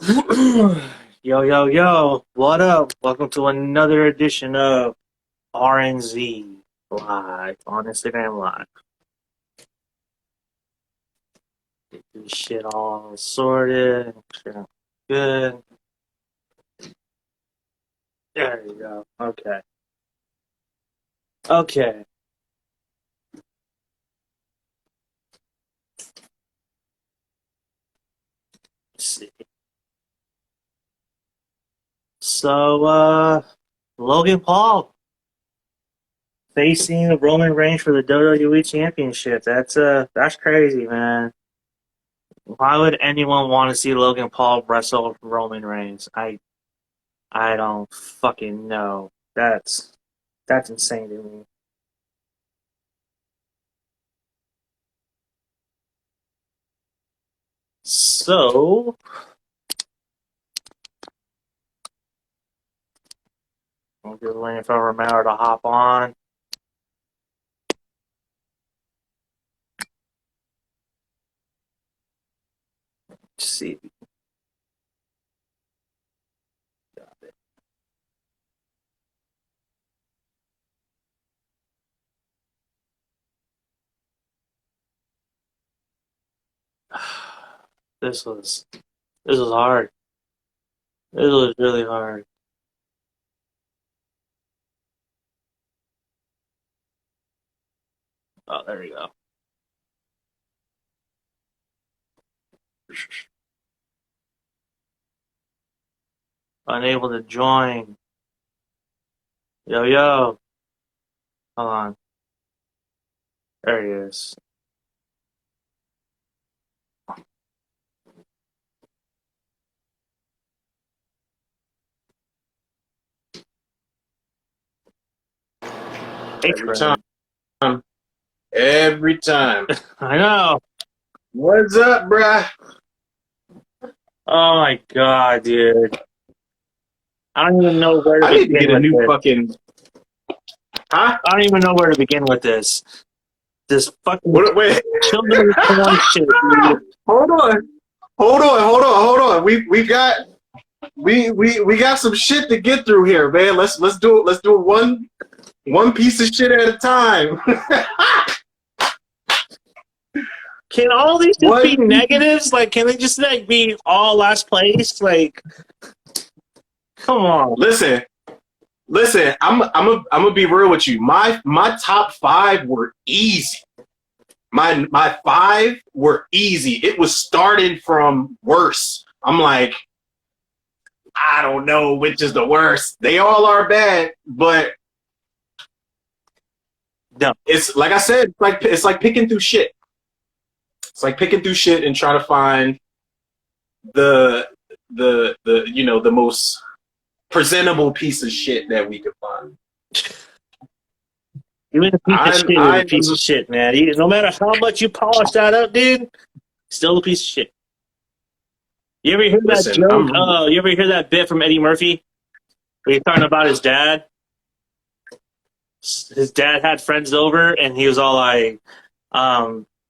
Yo, yo, yo, what up? Welcome to another edition of RNZ Live on Instagram Live. Get this shit all sorted. Sure, good. There you go. Okay. Okay. Let's see. So, Logan Paul facing Roman Reigns for the WWE Championship. That's crazy, man. Why would anyone want to see Logan Paul wrestle Roman Reigns? I don't fucking know. That's insane to me. So I'm just waiting for Romero to hop on. Let's see. Got it. This was hard. This was really hard. Oh, there you go. Unable to join. Yo, yo. Hold on. There he is. Every time. Every time. I know. What's up, bruh? Oh my god, dude. I don't even know where to I need to begin get a with new this. fucking. Huh? I don't even know where to begin with this. This fucking Wait. children's porn shit, dude. Hold on. We got some shit to get through here, man. Let's do it. Let's do it one piece of shit at a time. Can all these just be negatives? Like, can they just like be all last place? Like, come on. Listen. I'm gonna be real with you. My top 5 were easy. My 5 were easy. It was starting from worse. I'm like, I don't know which is the worst. They all are bad, but no. It's like I said, it's like picking through shit. It's like picking through shit and trying to find the most presentable piece of shit that we could find. Even a piece of shit is a piece of shit, man. No matter how much you polish that up, dude, still a piece of shit. You ever hear that joke? You ever hear that bit from Eddie Murphy? Where he's talking about his dad? His dad had friends over, and he was all like,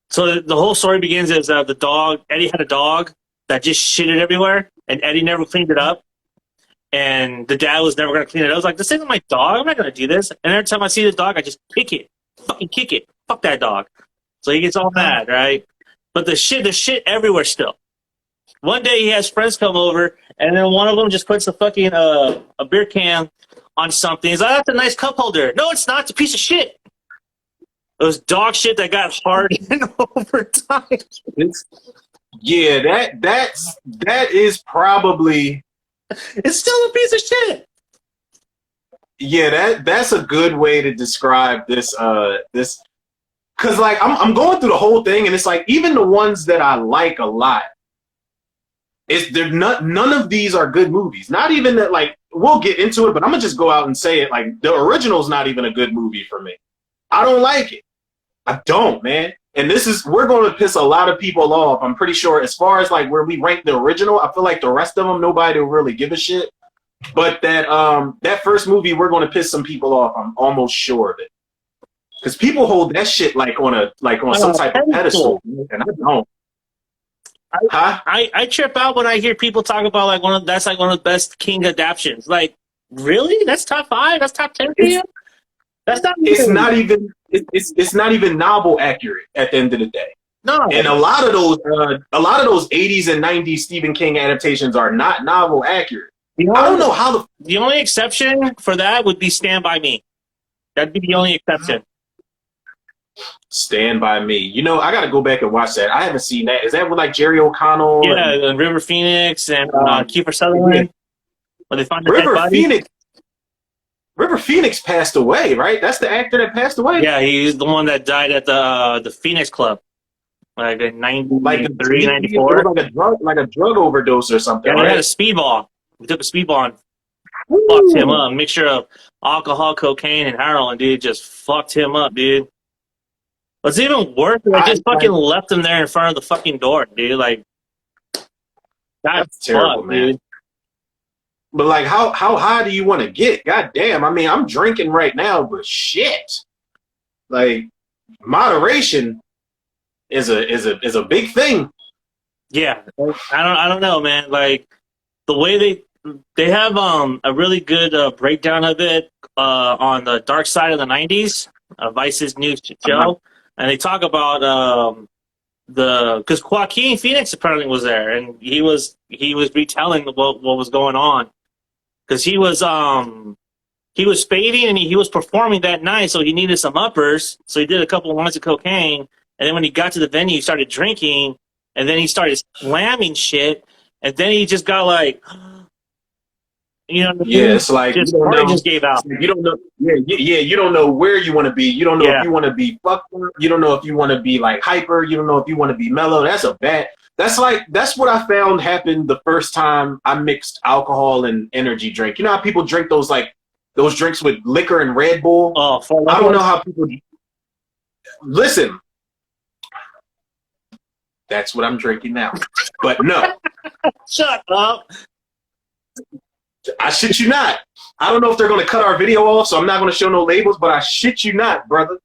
so the whole story begins as Eddie had a dog that just shitted everywhere, and Eddie never cleaned it up. And the dad was never going to clean it up. I was like, this isn't my dog. I'm not going to do this. And every time I see the dog, I just kick it. Fucking kick it. Fuck that dog. So he gets all mad, right? But the shit everywhere still. One day he has friends come over, and then one of them just puts a fucking a beer can on something. He's like, that's a nice cup holder. No, it's not. It's a piece of shit. It was dog shit that got hardened over time. Yeah, that is probably. It's still a piece of shit. Yeah, that's a good way to describe this. This, because like I'm going through the whole thing, and it's like even the ones that I like a lot, none of these are good movies. Not even that. Like we'll get into it, but I'm gonna just go out and say it. Like the original's not even a good movie for me. I don't like it. I don't, man. And we're going to piss a lot of people off. I'm pretty sure as far as like where we rank the original, I feel like the rest of them, nobody will really give a shit. But that first movie, we're going to piss some people off. I'm almost sure of it. Because people hold that shit like on some type of pedestal. And I don't. Huh? I trip out when I hear people talk about like that's like one of the best King adaptations. Like, really? That's top 5? That's top 10 for It's you? That's not it's even not even it's not even novel accurate at the end of the day. no. And a lot of those 80s and 90s Stephen King adaptations are not novel accurate. The I don't only, know how the the only exception for that would be Stand By Me. That'd be the only exception. Stand By Me. You know, I got to go back and watch that. I haven't seen that. Is that with like Jerry O'Connell Yeah, and and River Phoenix and Kiefer yeah. Sutherland when they find the dead River body. Phoenix? River Phoenix passed away, right? That's the actor that passed away. Yeah, he's the one that died at the Phoenix Club, like in Like 93, it 94. was like a drug overdose or something, Yeah, they had a right? speedball. We took a speedball and fucked him Woo. up. Mixture of alcohol, cocaine, and heroin, dude. Just fucked him up, dude. What's even worse, I just fucking left him there in front of the fucking door, dude. Like, That's terrible, fucked, man. dude. But like, how high do you want to get? God damn! I mean, I'm drinking right now, but shit, like moderation is a big thing. Yeah, I don't know, man. Like the way they have a really good breakdown of it on the Dark Side of the '90s, Vice's new show, and they talk about because Joaquin Phoenix apparently was there, and he was retelling what was going on because he was fading and he was performing that night, so he needed some uppers, so he did a couple of lines of cocaine, and then when he got to the venue, he started drinking, and then he started slamming shit, and then he just got like, you know, Yeah, it's like just you don't know. just gave out. You don't know. Yeah. You don't know where you want to be. You don't know Yeah. if you want to be fucked up. You don't know if you want to be like hyper. You don't know if you want to be mellow. That's what I found happened the first time I mixed alcohol and energy drink. You know how people drink those drinks with liquor and Red Bull? Oh, I don't know how people listen. That's what I'm drinking now. But no, shut up. I shit you not. I don't know if they're going to cut our video off, so I'm not going to show no labels, but I shit you not, brother.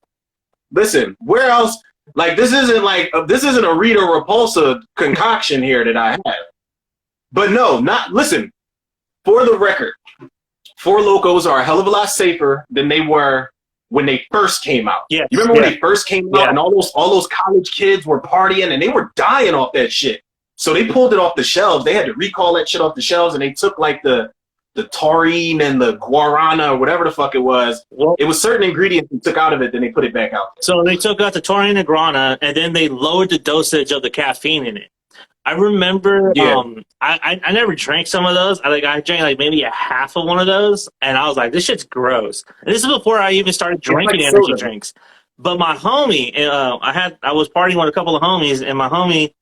Listen, where else? Like, this isn't a Rita Repulsa concoction here that I have. But no, listen, for the record, Four Locos are a hell of a lot safer than they were when they first came out. Yeah. You remember when they first came out and all those college kids were partying and they were dying off that shit. So they pulled it off the shelves. They had to recall that shit off the shelves, and they took like the taurine and the guarana or whatever the fuck it was. Well, it was certain ingredients they took out of it, then they put it back out. So they took out the taurine and guarana, and then they lowered the dosage of the caffeine in it. I remember, I never drank some of those. I drank like maybe a half of one of those, and I was like, this shit's gross. And this is before I even started drinking energy drinks. But my homie, I was partying with a couple of homies, and my homie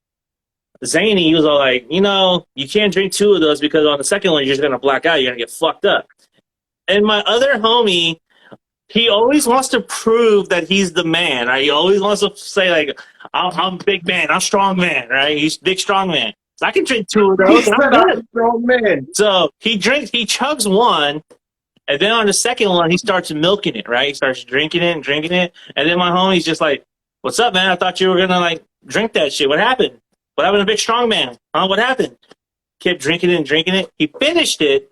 Zany, he was all like, you can't drink 2 of those because on the second one you're just gonna black out. You're gonna get fucked up. And my other homie, he always wants to prove that he's the man, right? He always wants to say like, I'm big man, I'm strong man, right? He's big strong man. So I can drink 2 of those. He's a strong man. So he chugs one, and then on the second one he starts milking it, right? He starts drinking it, and then my homie's just like, "What's up, man? I thought you were gonna like drink that shit. What happened? What happened to Big Strong Man? Huh? What happened?" Kept drinking it. He finished it,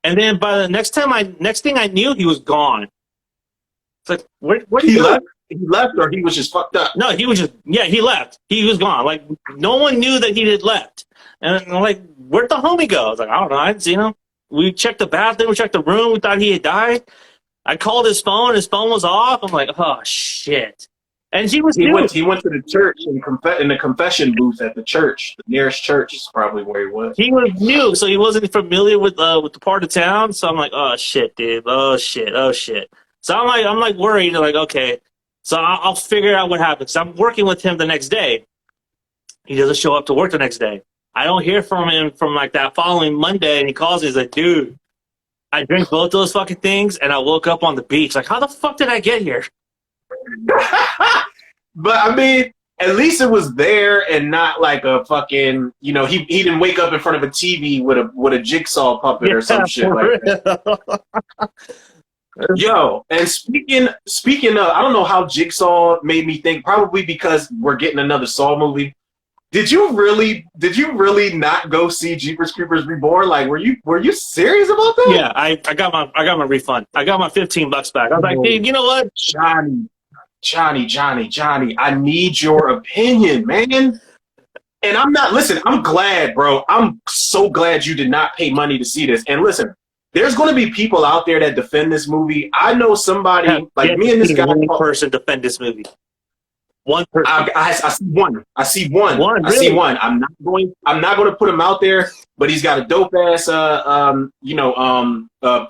and then by the next thing I knew, he was gone. It's like, where did he left? He left, or he was just fucked up? No, he was he left. He was gone. Like, no one knew that he had left. And I'm like, where'd the homie go? I was like, I don't know. I didn't see him. We checked the bathroom. We checked the room. We thought he had died. I called his phone. His phone was off. I'm like, oh, shit. And he went to the church in the confession booth at the church. The nearest church is probably where he was. He was new, so he wasn't familiar with the part of town. So I'm like, oh shit, dude. Oh shit. So I'm like worried. Like, okay, so I'll figure out what happened. So I'm working with him the next day. He doesn't show up to work the next day. I don't hear from him from like that following Monday, and he calls me. He's like, dude, I drank both those fucking things, and I woke up on the beach. Like, how the fuck did I get here? But I mean, at least it was there and not like a fucking, he didn't wake up in front of a TV with a jigsaw puppet or some shit like that. Yo, and speaking of, I don't know how Jigsaw made me think, probably because we're getting another Saw movie. Did you really not go see Jeepers Creepers Reborn? Like, were you serious about that? Yeah, I got my refund. I got my $15 back. I was like, dude, you know what? Johnny, I need your opinion, man. And I'm glad, bro. I'm so glad you did not pay money to see this. And listen, there's going to be people out there that defend this movie. I know somebody like me and this guy. One person defend this movie. One person. I see one. I see one. Really? I see one. I'm not going to put him out there, but he's got a dope ass,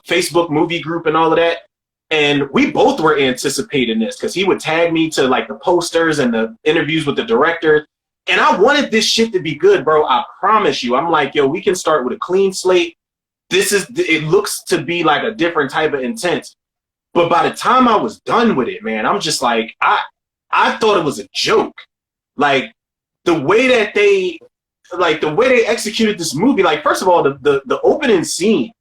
Facebook movie group and all of that. And we both were anticipating this because he would tag me to like the posters and the interviews with the director. And I wanted this shit to be good, bro. I promise you. I'm like, yo, we can start with a clean slate. It looks to be like a different type of intense. But by the time I was done with it, man, I'm just like, I thought it was a joke. Like the way they executed this movie, like first of all, the opening scene,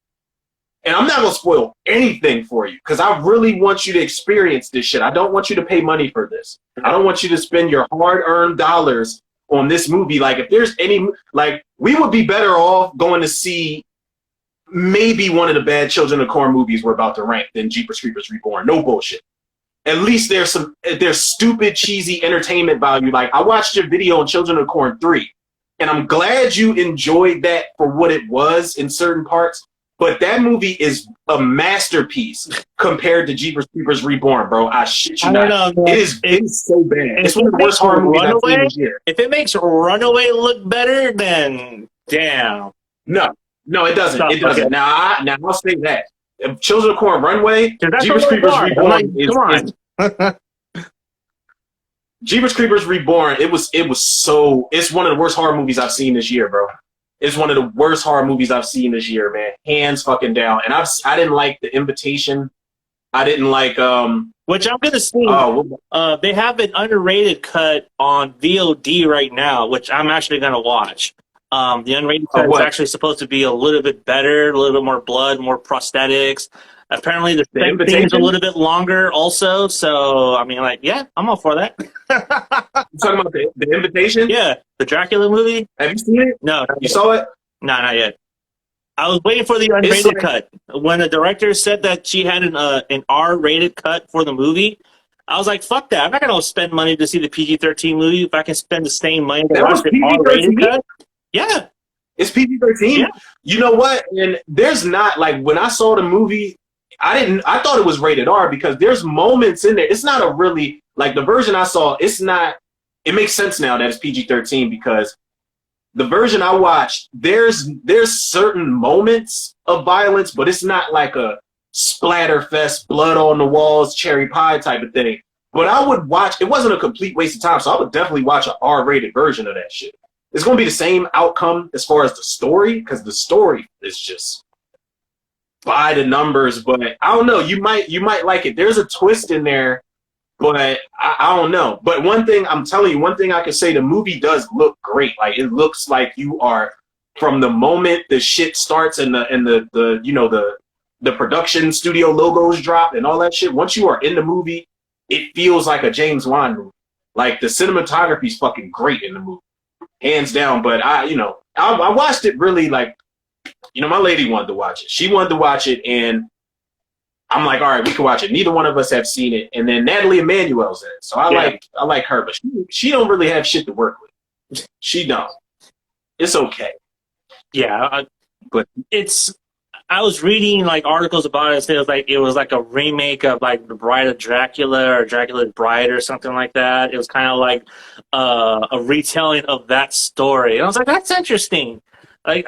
and I'm not gonna spoil anything for you because I really want you to experience this shit. I don't want you to pay money for this. I don't want you to spend your hard-earned dollars on this movie. Like if there's any, like we would be better off going to see maybe one of the bad Children of Corn movies we're about to rank than Jeepers Creepers Reborn. No bullshit. At least there's stupid, cheesy entertainment value. Like I watched your video on Children of Corn 3, and I'm glad you enjoyed that for what it was in certain parts. But that movie is a masterpiece compared to Jeepers Creepers Reborn, bro. I shit you not. It's so bad. It's one of the worst horror movies I've seen this year. If it makes Runaway look better, then damn. No, it doesn't. It doesn't. Okay. Now I'll say that. Children of Corn Runway, Jeepers Creepers Reborn Jeepers Creepers Reborn, it's one of the worst horror movies I've seen this year, bro. It's one of the worst horror movies I've seen this year, man. Hands fucking down. And I didn't like The Invitation. I didn't like which I'm gonna see. They have an underrated cut on VOD right now, which I'm actually gonna watch. The unrated cut is actually supposed to be a little bit better, a little bit more blood, more prosthetics. Apparently, the thing is a little bit longer, also. So, I mean, like, yeah, I'm all for that. You talking about the Invitation? Yeah, the Dracula movie. Have you seen it? No, you saw it? No, not yet. I was waiting for the unrated cut. When the director said that she had an R-rated cut for the movie, I was like, fuck that. I'm not gonna spend money to see the PG-13 movie if I can spend the same money to watch the R-rated cut. Yeah. It's PG-13? Yeah. You know what? And there's not, like, when I saw the movie, I thought it was rated R because there's moments in there. It's not a really, like, the version I saw, it makes sense now that it's PG-13 because the version I watched, there's certain moments of violence, but it's not like a splatterfest, blood on the walls, cherry pie type of thing. But I would watch, it wasn't a complete waste of time, so I would definitely watch an R-rated version of that shit. It's going to be the same outcome as far as the story, because the story is just by the numbers. But I don't know. You might like it. There's a twist in there, but I don't know. But one thing I'm telling you, one thing I can say, the movie does look great. Like it looks like you are from the moment the shit starts and the production studio logos drop and all that shit. Once you are in the movie, it feels like a James Wan movie. Like the cinematography is fucking great in the movie. Hands down, but I watched it really like, my lady wanted to watch it. She wanted to watch it, and I'm like, all right, we can watch it. Neither one of us have seen it, and then Natalie Emmanuel's in it, so I like her, but she don't really have shit to work with. She don't. It's okay. Yeah, but I was reading like articles about it. It was like a remake of like The Bride of Dracula or Dracula's Bride or something like that. It was kind of like a retelling of that story. And I was like, that's interesting. Like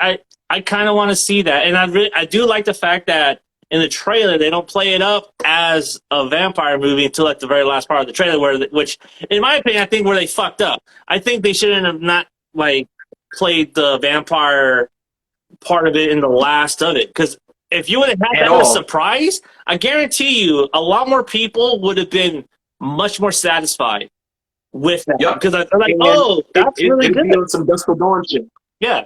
I kind of want to see that. And I do like the fact that in the trailer they don't play it up as a vampire movie until like the very last part of the trailer, which in my opinion I think where they fucked up. I think they shouldn't have not like played the vampire part of it in the last of it, because if you would have had that as a surprise, I guarantee you a lot more people would have been much more satisfied with that. Because they're like, that's really good. Be on some Dusk Till Dawn shit. Yeah.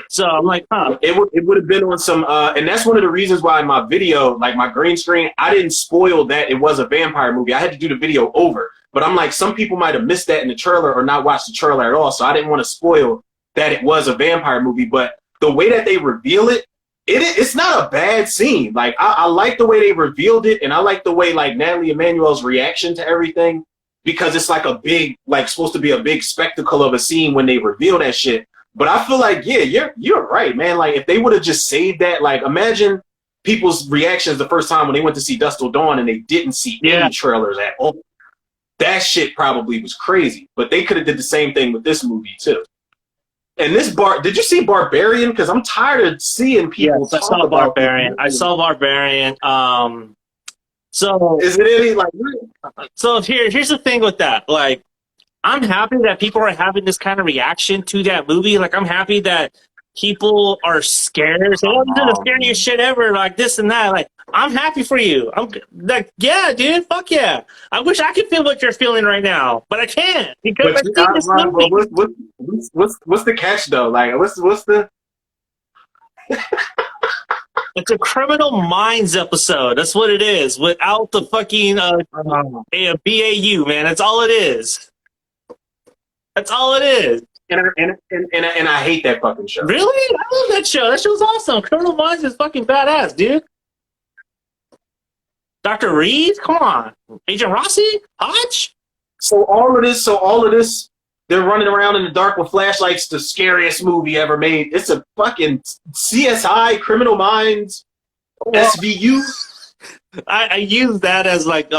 So I'm like, It would have been on some, and that's one of the reasons why my video, like my green screen, I didn't spoil that it was a vampire movie. I had to do the video over But I'm like, some people might have missed that in the trailer or not watched the trailer at all. So I didn't want to spoil that it was a vampire movie. But the way that they reveal it, it's not a bad scene. Like I like the way they revealed it, and I like the way like Natalie Emmanuel's reaction to everything, because it's like a big, like supposed to be a big spectacle of a scene when they reveal that shit. But I feel like, yeah, you're right, man. Like if they would have just saved that, like imagine people's reactions the first time when they went to see Dusk Till Dawn and they didn't see any trailers at all. That shit probably was crazy. But they could have did the same thing with this movie too. And this did you see Barbarian? Because I'm tired of seeing people talk about Barbarian. I saw Barbarian. So is it any like? So here's the thing with that. Like, I'm happy that people are having this kind of reaction to that movie. Like, I'm happy that people are scared. Say, "Oh, this is the scariest shit ever!" Like this and that. Like, I'm happy for you. I'm like, yeah, dude, fuck yeah. I wish I could feel what you're feeling right now, but I can't because I've seen this movie. What's the catch though? Like, what's the? It's a Criminal Minds episode. That's what it is. Without the fucking BAU, man. That's all it is. That's all it is. And I hate that fucking show. Really? I love that show. That show's awesome. Criminal Minds is fucking badass, dude. Dr. Reed? Come on. Agent Rossi? Hodge? So all of this, they're running around in the dark with flashlights, the scariest movie ever made. It's a fucking CSI, Criminal Minds, SVU. I use that as like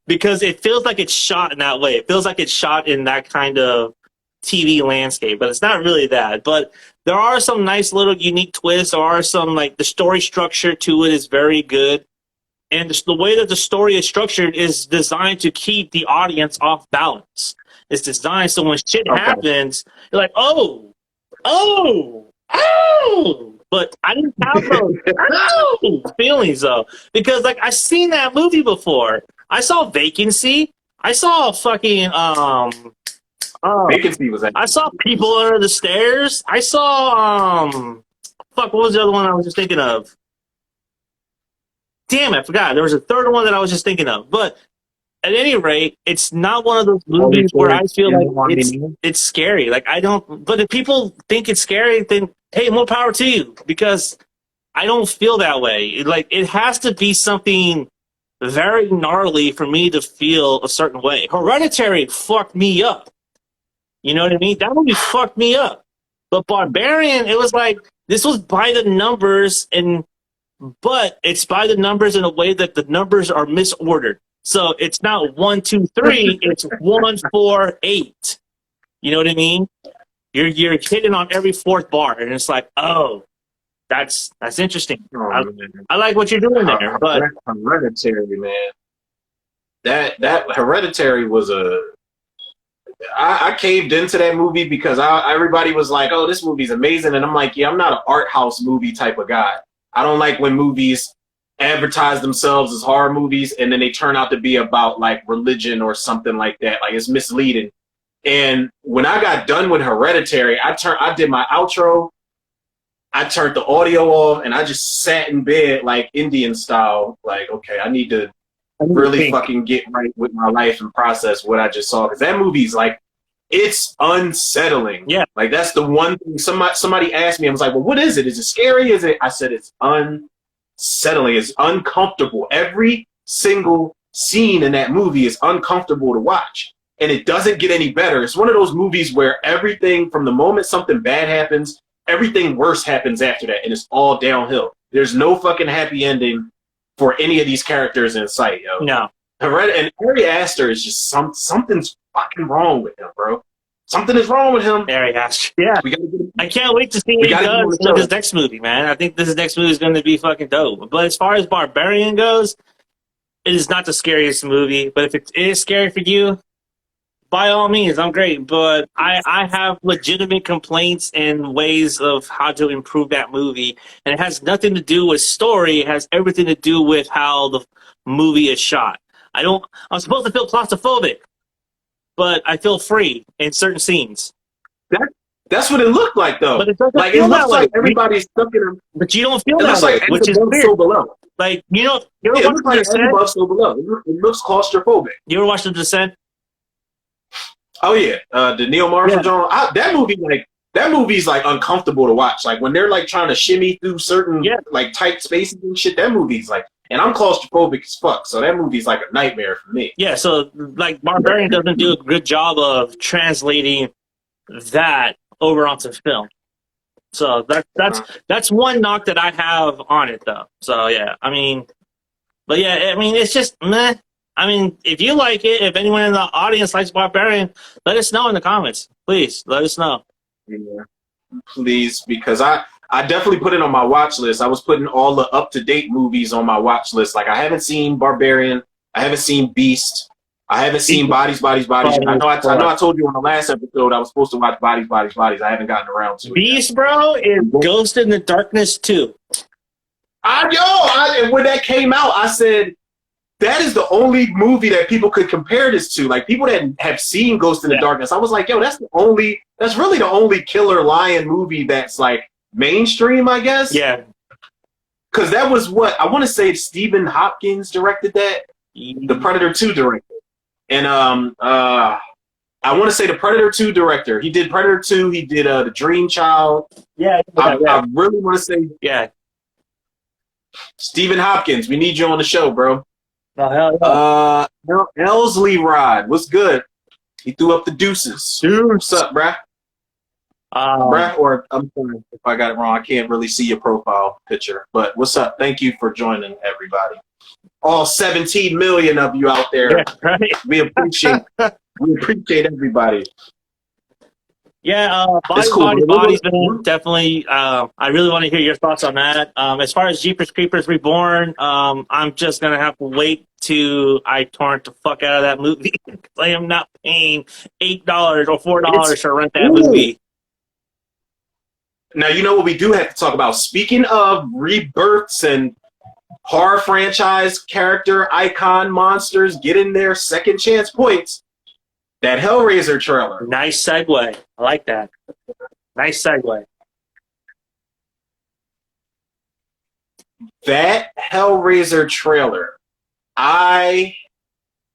because it feels like it's shot in that way. It feels like it's shot in that kind of TV landscape, but it's not really that. But there are some nice little unique twists. There are some, like, the story structure to it is very good, and the way that the story is structured is designed to keep the audience off balance. It's designed so when shit happens, you're like, oh. But I didn't have those feelings, though. Because, like, I've seen that movie before. I saw Vacancy. I saw fucking, Vacancy was. I saw People Under the Stairs. I saw, what was the other one I was just thinking of? Damn, I forgot. There was a third one that I was just thinking of. But at any rate, it's not one of those movies where I feel like it's scary. Like, I don't, but if people think it's scary, then hey, more power to you, because I don't feel that way. Like, it has to be something very gnarly for me to feel a certain way. Hereditary fucked me up. You know what I mean? That movie fucked me up. But Barbarian, it was like, this was by the numbers, but it's by the numbers in a way that the numbers are misordered. So it's not 1, 2, 3. It's 1, 4, 8. You know what I mean? You're hitting on every fourth bar, and it's like, oh, that's interesting. I like what you're doing there, but Hereditary, man. That Hereditary was I caved into that movie because everybody was like, oh, this movie's amazing, and I'm like, yeah, I'm not an art house movie type of guy. I don't like when movies advertise themselves as horror movies and then they turn out to be about like religion or something like that. Like, it's misleading. And when I got done with Hereditary, I did my outro, I turned the audio off, and I just sat in bed like Indian style. Like, okay, I need to really fucking get right with my life and process what I just saw. Because that movie's like, it's unsettling. Yeah. Like, that's the one thing somebody asked me. I was like, well, what is it? Is it scary? I said, it's unsettling. It's uncomfortable. Every single scene in that movie is uncomfortable to watch. And it doesn't get any better. It's one of those movies where everything, from the moment something bad happens, everything worse happens after that, and it's all downhill. There's no fucking happy ending for any of these characters in sight, yo. No. And Ari Aster is just something's fucking wrong with him, bro. Something is wrong with him. Ari Aster. Yeah. I can't wait to see what he does with his next movie, man. I think this next movie is going to be fucking dope. But as far as Barbarian goes, it is not the scariest movie. But if it is scary for you, by all means, I'm great. But I have legitimate complaints and ways of how to improve that movie. And it has nothing to do with story. It has everything to do with how the movie is shot. I'm supposed to feel claustrophobic, but I feel free in certain scenes. That's what it looked like, though. But it doesn't like, feel it looks that like way. everybody's stuck in a... But you don't feel it that looks way, like which is weird. So below. Like, you know, It looks like above, so below. It looks claustrophobic. You ever watched The Descent? Oh yeah, the Neil Marshall Yeah. Jones. That movie's like uncomfortable to watch. Like when they're like trying to shimmy through certain Yeah. like tight spaces and shit. That movie's like, and I'm claustrophobic as fuck. So that movie's like a nightmare for me. Yeah. So like Barbarian doesn't do a good job of translating that over onto film. So that's one knock that I have on it though. So yeah, I mean, but yeah, I mean it's just meh. I mean, if you like it, if anyone in the audience likes Barbarian, let us know in the comments. Please let us know. Yeah. Please, because I definitely put it on my watch list. I was putting all the up to date movies on my watch list. Like I haven't seen Barbarian, I haven't seen Beast, I haven't seen Bodies. I know I told you on the last episode I was supposed to watch Bodies. I haven't gotten around to it. Beast, bro, is Ghost in the Darkness 2. And when that came out, I said that is the only movie that people could compare this to. Like people that have seen Ghost in the Darkness, I was like, yo, that's really the only Killer Lion movie that's like mainstream, I guess. Yeah. Because that was what I want to say. Stephen Hopkins directed that, the Predator 2 director, and I want to say the Predator 2 director. He did Predator 2. He did the Dream Child. Yeah. I really want to say Stephen Hopkins. We need you on the show, bro. Oh, hell yeah. Elsley Rod, what's good? He threw up the deuces. What's up, bruh? Bruh, or I'm sorry if I got it wrong. I can't really see your profile picture, but what's up? Thank you for joining, everybody. All 17 million of you out there. Yeah, right. We appreciate everybody. Yeah, Bodies, man, definitely. I really want to hear your thoughts on that. As far as Jeepers Creepers Reborn, I'm just gonna have to wait till I torrent the fuck out of that movie. I am not paying $8 or $4 to rent that movie. Now you know what we do have to talk about. Speaking of rebirths and horror franchise character icon monsters getting their second chance points. That Hellraiser trailer. Nice segue. I like that. Nice segue. That Hellraiser trailer. I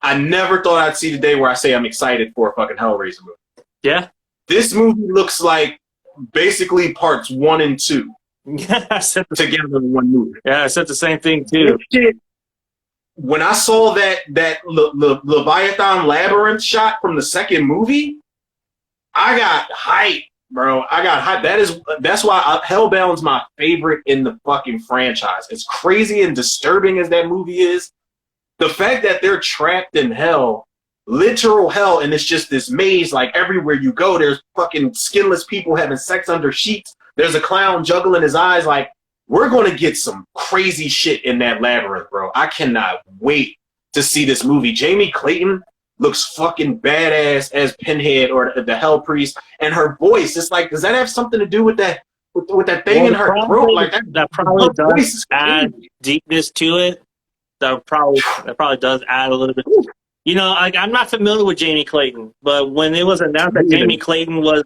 never thought I'd see the day where I say I'm excited for a fucking Hellraiser movie. Yeah. This movie looks like basically parts 1 and 2 together in one movie. Yeah, I said the same thing too. When I saw that Leviathan Labyrinth shot from the second movie, I got hyped, bro. I got hyped. That's why Hellbound's my favorite in the fucking franchise. As crazy and disturbing as that movie is, the fact that they're trapped in hell, literal hell, and it's just this maze. Like everywhere you go, there's fucking skinless people having sex under sheets. There's a clown juggling his eyes. Like, we're going to get some crazy shit in that labyrinth, bro. I cannot wait to see this movie. Jamie Clayton looks fucking badass as Pinhead or the Hell Priest. And her voice, it's like, does that have something to do with that with that thing in her throat? Like that probably does add deepness to it. That probably does add a little bit. You know, I'm not familiar with Jamie Clayton, but when it was announced that Jamie Clayton was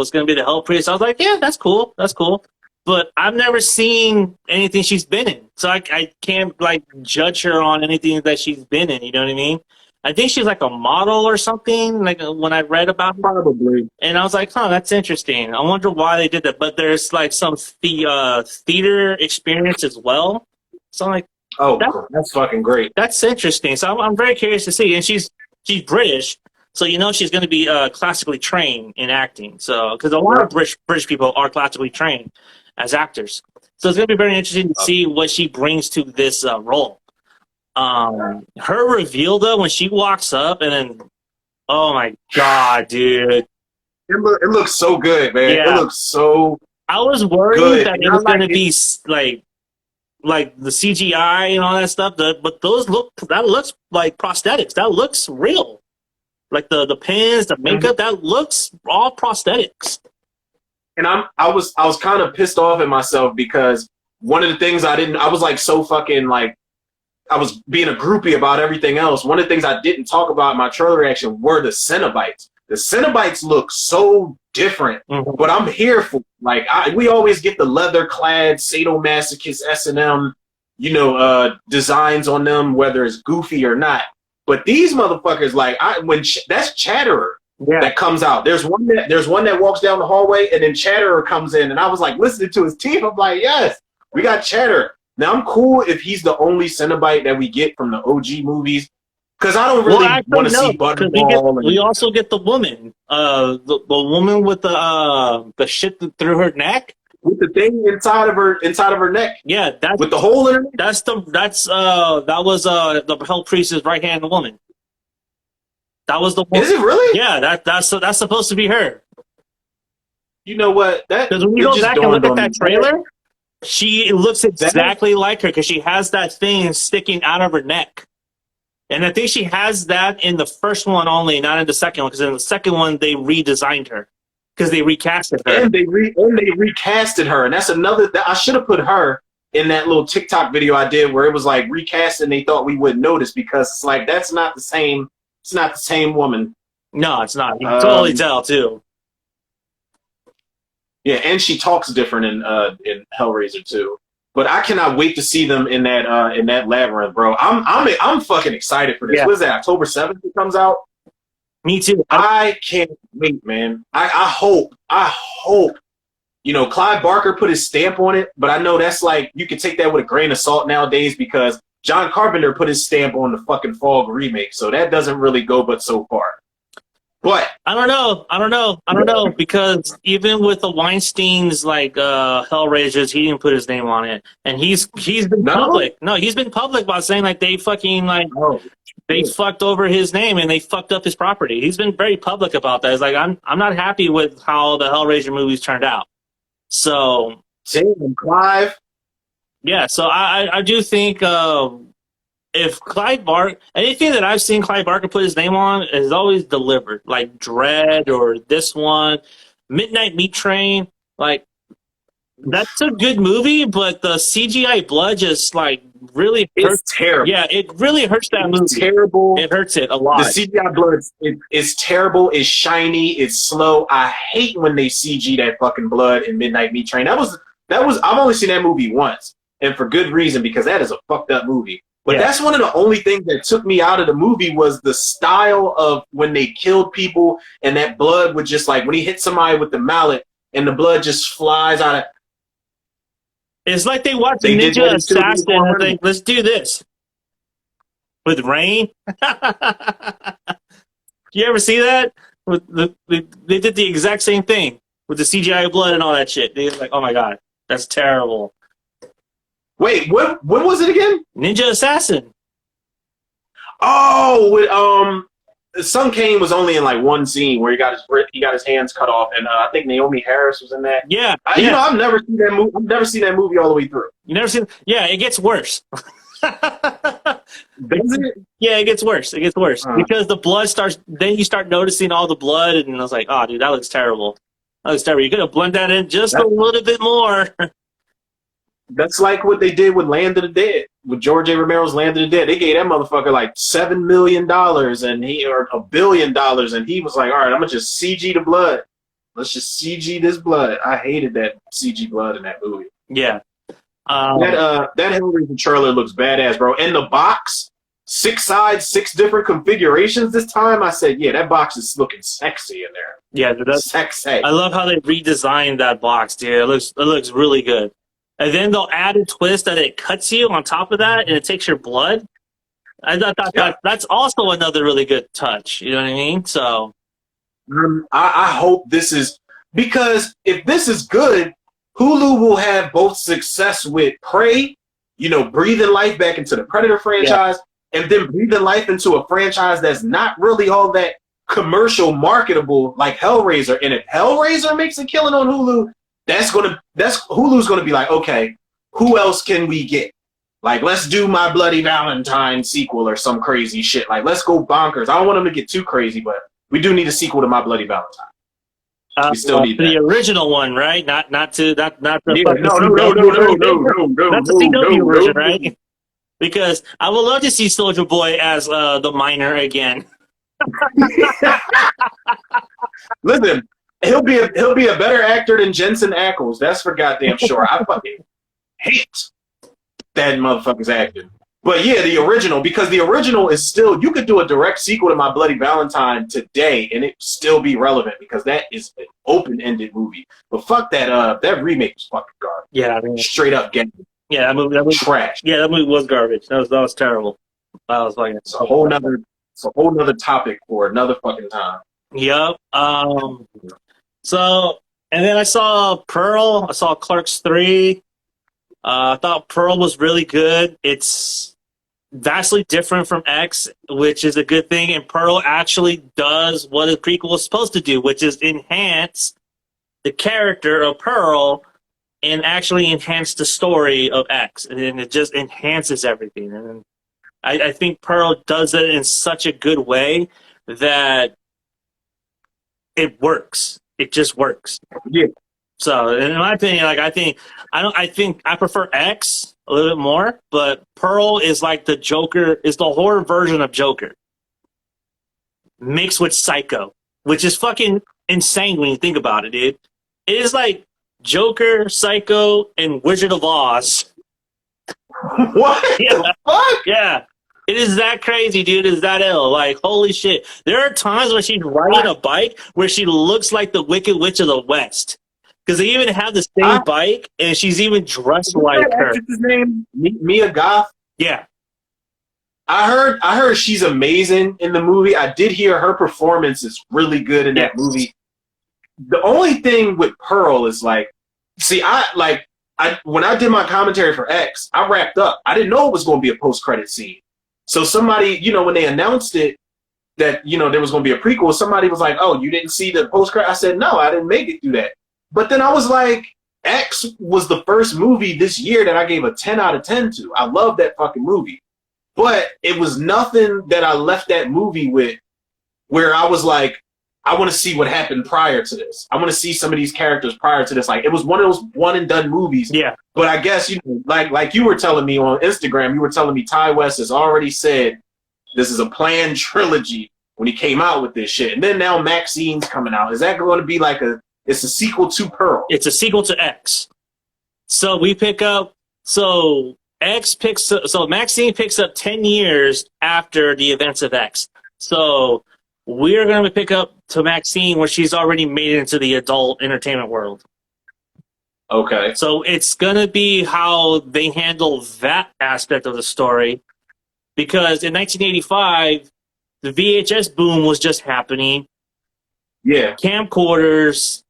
going to be the Hell Priest, I was like, yeah, that's cool. That's cool. But I've never seen anything she's been in. So I can't, like, judge her on anything that she's been in. You know what I mean? I think she's, like, a model or something, like, when I read about her. Probably. And I was like, huh, that's interesting. I wonder why they did that. But there's, like, some theater experience as well. So I'm like, oh, that's fucking great. That's interesting. So I'm very curious to see. And she's British. So you know she's going to be classically trained in acting. So because a lot of British people are classically trained as actors. So it's going to be very interesting to see what she brings to this role. Her reveal, though, when she walks up and then, oh, my God, dude. It looks so good, man. Yeah. It looks so I was worried that it was going to be, like the CGI and all that stuff. But that looks like prosthetics. That looks real. Like the pins, the makeup, that looks all prosthetics. And I was kind of pissed off at myself because one of the things I was like so fucking like, I was being a groupie about everything else. One of the things I didn't talk about in my trailer reaction were the Cenobites. The Cenobites look so different, but I'm here for like we always get the leather-clad sadomasochist S&M, designs on them, whether it's goofy or not. But these motherfuckers, like, that's Chatterer that comes out. There's one that walks down the hallway, and then Chatterer comes in, and I was like listening to his teeth. I'm like, yes, we got Chatterer. Now I'm cool if he's the only Cenobite that we get from the OG movies, because I don't really want to see Butterball. We also get the woman, the woman with the shit through her neck. With the thing inside of her neck. Yeah, that's with the hole in her neck. That was the Hell Priest's right hand woman. That was the one. Is it really? Yeah, that's supposed to be her. You know what? Because when you go back and look at that trailer, she looks exactly like her because she has that thing sticking out of her neck. And I think she has that in the first one only, not in the second one, because in the second one they redesigned her. Because they recasted her. And they recasted her. And that's another... I should have put her in that little TikTok video I did where it was like recast and they thought we wouldn't notice, because it's like, that's not the same... It's not the same woman. No, it's not. You can totally tell, too. Yeah, and she talks different in Hellraiser, too. But I cannot wait to see them in that labyrinth, bro. I'm fucking excited for this. Yeah. What is that, October 7th it comes out? Me too. I can't wait, man. I hope, you know, Clive Barker put his stamp on it, but I know that's like, you can take that with a grain of salt nowadays because John Carpenter put his stamp on the fucking Fog remake, so that doesn't really go but so far. But I don't know, because even with the Weinstein's like Hellraisers, he didn't put his name on it, and he's been public. No, he's been public about saying like they fucking like they fucked over his name and they fucked up his property. He's been very public about that. It's like I'm not happy with how the Hellraiser movies turned out. So same Clive. Yeah, so I do think if Clive Barker, anything that I've seen Clive Barker put his name on is always delivered, like Dread or this one, Midnight Meat Train. Like, that's a good movie, but the CGI blood just like really hurts. It's terrible. Yeah, it really hurts that movie. It's terrible. It hurts it a lot. The CGI blood is terrible. It's shiny. It's slow. I hate when they CG that fucking blood in Midnight Meat Train. That was. I've only seen that movie once, and for good reason, because that is a fucked up movie. But that's one of the only things that took me out of the movie was the style of when they killed people and that blood would just like, when he hit somebody with the mallet and the blood just flies out of... It's like they watched a Ninja Assassin and think, let's do this. With rain? You ever see that? They did the exact same thing with the CGI blood and all that shit. They were like, oh my god, that's terrible. Wait, what was it again? Ninja Assassin. Oh, with Sun Kane was only in like one scene where he got his hands cut off, and I think Naomi Harris was in that. Yeah, You know, I've never seen that movie. I've never seen that movie all the way through. You never seen? Yeah, it gets worse. Does it? Yeah, it gets worse. It gets worse because the blood starts. Then you start noticing all the blood, and I was like, "Oh, dude, that looks terrible. That looks terrible. You gotta blend that in just a little bit more." That's like what they did with Land of the Dead, with George A. Romero's Land of the Dead. They gave that motherfucker like $7 million or $1 billion, and he was like, "All right, I'm gonna just CG the blood. Let's just CG this blood." I hated that CG blood in that movie. Yeah, that Hellraiser trailer looks badass, bro. And the box, 6 sides, 6 different configurations. This time, I said, "Yeah, that box is looking sexy in there." Yeah, that's sexy. I love how they redesigned that box, dude. It looks really good. And then they'll add a twist that it cuts you on top of that, and it takes your blood. I thought that's also another really good touch. You know what I mean? So, I hope this is, because if this is good, Hulu will have both success with Prey, you know, breathing life back into the Predator franchise, and then breathing life into a franchise that's not really all that commercial marketable like Hellraiser. And if Hellraiser makes a killing on Hulu, Hulu's gonna be like, okay, who else can we get? Like, let's do My Bloody Valentine sequel or some crazy shit. Like, let's go bonkers. I don't want them to get too crazy, but we do need a sequel to My Bloody Valentine. We still need the that. original one, right? Not the No, That's the CW version, right? Because I would love to see Soldier Boy as the miner again. Listen. He'll be a better actor than Jensen Ackles. That's for goddamn sure. I fucking hate that motherfucker's acting. But yeah, the original, because the original is still, you could do a direct sequel to My Bloody Valentine today and it still be relevant because that is an open-ended movie. But fuck that, that remake was fucking garbage. Yeah, I mean, Straight up garbage. yeah, that movie, Trash. yeah, that movie was garbage. That was terrible. That was fucking. It's a whole nother topic for another fucking time. Yep. So, and then I saw Pearl. I saw Clerks 3. I thought Pearl was really good. It's vastly different from X, which is a good thing. And Pearl actually does what a prequel is supposed to do, which is enhance the character of Pearl and actually enhance the story of X. And it just enhances everything. And I think Pearl does it in such a good way that it works. It just works. Yeah. So, in my opinion, like I think I prefer X a little bit more, but Pearl is like the Joker, is the horror version of Joker mixed with Psycho, which is fucking insane when you think about it, dude. It is like Joker, Psycho, and Wizard of Oz. What Yeah. the fuck? Yeah. It is that crazy, dude. It's that ill. Like, holy shit. There are times when she's riding a bike where she looks like the Wicked Witch of the West. Because they even have the same bike, and she's even dressed like her. What's his name? Mia Goth? Yeah. I heard she's amazing in the movie. I did hear her performance is really good in that movie. The only thing with Pearl is like, see, when I did my commentary for X, I wrapped up. I didn't know it was going to be a post-credit scene. So somebody, when they announced it, that, there was going to be a prequel, somebody was like, oh, you didn't see the post-credit? I said, no, I didn't make it through that. But then I was like, X was the first movie this year that I gave a 10 out of 10 to. I love that fucking movie. But it was nothing that I left that movie with where I was like, I want to see what happened prior to this. I want to see some of these characters prior to this. Like, it was one of those one and done movies. Yeah. But I guess, like you were telling me on Instagram, you were telling me Ty West has already said this is a planned trilogy when he came out with this shit. And then now Maxine's coming out. Is that going to be like it's a sequel to Pearl? It's a sequel to X. So we pick up, so Maxine picks up 10 years after the events of X. So we're going to pick up to Maxine where she's already made it into the adult entertainment world. Okay. So it's going to be how they handle that aspect of the story. Because in 1985, the VHS boom was just happening. Yeah. Camcorders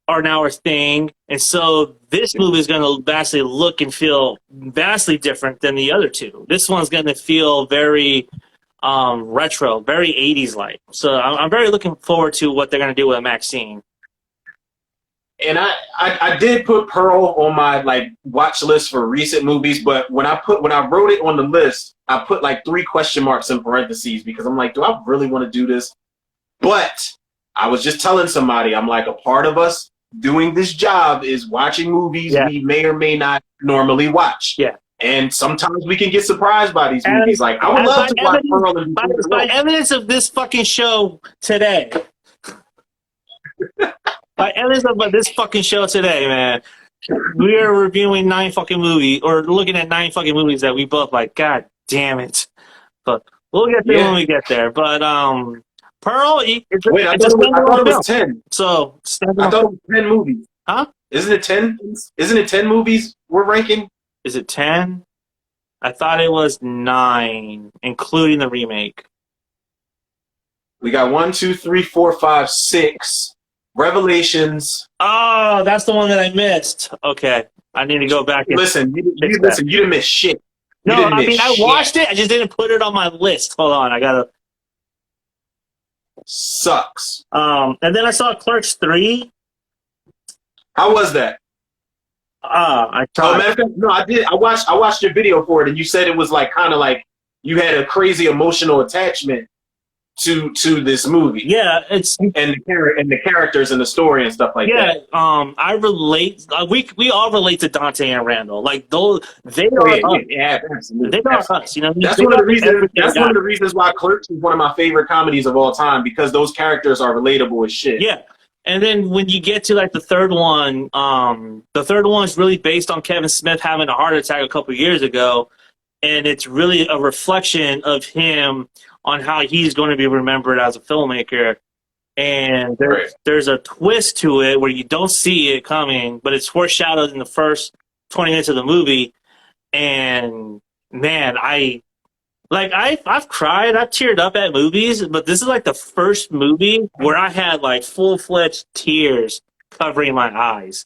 are now a thing. And so this movie is going to vastly look and feel vastly different than the other two. This one's going to feel very retro, very 80s like. So I'm very looking forward to what they're going to do with Maxine. And I did put Pearl on my watch list for recent movies, but when I wrote it on the list, I put 3 question marks in parentheses because I'm like, do I really want to do this? But I was just telling somebody, I'm like, a part of us doing this job is watching movies we may or may not normally watch. Yeah. And sometimes we can get surprised by these movies. Like, I would love to watch Pearl and by evidence of this fucking show today. By evidence of this fucking show today, man. We are reviewing 9 fucking movies, or looking at 9 fucking movies that we both like, God damn it. But we'll get there when we get there. But Pearl, wait, I thought it was 10. So I thought it was 10 movies. Huh? Isn't it 10? Isn't it 10 movies we're ranking? Is it 10? I thought it was 9, including the remake. We got 1, 2, 3, 4, 5, 6. Revelations. Oh, that's the one that I missed. Okay. I need to go back and listen. You didn't miss shit. No, I mean, I watched it. I just didn't put it on my list. Hold on. I got to. Sucks. And then I saw Clerks 3. How was that? I tried. Matter of fact, no, I did. I watched your video for it, and you said it was kind of like you had a crazy emotional attachment to this movie. Yeah, it's and the characters and the story and stuff like that. Yeah, I relate. We all relate to Dante and Randall. Like those, they are us. Yeah, absolutely. They are us. You know, that's one of the reasons. That's one of the reasons why Clerks is one of my favorite comedies of all time, because those characters are relatable as shit. Yeah. And then when you get to the third one is really based on Kevin Smith having a heart attack a couple years ago. and it's really a reflection of him on how he's going to be remembered as a filmmaker. And there's a twist to it where you don't see it coming, but it's foreshadowed in the first 20 minutes of the movie. And man, I've cried, I've teared up at movies, but this is like the first movie where I had like full-fledged tears covering my eyes.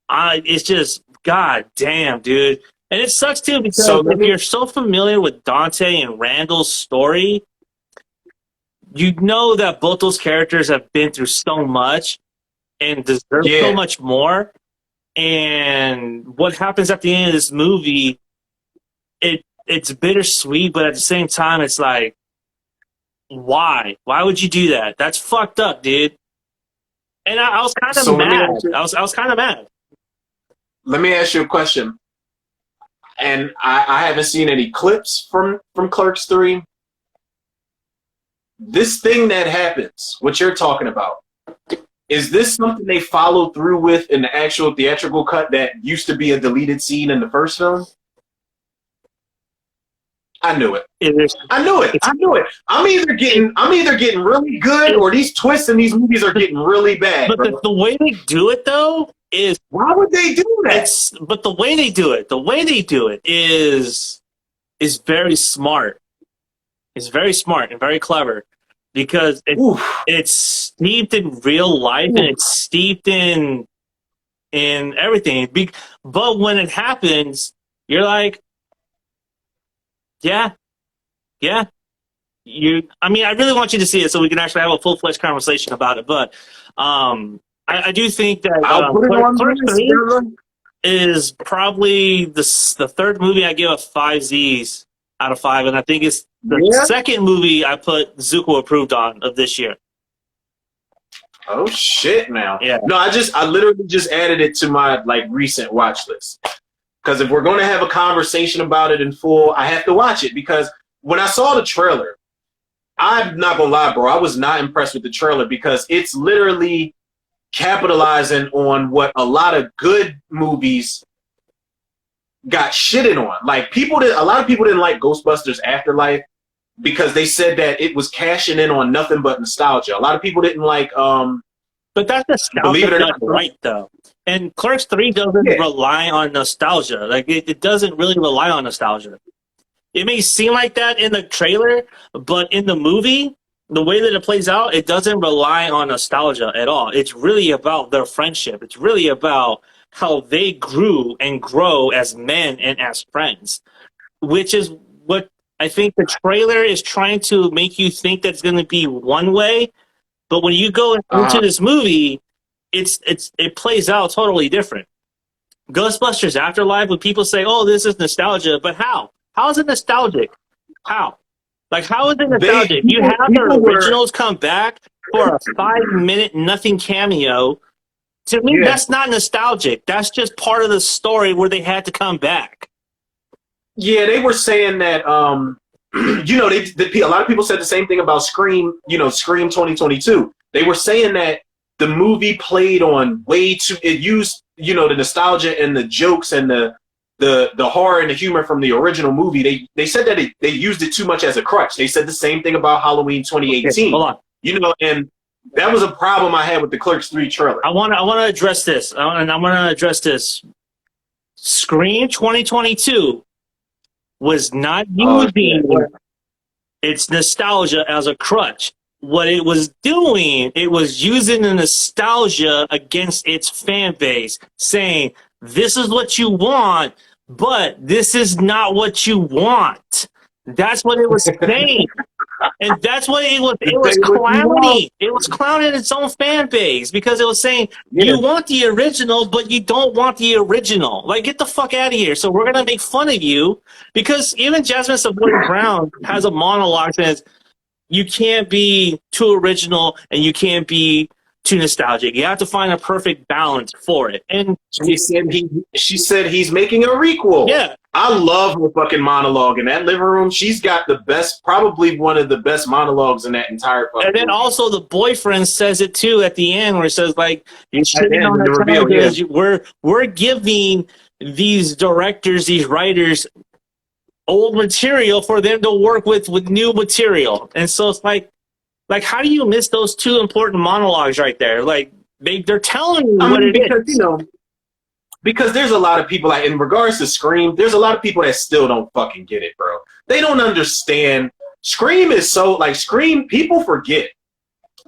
It's just, god damn, dude. And it sucks too because if you're so familiar with Dante and Randall's story, you know that both those characters have been through so much and deserve so much more. And what happens at the end of this movie, it's bittersweet, but at the same time, it's like, why? Why would you do that? That's fucked up, dude. And I was kind of mad. I was kind of mad. Let me ask you a question. And I haven't seen any clips from Clerks 3. This thing that happens, what you're talking about, is this something they followed through with in the actual theatrical cut that used to be a deleted scene in the first film? I knew it. I knew it. I'm either getting really good, or these twists in these movies are getting really bad. But the way they do it, though, is why would they do that? But the way they do it is very smart. It's very smart and very clever because it's steeped in real life and it's steeped in everything. But when it happens, you're like, yeah. I really want you to see it so we can actually have a full-fledged conversation about it. But I do think that Clerks 3 is probably the third movie I give a 5 Z's out of 5, and I think it's the second movie I put Zuko approved on of this year. Oh shit! Now, yeah. No, I literally just added it to my recent watch list because if we're going to have a conversation about it in full, I have to watch it because when I saw the trailer, I'm not gonna lie, bro, I was not impressed with the trailer because it's literally capitalizing on what a lot of good movies got shitted on. A lot of people didn't like Ghostbusters Afterlife because they said that it was cashing in on nothing but nostalgia. A lot of people didn't like but that's nostalgia done right though. And Clerks 3 doesn't rely on nostalgia. It doesn't really rely on nostalgia. It may seem like that in the trailer, but in the movie, the way that it plays out, it doesn't rely on nostalgia at all. It's really about their friendship. It's really about how they grew and grow as men and as friends, which is what I think the trailer is trying to make you think that's going to be one way. But when you go into this movie, it plays out totally different. Ghostbusters Afterlife, when people say, oh, this is nostalgia, but how? How is it nostalgic? How? How is it nostalgic? You have the originals come back for a 5-minute nothing cameo. To me, that's not nostalgic. That's just part of the story where they had to come back. Yeah, they were saying that, a lot of people said the same thing about Scream, Scream 2022. They were saying that the movie played on it used, the nostalgia and the jokes and the horror and the humor from the original movie. They said that they used it too much as a crutch. They said the same thing about Halloween 2018. Okay, hold on. And that was a problem I had with the Clerks 3 trailer. I want to address this. And I'm going to address this. Scream 2022 was not using its nostalgia as a crutch. What it was doing, it was using the nostalgia against its fan base, saying, this is what you want, but this is not what you want. That's what it was saying. And that's what it was clowning. It was clowning its own fan base because it was saying, you want the original, but you don't want the original. Get the fuck out of here. So we're going to make fun of you because even Jasmine Savoy Brown has a monologue that says, you can't be too original and you can't be too nostalgic. You have to find a perfect balance for it. And she said he's making a requel. Yeah. I love her fucking monologue in that living room. She's got probably one of the best monologues in that entire fucking And then movie. also the boyfriend says it too at the end where it says you're shitting on the reveal, we're giving these directors, these writers old material for them to work with new material. And so it's like how do you miss those two important monologues right there? Like they're telling you what it because, is. you know, because there's a lot of people, like, in regards to Scream, there's a lot of people that still don't fucking get it, bro. They don't understand. Scream is so, like, Scream, people forget.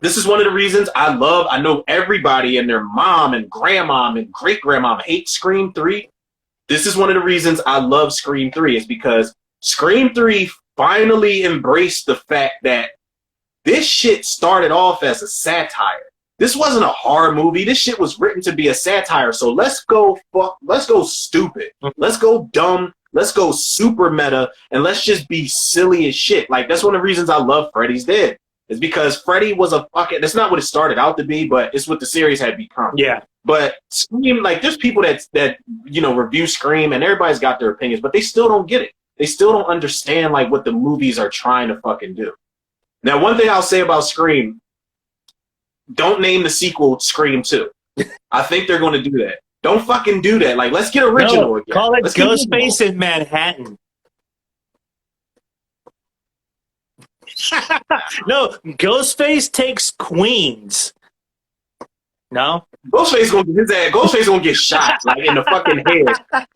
This is one of the reasons I know everybody and their mom and grandmom and great-grandmom hate Scream 3. This is one of the reasons I love Scream 3, is because Scream 3 finally embraced the fact that this shit started off as a satire. This wasn't a horror movie. This shit was written to be a satire. So let's go stupid. Let's go dumb. Let's go super meta. And let's just be silly as shit. Like, that's one of the reasons I love Freddy's Dead. Is because Freddy was a fucking... That's not what it started out to be, but it's what the series had become. Yeah. But Scream, like, there's people that you know, review Scream, and everybody's got their opinions, but they still don't get it. They still don't understand, like, what the movies are trying to fucking do. Now, one thing I'll say about Scream... Don't name the sequel Scream 2. I think they're going to do that. Don't fucking do that. Like, let's get original again. Call it Ghostface in Manhattan. No, Ghostface takes Queens. No? Ghostface gonna get his ass. Ghostface gonna get shot, like, in the fucking head.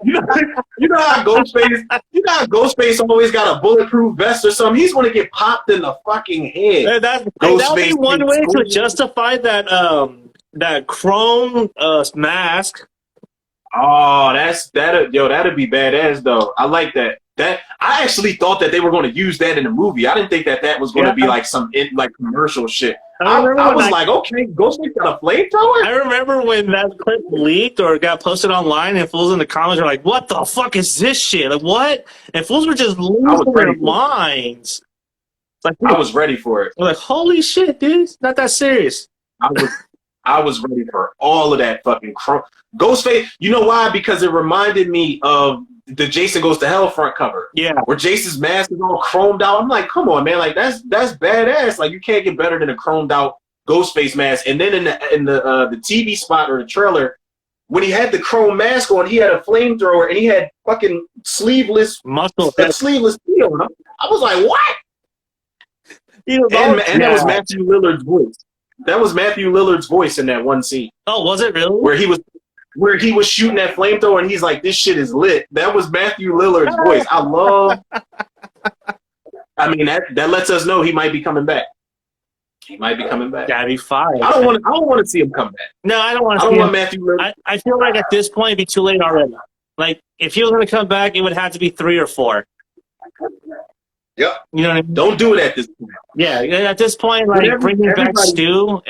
You know how Ghostface always got a bulletproof vest or something. He's gonna get popped in the fucking head. That'd be one way to justify that chrome mask. Oh, that'd be badass though. I like that. I actually thought that they were going to use that in the movie. I didn't think that was going to be like some commercial shit. I was like, okay, Ghostface got a flamethrower? I remember when that clip leaked or got posted online, and fools in the comments were like, what the fuck is this shit? Like, what? And fools were just losing their minds. Like, I was ready for it. I was like, holy shit, dude, it's not that serious. I was ready for all of that fucking Ghostface. You know why? Because it reminded me of the Jason Goes to Hell front cover. Yeah. Where Jason's mask is all chromed out. I'm like, come on, man. Like, that's badass. Like, you can't get better than a chromed out Ghostface mask. And then in the TV spot or the trailer, when he had the chrome mask on, he had a flamethrower and he had fucking sleeveless steel. I was like, what? And that was Matthew Lillard's voice. That was Matthew Lillard's voice in that one scene. Oh, was it really? Where he was shooting that flamethrower and he's like, this shit is lit. That was Matthew Lillard's voice. I mean, that lets us know he might be coming back. He might be coming back. That'd be fine. I don't want to see him come back. No, I don't want to see him. I don't want Matthew Lillard. I feel like at this point it'd be too late already. Like, if he was going to come back, it would have to be 3 or 4. Yep. You know what I mean? Don't do it at this point. Yeah, at this point, like, bringing back Stu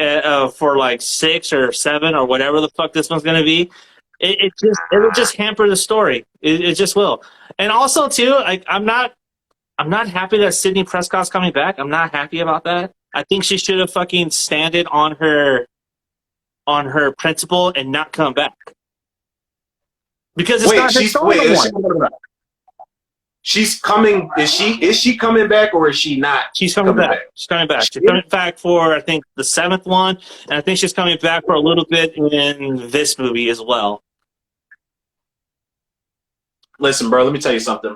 for like 6 or 7 or whatever the fuck this one's gonna be, it'll just hamper the story. It just will. And also too, I'm not happy that Sidney Prescott's coming back. I'm not happy about that. I think she should have fucking standed on her principle and not come back. Because it's not her story. She's coming. Is she coming back or is she not? She's coming back. She's coming back. She's coming back for, I think, the 7th one, and I think she's coming back for a little bit in this movie as well. Listen, bro, let me tell you something.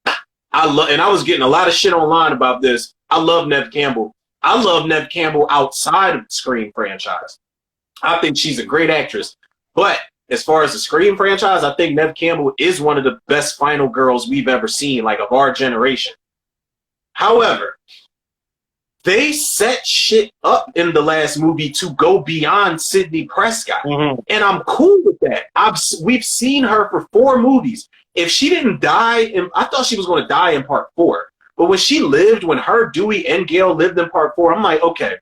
And I was getting a lot of shit online about this. I love Neve Campbell. I love Neve Campbell outside of the Scream franchise. I think she's a great actress. But as far as the Scream franchise, I think Neve Campbell is one of the best final girls we've ever seen, like, of our generation. However, they set shit up in the last movie to go beyond Sidney Prescott. Mm-hmm. And I'm cool with that. We've seen her for 4 movies. If she didn't die, I thought she was going to die in part 4. But when she lived, when her, Dewey, and Gail lived in part 4, I'm like, okay,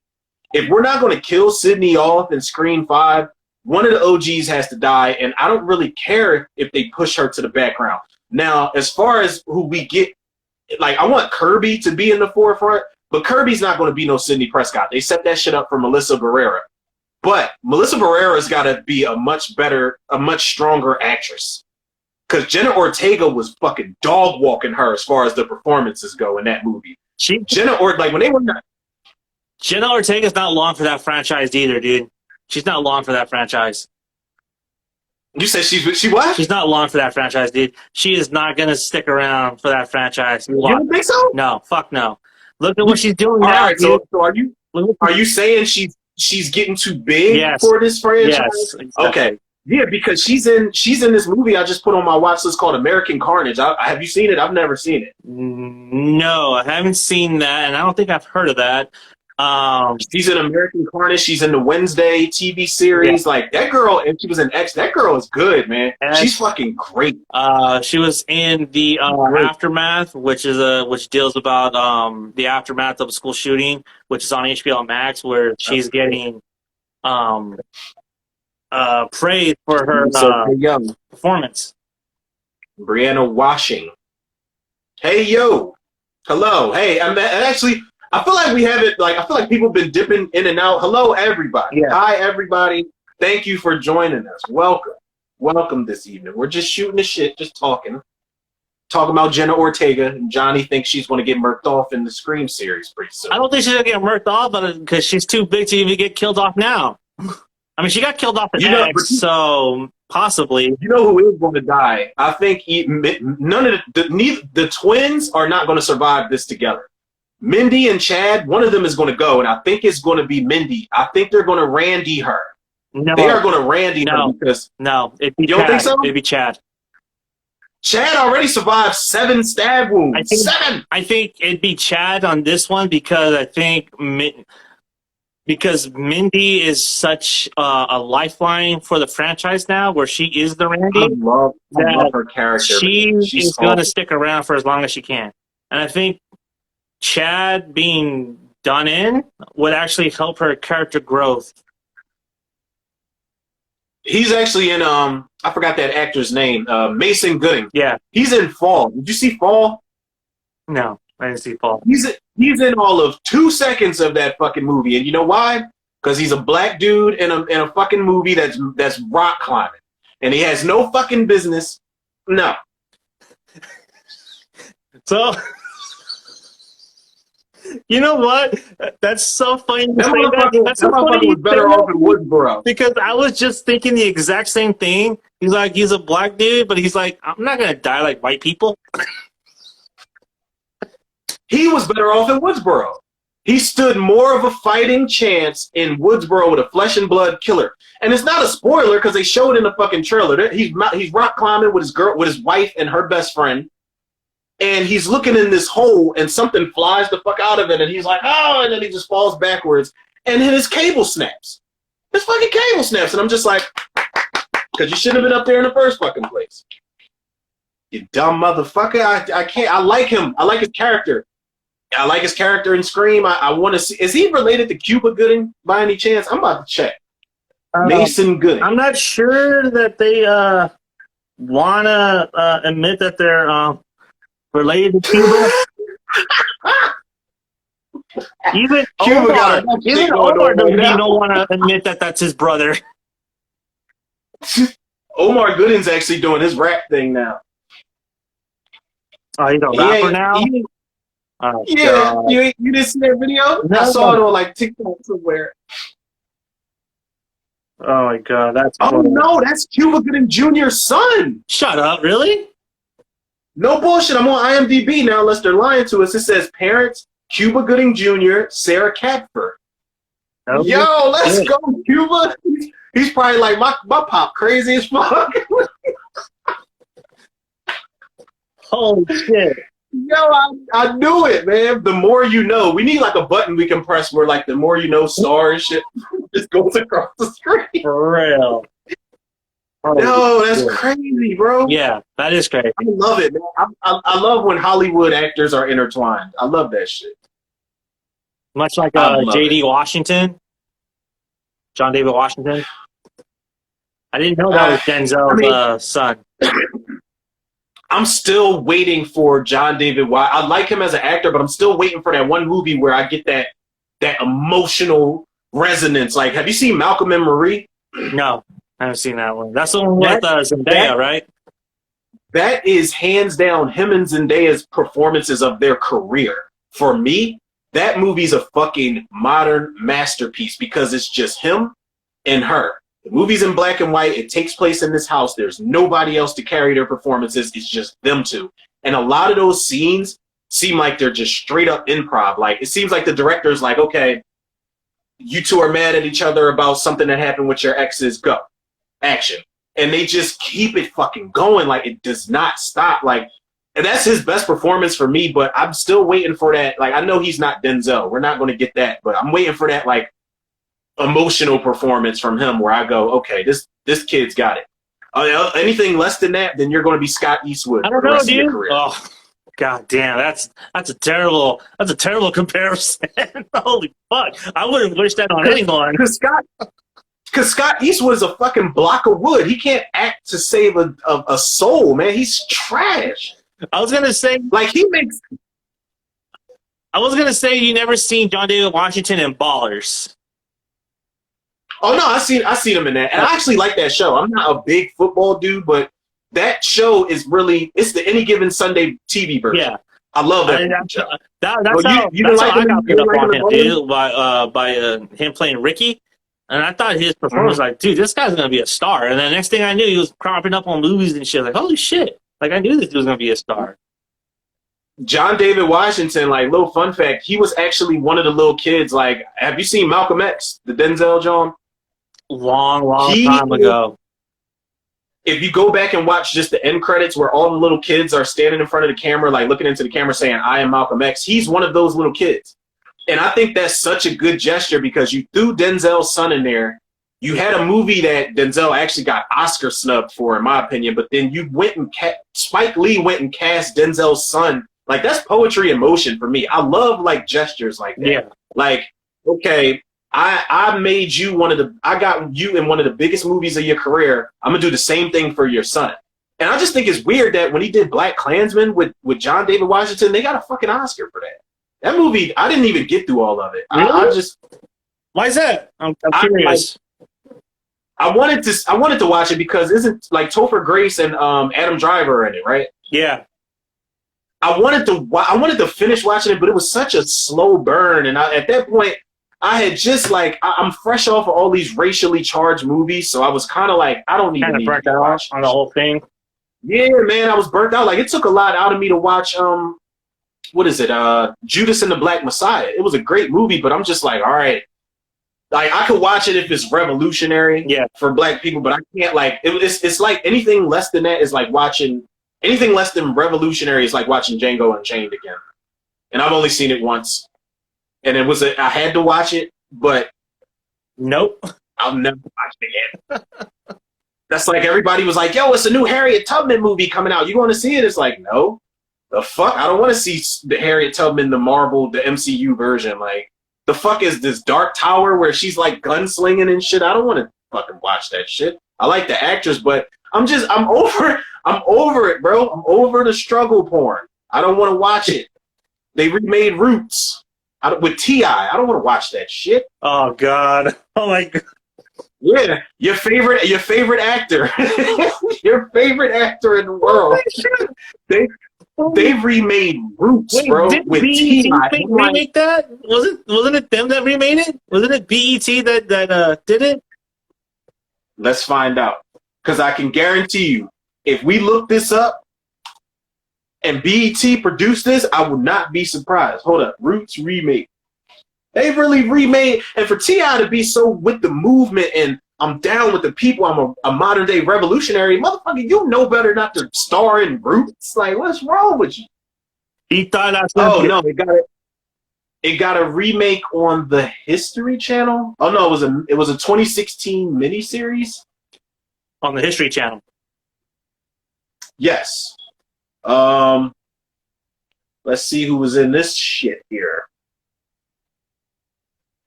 if we're not going to kill Sidney off in Scream 5, one of the OGs has to die, and I don't really care if they push her to the background. Now, as far as who we get, like, I want Kirby to be in the forefront, but Kirby's not going to be no Sidney Prescott. They set that shit up for Melissa Barrera. But Melissa Barrera's got to be a much stronger actress. Because Jenna Ortega was fucking dog walking her as far as the performances go in that movie. Jenna Ortega's not long for that franchise either, dude. She's not long for that franchise. You said she what? She's not long for that franchise, dude. She is not gonna stick around for that franchise. You don't think so? No, fuck no. Look at what she's doing All now, right, dude. so are you saying she's getting too big Yes. for this franchise? Yes. Exactly. Okay. Yeah, because she's in this movie I just put on my watch list called American Carnage. Have you seen it? I've never seen it. No, I haven't seen that, and I don't think I've heard of that. She's in American Carnage. She's in the Wednesday TV series. Yeah. Like that girl, and she was in X. That girl is good, man. She's fucking great. She was in the Aftermath, which deals about the aftermath of a school shooting, which is on HBO Max, where she's getting praise for her performance. Brianna Washing. Hey yo, hello. Hey, I feel like we haven't, I feel like people have been dipping in and out. Hello, everybody. Yeah. Hi, everybody. Thank you for joining us. Welcome. Welcome this evening. We're just shooting the shit, just talking about Jenna Ortega, and Johnny thinks she's going to get murked off in the Scream series pretty soon. I don't think she's going to get murked off because she's too big to even get killed off now. I mean, she got killed off in X, so possibly. You know who is going to die? I think none of the twins are not going to survive this together. Mindy and Chad, one of them is going to go, and I think it's going to be Mindy. I think they're going to Randy her. No, they are going to Randy her because it'd be you don't think so? It'd be Chad. Chad already survived 7 stab wounds. 7. I think it'd be Chad on this one because I think because Mindy is such a lifeline for the franchise now, where she is the Randy. I love her character. She's going to stick around for as long as she can, and I think Chad being done in would actually help her character growth. He's actually in I forgot that actor's name, Mason Gooding. Yeah, he's in Fall. Did you see Fall? No, I didn't see Fall. He's in all of 2 seconds of that fucking movie, and you know why? Because he's a black dude in a fucking movie that's rock climbing, and he has no fucking business. No. So. You know what? That's so funny to say that. That's so funny. Was better off in Woodsboro. Because I was just thinking the exact same thing. He's a black dude, but he's like, I'm not gonna die like white people. He was better off in Woodsboro. He stood more of a fighting chance in Woodsboro with a flesh and blood killer. And it's not a spoiler because they showed in the fucking trailer. He's rock climbing with his wife and her best friend. And he's looking in this hole, and something flies the fuck out of it, and he's like, oh, and then he just falls backwards, and then his cable snaps. His fucking cable snaps, and I'm just like, because you shouldn't have been up there in the first fucking place. You dumb motherfucker. I can't. I like him. I like his character. I like his character in Scream. I want to see. Is he related to Cuba Gooding by any chance? I'm about to check. Mason Gooding. I'm not sure that they want to admit that they're related to Cuba. Even Omar doesn't want to admit that that's his brother. Omar Gooding's actually doing his rap thing now. Oh, he's a rapper now? Yeah, you didn't see that video? No, I saw it on TikTok somewhere. Oh my god, that's funny. No, that's Cuba Gooding Jr.'s son. Shut up, really? No bullshit. I'm on IMDb now, unless they're lying to us. It says parents, Cuba Gooding Jr., Sarah Cadford. Okay. Yo, let's go, Cuba. He's probably like, my pop crazy as fuck. Holy shit. Yo, I knew it, man. The more you know. We need a button we can press where the more you know star and shit just goes across the screen. For real. No, that's crazy, bro. Yeah, that is crazy. I love it, man. I love when Hollywood actors are intertwined. I love that shit. Much like J.D. Washington, John David Washington. I didn't know that was Denzel's son. I'm still waiting for John David Washington. I like him as an actor, but I'm still waiting for that one movie where I get that emotional resonance. Have you seen Malcolm and Marie? No. I haven't seen that one. That's the one with Zendaya, right? That is hands down him and Zendaya's performances of their career. For me, that movie's a fucking modern masterpiece because it's just him and her. The movie's in black and white. It takes place in this house. There's nobody else to carry their performances. It's just them two. And a lot of those scenes seem like they're just straight up improv. Like, it seems like the director's like, okay, you two are mad at each other about something that happened with your exes. Go. Action. And they just keep it fucking going. Like, it does not stop. Like, and that's his best performance for me, but I'm still waiting for that. Like, I know he's not Denzel. We're not going to get that, but I'm waiting for that, like, emotional performance from him where I go, okay, this kid's got it. Anything less than that, then you're going to be Scott Eastwood. I don't know, dude. Oh, god damn, that's a terrible comparison. Holy fuck! I wouldn't wish that on anyone. Because Scott Eastwood is a fucking block of wood. He can't act to save a soul, man. He's trash. I was gonna say, like, he makes. I was gonna say you never seen John David Washington in Ballers. Oh no, I seen him in that, and I actually like that show. I'm not a big football dude, but that show is it's the Any Given Sunday TV version. Yeah, I love that. That's how I got picked up on him, dude, by him playing Ricky, and I thought his performance was like, dude, this guy's gonna be a star. And then the next thing I knew, he was cropping up on movies and shit. Like, holy shit! Like, I knew this dude was gonna be a star. John David Washington, like, little fun fact, he was actually one of the little kids. Like, have you seen Malcolm X, the Denzel John? Long time ago. If you go back and watch just the end credits where all the little kids are standing in front of the camera, like looking into the camera saying, I am Malcolm X, he's one of those little kids. And I think that's such a good gesture because you threw Denzel's son in there. You had a movie that Denzel actually got Oscar snubbed for, in my opinion, but then you went and Spike Lee went and cast Denzel's son. Like, that's poetry in motion for me. I love, like, gestures like that. Yeah. Like, okay, I made you I got you in one of the biggest movies of your career. I'm gonna do the same thing for your son. And I just think it's weird that when he did Black Klansman with John David Washington, they got a fucking Oscar for that. That movie, I didn't even get through all of it. Really? Why is that? I'm curious. I wanted to watch it because isn't like Topher Grace and Adam Driver in it, right? Yeah. I wanted to finish watching it, but it was such a slow burn, and at that point, I had just like I'm fresh off of all these racially charged movies, so I was kind of like I don't even need to watch on the whole thing. Yeah, man, I was burnt out. Like, it took a lot out of me to watch what is it? Judas and the Black Messiah. It was a great movie, but I'm just like, all right, like I could watch it if it's revolutionary for black people, but I can't like it's like anything less than that is like watching anything less than revolutionary is like watching Django Unchained again. And I've only seen it once. And I had to watch it, but nope, I'll never watch it again. That's like everybody was like, yo, it's a new Harriet Tubman movie coming out. You want to see it? It's like, no. The fuck? I don't want to see the Harriet Tubman, the MCU version. Like, the fuck is this Dark Tower where she's like gunslinging and shit? I don't want to fucking watch that shit. I like the actress, but I'm over it, bro. I'm over the struggle porn. I don't want to watch it. They remade Roots. With T.I. I don't want to watch that shit. Oh God! Oh my God! Yeah, your favorite actor, your favorite actor in the world. They remade Roots, bro. With T.I. remake that? Wasn't it them that remade it? Wasn't it BET that did it? Let's find out, because I can guarantee you, if we look this up. And BET produced this, I would not be surprised. Hold up, Roots remake. They really remade, and for T.I. to be so with the movement and I'm down with the people, I'm a modern day revolutionary, motherfucker, you know better not to star in Roots. Like, what's wrong with you? He thought I said, oh no, it got a remake on the History Channel. Oh no, it was a 2016 miniseries. On the History Channel. Yes. Let's see who was in this shit here.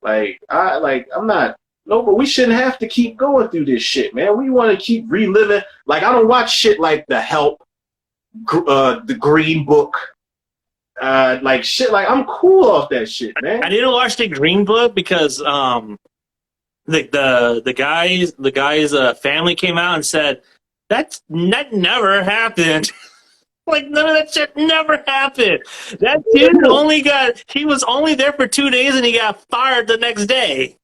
I'm not. No, but we shouldn't have to keep going through this shit, man. We want to keep reliving. Like, I don't watch shit like The Help, The Green Book, like shit. Like, I'm cool off that shit, man. I didn't watch The Green Book because the guy's family came out and said that never happened. Like, none of that shit never happened. That dude he was only there for 2 days and he got fired the next day.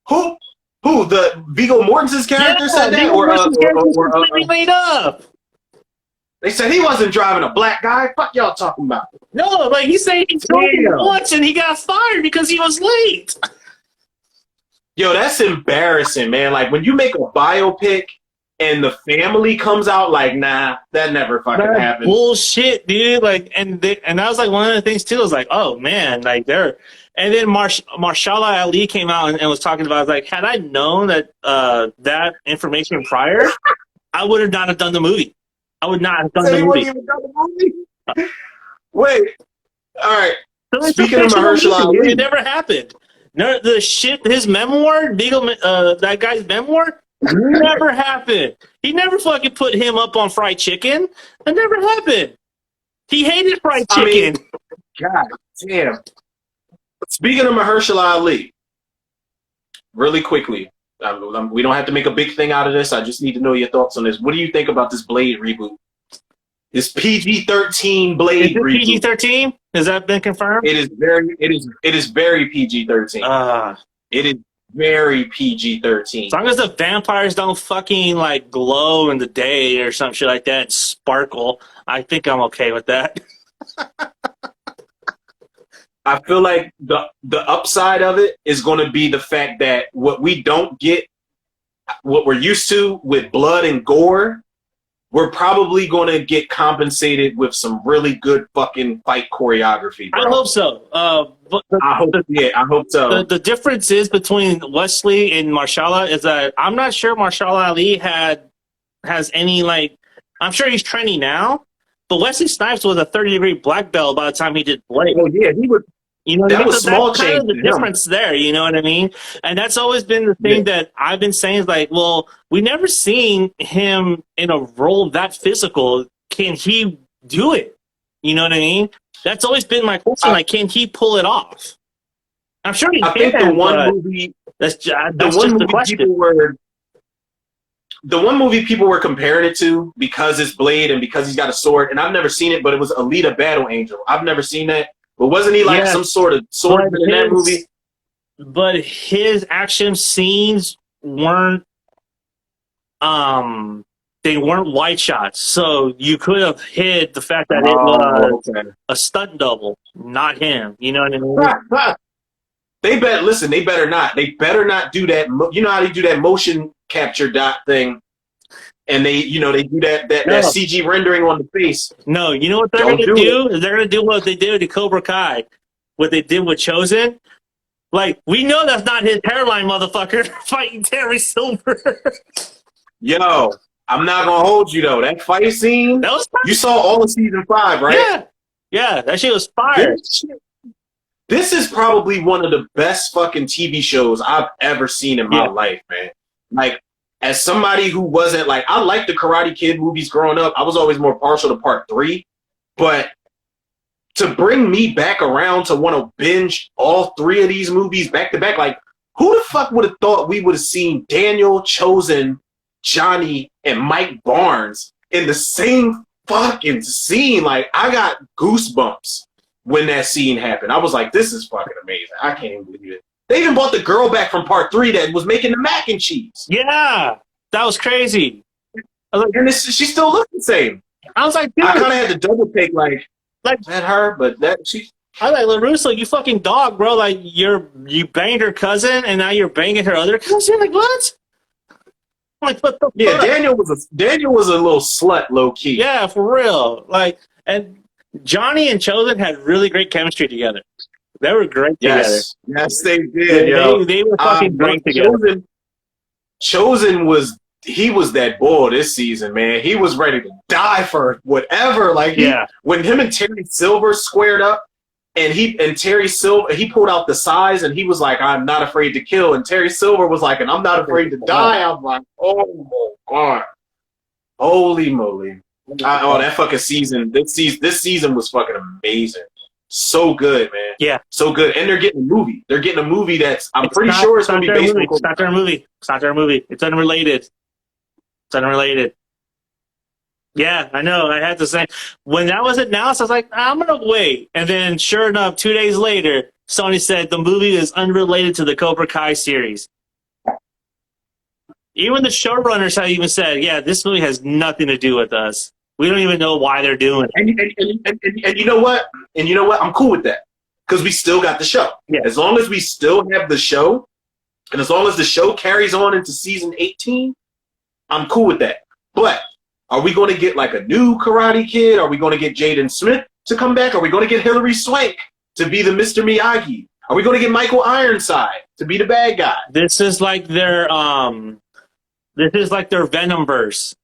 Who? Who, the Viggo Mortensen's character said that, Viggo Mortensen's character was completely made up. They said he wasn't driving a black guy. Fuck y'all talking about? No, like he said he drove once and he got fired because he was late. Yo, that's embarrassing, man. Like when you make a biopic and the family comes out like, nah, that never fucking happened. Bullshit, dude. Like, and that was like one of the things too. I was like, oh man, like they're. And then Marshala Ali came out and was talking about, like, had I known that that information prior, I would have not have done the movie. I would not have done the movie. Wait, all right. So speaking of Mahershala Ali, it never happened. No, the shit, his memoir, that guy's memoir, never happened. He never fucking put him up on fried chicken. That never happened. He hated fried chicken. God damn. Speaking of Mahershala Ali, really quickly, we don't have to make a big thing out of this. I just need to know your thoughts on this. What do you think about this Blade reboot? This PG-13 Blade reboot. PG-13? Has that been confirmed? It is very PG-13. It is very PG-13. As long as the vampires don't fucking like glow in the day or some shit like that and sparkle, I think I'm okay with that. I feel like the upside of it is going to be the fact that what we don't get, what we're used to with blood and gore, we're probably going to get compensated with some really good fucking fight choreography, bro. I hope so. I hope so. The difference is between Wesley and Marshala is that I'm not sure Marshala Ali has any, like, I'm sure he's training now, but Wesley Snipes was a 30-degree black belt by the time he did Blade. Oh yeah, he was. You know what I mean? Was small that's kind of the difference there, you know what I mean? And that's always been the thing that I've been saying is like, well, we never seen him in a role that physical. Can he do it? You know what I mean? That's always been my question. Like, can he pull it off? I'm sure he can. I think the one movie, the one movie people were comparing it to because it's Blade and because he's got a sword, and I've never seen it, but it was Alita Battle Angel. I've never seen that. But wasn't he like some sort of sword in that movie? But his action scenes weren't they weren't wide shots. So you could have hid the fact that it was a stunt double, not him. You know what I mean? They better not. They better not do that. You know how they do that motion capture dot thing? And they do that CG rendering on the face. No, you know what they're going to do? They're going to do what they did to Cobra Kai, what they did with Chosen. Like, we know that's not his hairline, motherfucker, fighting Terry Silver. Yo, I'm not going to hold you, though. That fight scene, you saw all of season 5, right? Yeah, that shit was fire. This is probably one of the best fucking TV shows I've ever seen in my life, man. Like, as somebody who wasn't like, I liked the Karate Kid movies growing up. I was always more partial to part 3, but to bring me back around to want to binge all 3 of these movies back to back, like, who the fuck would have thought we would have seen Daniel, Chosen, Johnny, and Mike Barnes in the same fucking scene? Like, I got goosebumps when that scene happened. I was like, this is fucking amazing. I can't even believe it. They even brought the girl back from part 3 that was making the mac and cheese. Yeah, that was crazy. I was like, and she still looked the same. I was like, dude, I kind of had to double take, like that her, but that she. I was like, LaRusso, you fucking dog, bro. Like, you banged her cousin, and now you're banging her other cousin. Like, what? Like, what the fuck? Daniel was a little slut, low key. Yeah, for real. Like, and Johnny and Chosen had really great chemistry together. They were great together. Yes, they did. They were fucking great together. Chosen was that bull this season, man. He was ready to die for whatever. Like, when him and Terry Silver squared up, and Terry Silver, he pulled out the size, and he was like, "I'm not afraid to kill," and Terry Silver was like, "And I'm not afraid to die." I'm like, oh my god, holy moly! That fucking season. This season was fucking amazing. So good, man. Yeah. So good. And they're getting a movie. They're getting a movie that's, I'm pretty sure it's going to be based on. It's not their movie. It's not their movie. It's unrelated. It's unrelated. Yeah, I know. I had to say, when that was announced, I was like, I'm going to wait. And then, sure enough, 2 days later, Sony said the movie is unrelated to the Cobra Kai series. Even the showrunners have even said, "Yeah, this movie has nothing to do with us. We don't even know why they're doing it." And you know what? And you know what? I'm cool with that because we still got the show. Yeah. As long as we still have the show, and as long as the show carries on into season 18, I'm cool with that. But are we going to get like a new Karate Kid? Are we going to get Jaden Smith to come back? Are we going to get Hilary Swank to be the Mr. Miyagi? Are we going to get Michael Ironside to be the bad guy? This is like their Venomverse.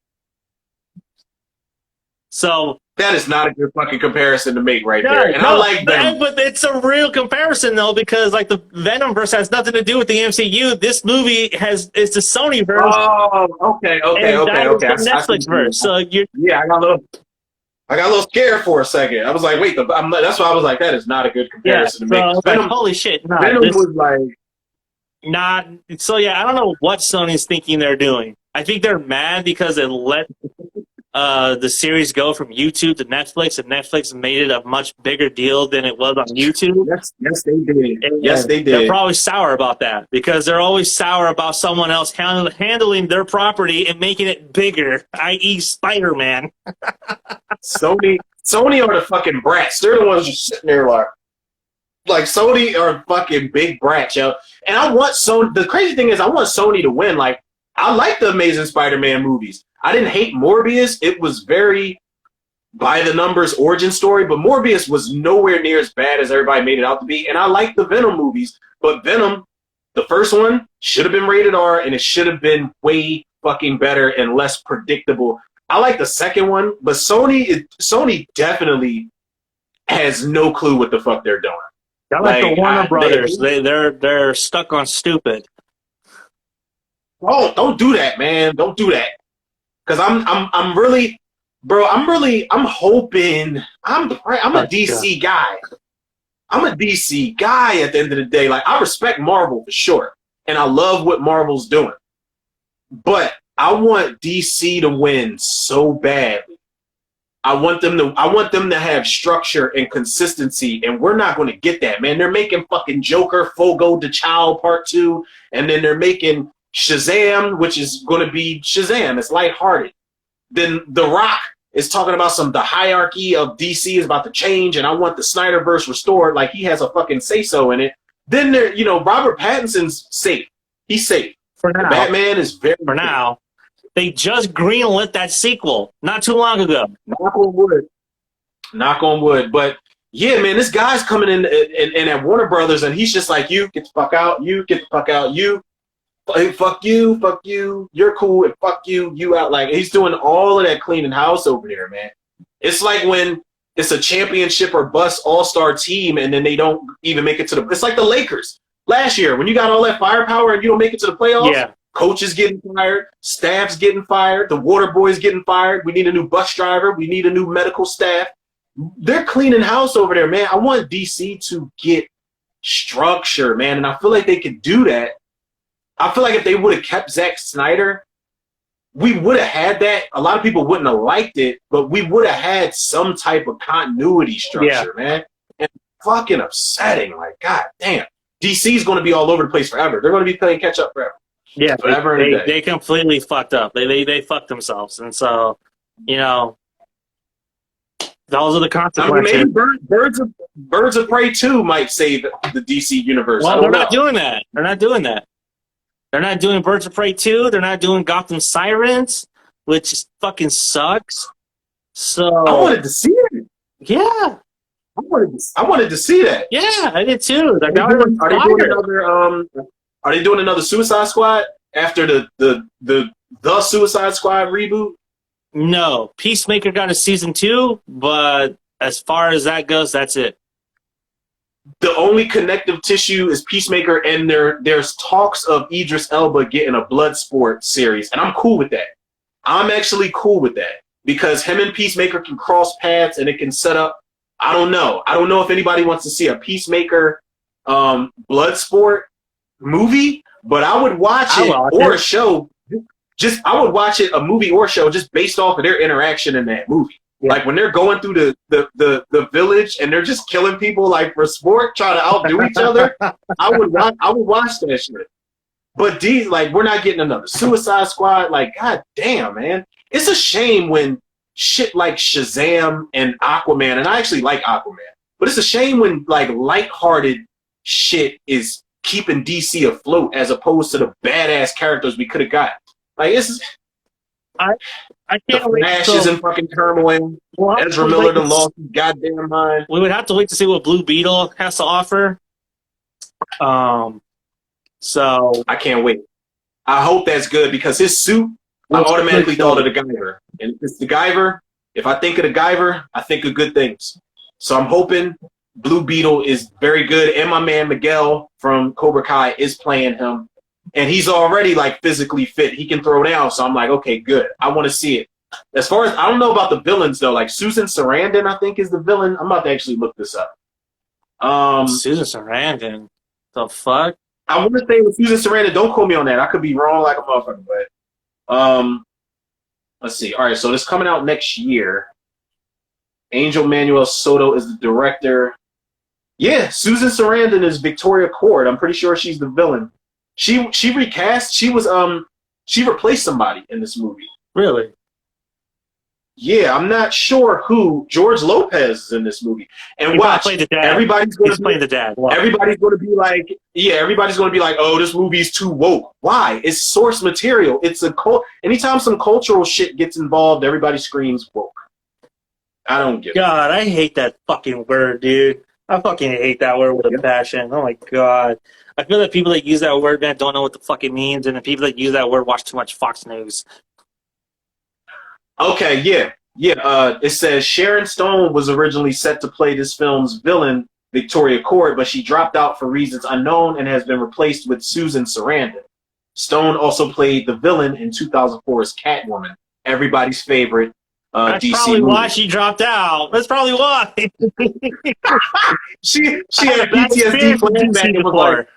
So that is not a good fucking comparison to make right there. And no, I like Venom. but it's a real comparison though, because like the Venomverse has nothing to do with the MCU. This movie it's the Sonyverse. Oh, okay. The Netflix verse. So yeah, I got a little scared for a second. I was like, wait, that's why I was like, that is not a good comparison to make. Venom, like, holy shit! Venom was like, not. So yeah, I don't know what Sony's thinking they're doing. I think they're mad because they let the series go from YouTube to Netflix, and Netflix made it a much bigger deal than it was on YouTube. Yes, they did. They did. They're probably sour about that because they're always sour about someone else handling their property and making it bigger, i.e. Spider-Man. Sony are the fucking brats. They're the ones just sitting there like Sony are fucking big brats, yo. And I want Sony. The crazy thing is, I want Sony to win. Like, I like the Amazing Spider-Man movies. I didn't hate Morbius. It was very by the numbers origin story, but Morbius was nowhere near as bad as everybody made it out to be. And I like the Venom movies, but Venom, the first one, should have been rated R, and it should have been way fucking better and less predictable. I like the second one, but Sony definitely has no clue what the fuck they're doing. They're like the Warner Brothers. They're stuck on stupid. Oh, don't do that, man. Don't do that. Because I'm hoping I'm a DC guy. I'm a DC guy at the end of the day. Like, I respect Marvel for sure, and I love what Marvel's doing. But I want DC to win so badly. I want them to have structure and consistency, and we're not going to get that, man. They're making fucking Joker, Fogo de Chao Part 2, and then they're making Shazam, which is going to be Shazam. It's lighthearted. Then The Rock is talking about the hierarchy of DC is about to change, and I want the Snyderverse restored. Like, he has a fucking say-so in it. Then Robert Pattinson's safe. He's safe. For now. Batman is very For now. They just greenlit that sequel not too long ago. Knock on wood. But yeah, man, this guy's coming in at Warner Brothers, and he's just like, you get the fuck out, you get the fuck out, you. Hey, fuck you, you're cool, and fuck you, you out. Like, he's doing all of that cleaning house over there, man. It's like when it's a championship or bust all-star team, and then they don't even make it to it's like the Lakers last year when you got all that firepower and you don't make it to the playoffs. Yeah. Coaches getting fired, staff's getting fired, the water boy's getting fired. We need a new bus driver. We need a new medical staff. They're cleaning house over there, man. I want DC to get structure, man, and I feel like they could do that. I feel like if they would have kept Zack Snyder, we would have had that. A lot of people wouldn't have liked it, but we would have had some type of continuity structure, man. And fucking upsetting. Like, god damn. DC's going to be all over the place forever. They're going to be playing catch up forever. Yeah, they completely fucked up. They fucked themselves. And so, those are the consequences. I mean, maybe Birds of Prey 2 might save the DC universe. Well, they're not doing that. They're not doing that. They're not doing Birds of Prey 2. They're not doing Gotham Sirens, which fucking sucks. So I wanted to see it. Yeah. I wanted to see that. Yeah, I did too. Are they doing another Suicide Squad after the Suicide Squad reboot? No. Peacemaker got a season 2, but as far as that goes, that's it. The only connective tissue is Peacemaker, and there's talks of Idris Elba getting a Bloodsport series, and I'm cool with that. I'm actually cool with that because him and Peacemaker can cross paths, and it can set up. I don't know if anybody wants to see a Peacemaker Bloodsport movie, but I would watch it or a show. I would watch it, a movie or a show, just based off of their interaction in that movie. Yeah. Like when they're going through the village and they're just killing people like for sport, trying to outdo each other. I would watch that shit. But like, we're not getting another Suicide Squad. Like, god damn, man. It's a shame when shit like Shazam and Aquaman, and I actually like Aquaman, but it's a shame when like lighthearted shit is keeping DC afloat as opposed to the badass characters we could have got. Like, it's I can't the wait. Flash is in fucking turmoil. Ezra Miller done lost his goddamn mind. We would have to wait to see what Blue Beetle has to offer. So I can't wait. I hope that's good because his suit, I automatically thought of the Guyver. And if it's the Guyver, if I think of the Guyver, I think of good things. So I'm hoping Blue Beetle is very good. And my man Miguel from Cobra Kai is playing him. And he's already like physically fit. He can throw down. So I'm like, okay, good. I want to see it. As far as, I don't know about the villains though. Like Susan Sarandon, I think is the villain. I'm about to actually look this up. Susan Sarandon. The fuck? I want to say with Susan Sarandon. Don't quote me on that. I could be wrong like a motherfucker. But let's see. All right, so this coming out next year. Angel Manuel Soto is the director. Yeah, Susan Sarandon is Victoria Cord. I'm pretty sure she's the villain. She recast. She replaced somebody in this movie. Really? Yeah, I'm not sure who. George Lopez is in this movie. And He watch, played the dad. everybody's going to play the dad. Wow. Everybody's going to be like, yeah, everybody's going to be like, oh, this movie's too woke. Why? It's source material. It's a anytime some cultural shit gets involved, everybody screams woke. I don't get it. God, I hate that fucking word, dude. I fucking hate that word with a passion. Oh my god. I feel that people that use that word, man, don't know what the fuck it means, and the people that use that word watch too much Fox News. Okay, yeah. It says Sharon Stone was originally set to play this film's villain, Victoria Cord, but she dropped out for reasons unknown and has been replaced with Susan Sarandon. Stone also played the villain in 2004's Catwoman, everybody's favorite That's DC probably movie. why she dropped out. That's probably why. she had PTSD flashback and was like,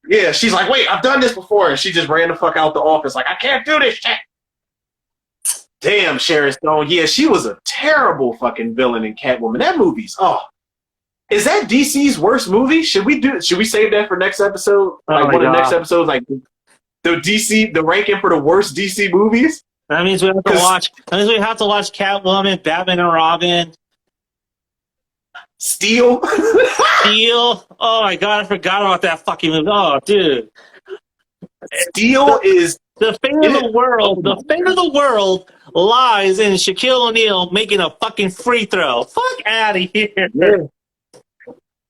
yeah, she's like, wait, I've done this before, and she just ran the fuck out the office like, I can't do this shit. Damn, Sharon Stone. Yeah, she was a terrible fucking villain in Catwoman. That movie's is that DC's worst movie? Should we save that for next episode? Like one of the next episodes, like the ranking for the worst DC movies? That means we have to watch. That means we have to watch Catwoman, Batman and Robin, Steel. Oh my god, I forgot about that fucking movie. Oh, dude. Steel is the fate of the world. The fate of the world lies in Shaquille O'Neal making a fucking free throw. Fuck out of here. Yeah.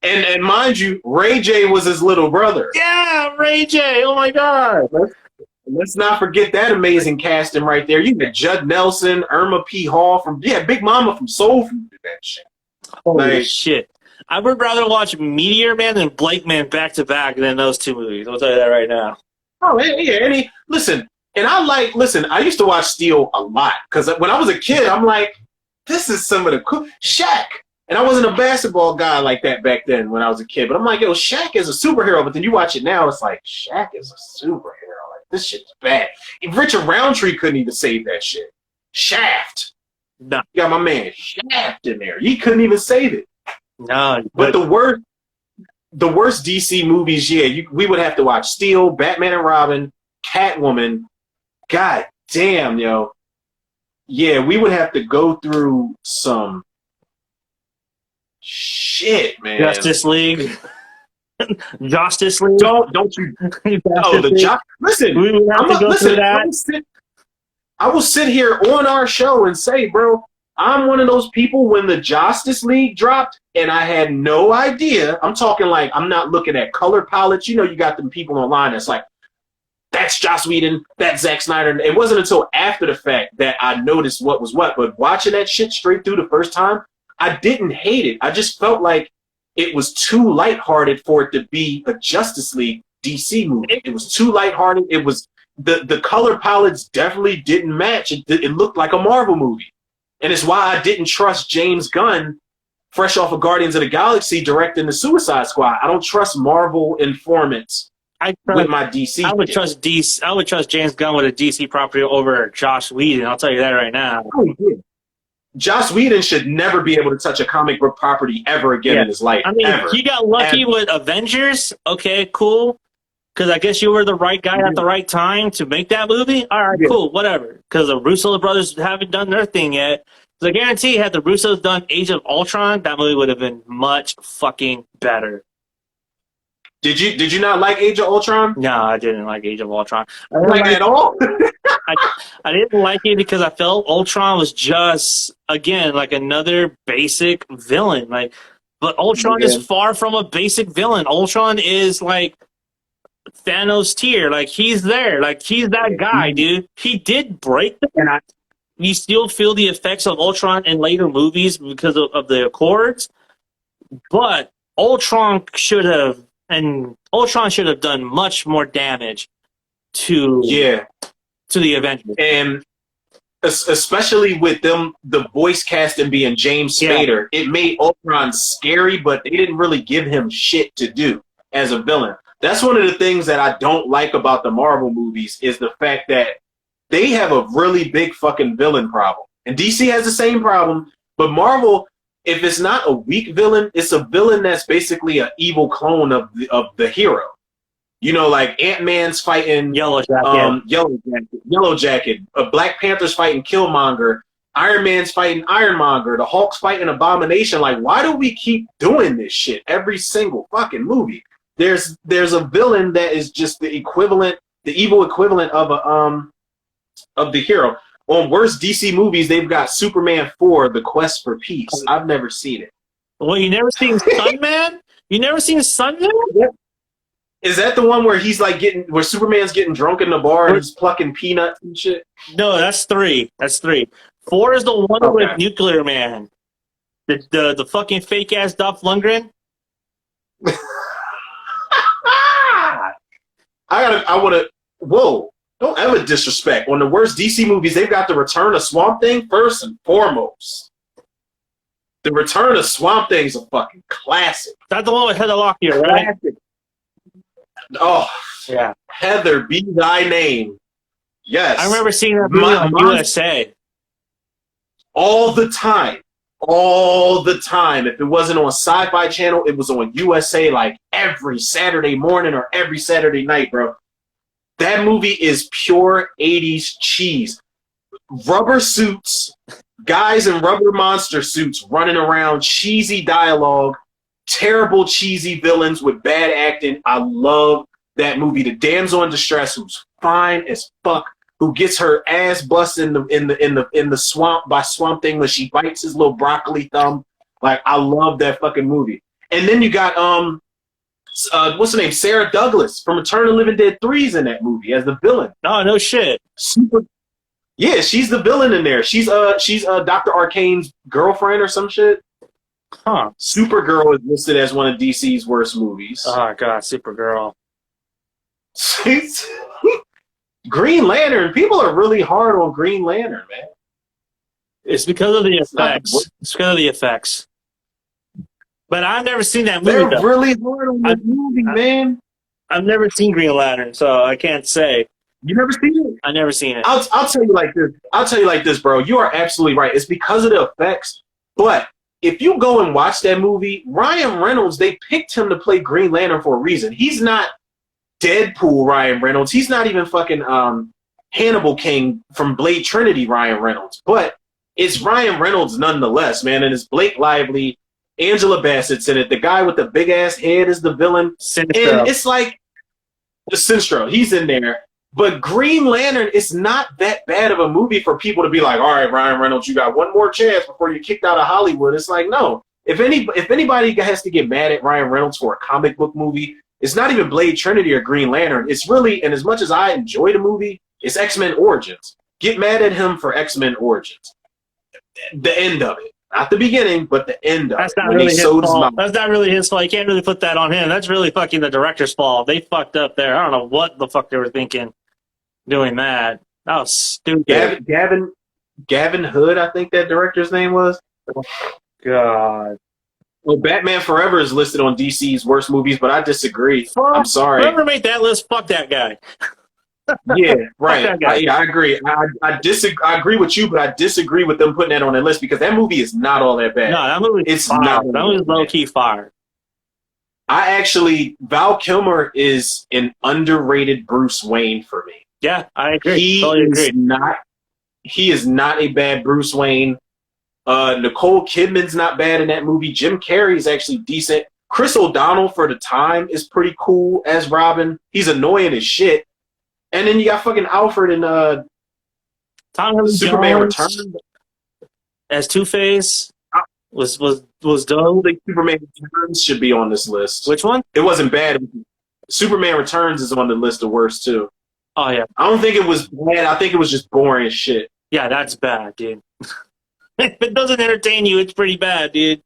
And mind you, Ray J was his little brother. Yeah, Ray J. Oh my god. Let's not forget that amazing casting right there. You got Judd Nelson, Irma P. Hall from Big Mama from Soul Food did that shit. Holy shit. I would rather watch Meteor Man and Blake Man back to back than those two movies. I'll tell you that right now. Oh, yeah. And I used to watch Steel a lot because when I was a kid, I'm like, this is some of the cool Shaq. And I wasn't a basketball guy like that back then when I was a kid. But I'm like, yo, Shaq is a superhero. But then you watch it now, it's like, Shaq is a superhero. Like, this shit's bad. Richard Roundtree couldn't even save that shit. Shaft. No. You got my man Shaft in there. He couldn't even save it. No. But the worst DC movies, we would have to watch Steel, Batman and Robin, Catwoman. God damn, yo. Yeah, we would have to go through some shit, man. Justice League. Justice League. Don't you? Listen, we would have to go through that. I will sit here on our show and say, bro, I'm one of those people when the Justice League dropped and I had no idea. I'm talking like I'm not looking at color palettes. You know, you got them people online that's like, that's Joss Whedon, that's Zack Snyder. It wasn't until after the fact that I noticed what was what. But watching that shit straight through the first time, I didn't hate it. I just felt like it was too lighthearted for it to be a Justice League DC movie. It was too lighthearted. It was the color palettes definitely didn't match. It looked like a Marvel movie. And it's why I didn't trust James Gunn, fresh off of Guardians of the Galaxy, directing the Suicide Squad. I don't trust Marvel informants with my DC. I would trust DC. I would trust James Gunn with a DC property over Joss Whedon. I'll tell you that right now. Oh, yeah. Joss Whedon should never be able to touch a comic book property ever again in his life. I mean, ever. he got lucky with Avengers. Okay, cool. because I guess you were the right guy at the right time to make that movie. All right, Yeah. cool, whatever. Because the Russo brothers haven't done their thing yet. So I guarantee, had the Russos done Age of Ultron, that movie would have been much fucking better. Did you not like Age of Ultron? No, I didn't like Age of Ultron. Like at all? I didn't like it because I felt Ultron was just, again, like another basic villain. But Ultron is far from a basic villain. Ultron is like Thanos tier. Like, he's there. Like, he's that guy, dude. He did break them. And you still feel the effects of Ultron in later movies because of the Accords. But Ultron should have done much more damage to the Avengers. And especially with them, the voice casting being James Spader, it made Ultron scary, but they didn't really give him shit to do as a villain. That's one of the things that I don't like about the Marvel movies is the fact that they have a really big fucking villain problem. And DC has the same problem, but Marvel, if it's not a weak villain, it's a villain that's basically an evil clone of the hero. You know, like Ant-Man's fighting Yellow Jacket. Black Panther's fighting Killmonger. Iron Man's fighting Ironmonger. The Hulk's fighting Abomination. Like, why do we keep doing this shit every single fucking movie? There's a villain that is just the evil equivalent of the hero. On worst DC movies, they've got Superman 4, The Quest for Peace. I've never seen it. Well, you never seen Sunman? You never seen Sunman? Yeah. Is that the one where where Superman's getting drunk in the bar and he's plucking peanuts and shit? No, that's 3. That's 3. 4 is the one with Nuclear Man. The fucking fake ass Dolph Lundgren. Whoa. Don't ever disrespect. On the worst DC movies, they've got the Return of Swamp Thing first and foremost. The Return of Swamp Thing is a fucking classic. That's the one with Heather Locklear, right? Classic. Oh, yeah. Heather, be thy name. Yes. I remember seeing that movie on USA. All the time. All the time. If it wasn't on Sci-Fi Channel, it was on USA like every Saturday morning or every Saturday night, bro. That movie is pure 80s cheese. Rubber suits, guys in rubber monster suits running around, cheesy dialogue, terrible cheesy villains with bad acting. I love that movie. The damsel in distress, who's fine as fuck, who gets her ass busted in the swamp by Swamp Thing when she bites his little broccoli thumb. Like, I love that fucking movie. And then you got what's her name? Sarah Douglas from Return of the Living Dead 3's in that movie as the villain. Oh, no shit. Yeah, she's the villain in there. She's Dr. Arcane's girlfriend or some shit. Huh. Supergirl is listed as one of DC's worst movies. Oh god, Supergirl. Green Lantern. People are really hard on Green Lantern, man. It's because of the effects. It's because of the effects. But I've never seen that movie. They're really hard on that movie, man. I've never seen Green Lantern, so I can't say. You never seen it? I never seen it. I'll tell you like this. I'll tell you like this, bro. You are absolutely right. It's because of the effects. But if you go and watch that movie, Ryan Reynolds, they picked him to play Green Lantern for a reason. He's not Deadpool Ryan Reynolds. He's not even fucking Hannibal King from Blade Trinity Ryan Reynolds. But it's Ryan Reynolds nonetheless, man. And it's Blake Lively. Angela Bassett's in it. The guy with the big ass head is the villain. Sinestro. And it's like the Sinestro. He's in there. But Green Lantern is not that bad of a movie for people to be like, all right, Ryan Reynolds, you got one more chance before you're kicked out of Hollywood. It's like, no. If anybody has to get mad at Ryan Reynolds for a comic book movie, it's not even Blade Trinity or Green Lantern. It's really, and as much as I enjoy the movie, it's X-Men Origins. Get mad at him for X-Men Origins. The end of it. Not the beginning, but the end of it. That's not really his fault. That's not really his fault. You can't really put that on him. That's really fucking the director's fault. They fucked up there. I don't know what the fuck they were thinking doing that. That was stupid. Gavin Hood, I think that director's name was. God. Well, Batman Forever is listed on DC's worst movies, but I disagree. I'm sorry. Whoever made that list, fuck that guy. Yeah, right. I agree. I agree with you, but I disagree with them putting that on their list because that movie is not all that bad. No, that movie is fire. That was low-key fire. Val Kilmer is an underrated Bruce Wayne for me. Yeah, I agree. He Totally is agree. not. He is not a bad Bruce Wayne. Nicole Kidman's not bad in that movie. Jim Carrey is actually decent. Chris O'Donnell for the time is pretty cool as Robin. He's annoying as shit. And then you got fucking Alfred in Tom Superman Jones Returns. as Two-Face was I dope. don't think Superman Returns should be on this list. Which one? It wasn't bad. Superman Returns is on the list of worst too. Oh yeah, I don't think it was bad. I think it was just boring as shit. yeah, that's bad, dude. If it doesn't entertain you, it's pretty bad, dude.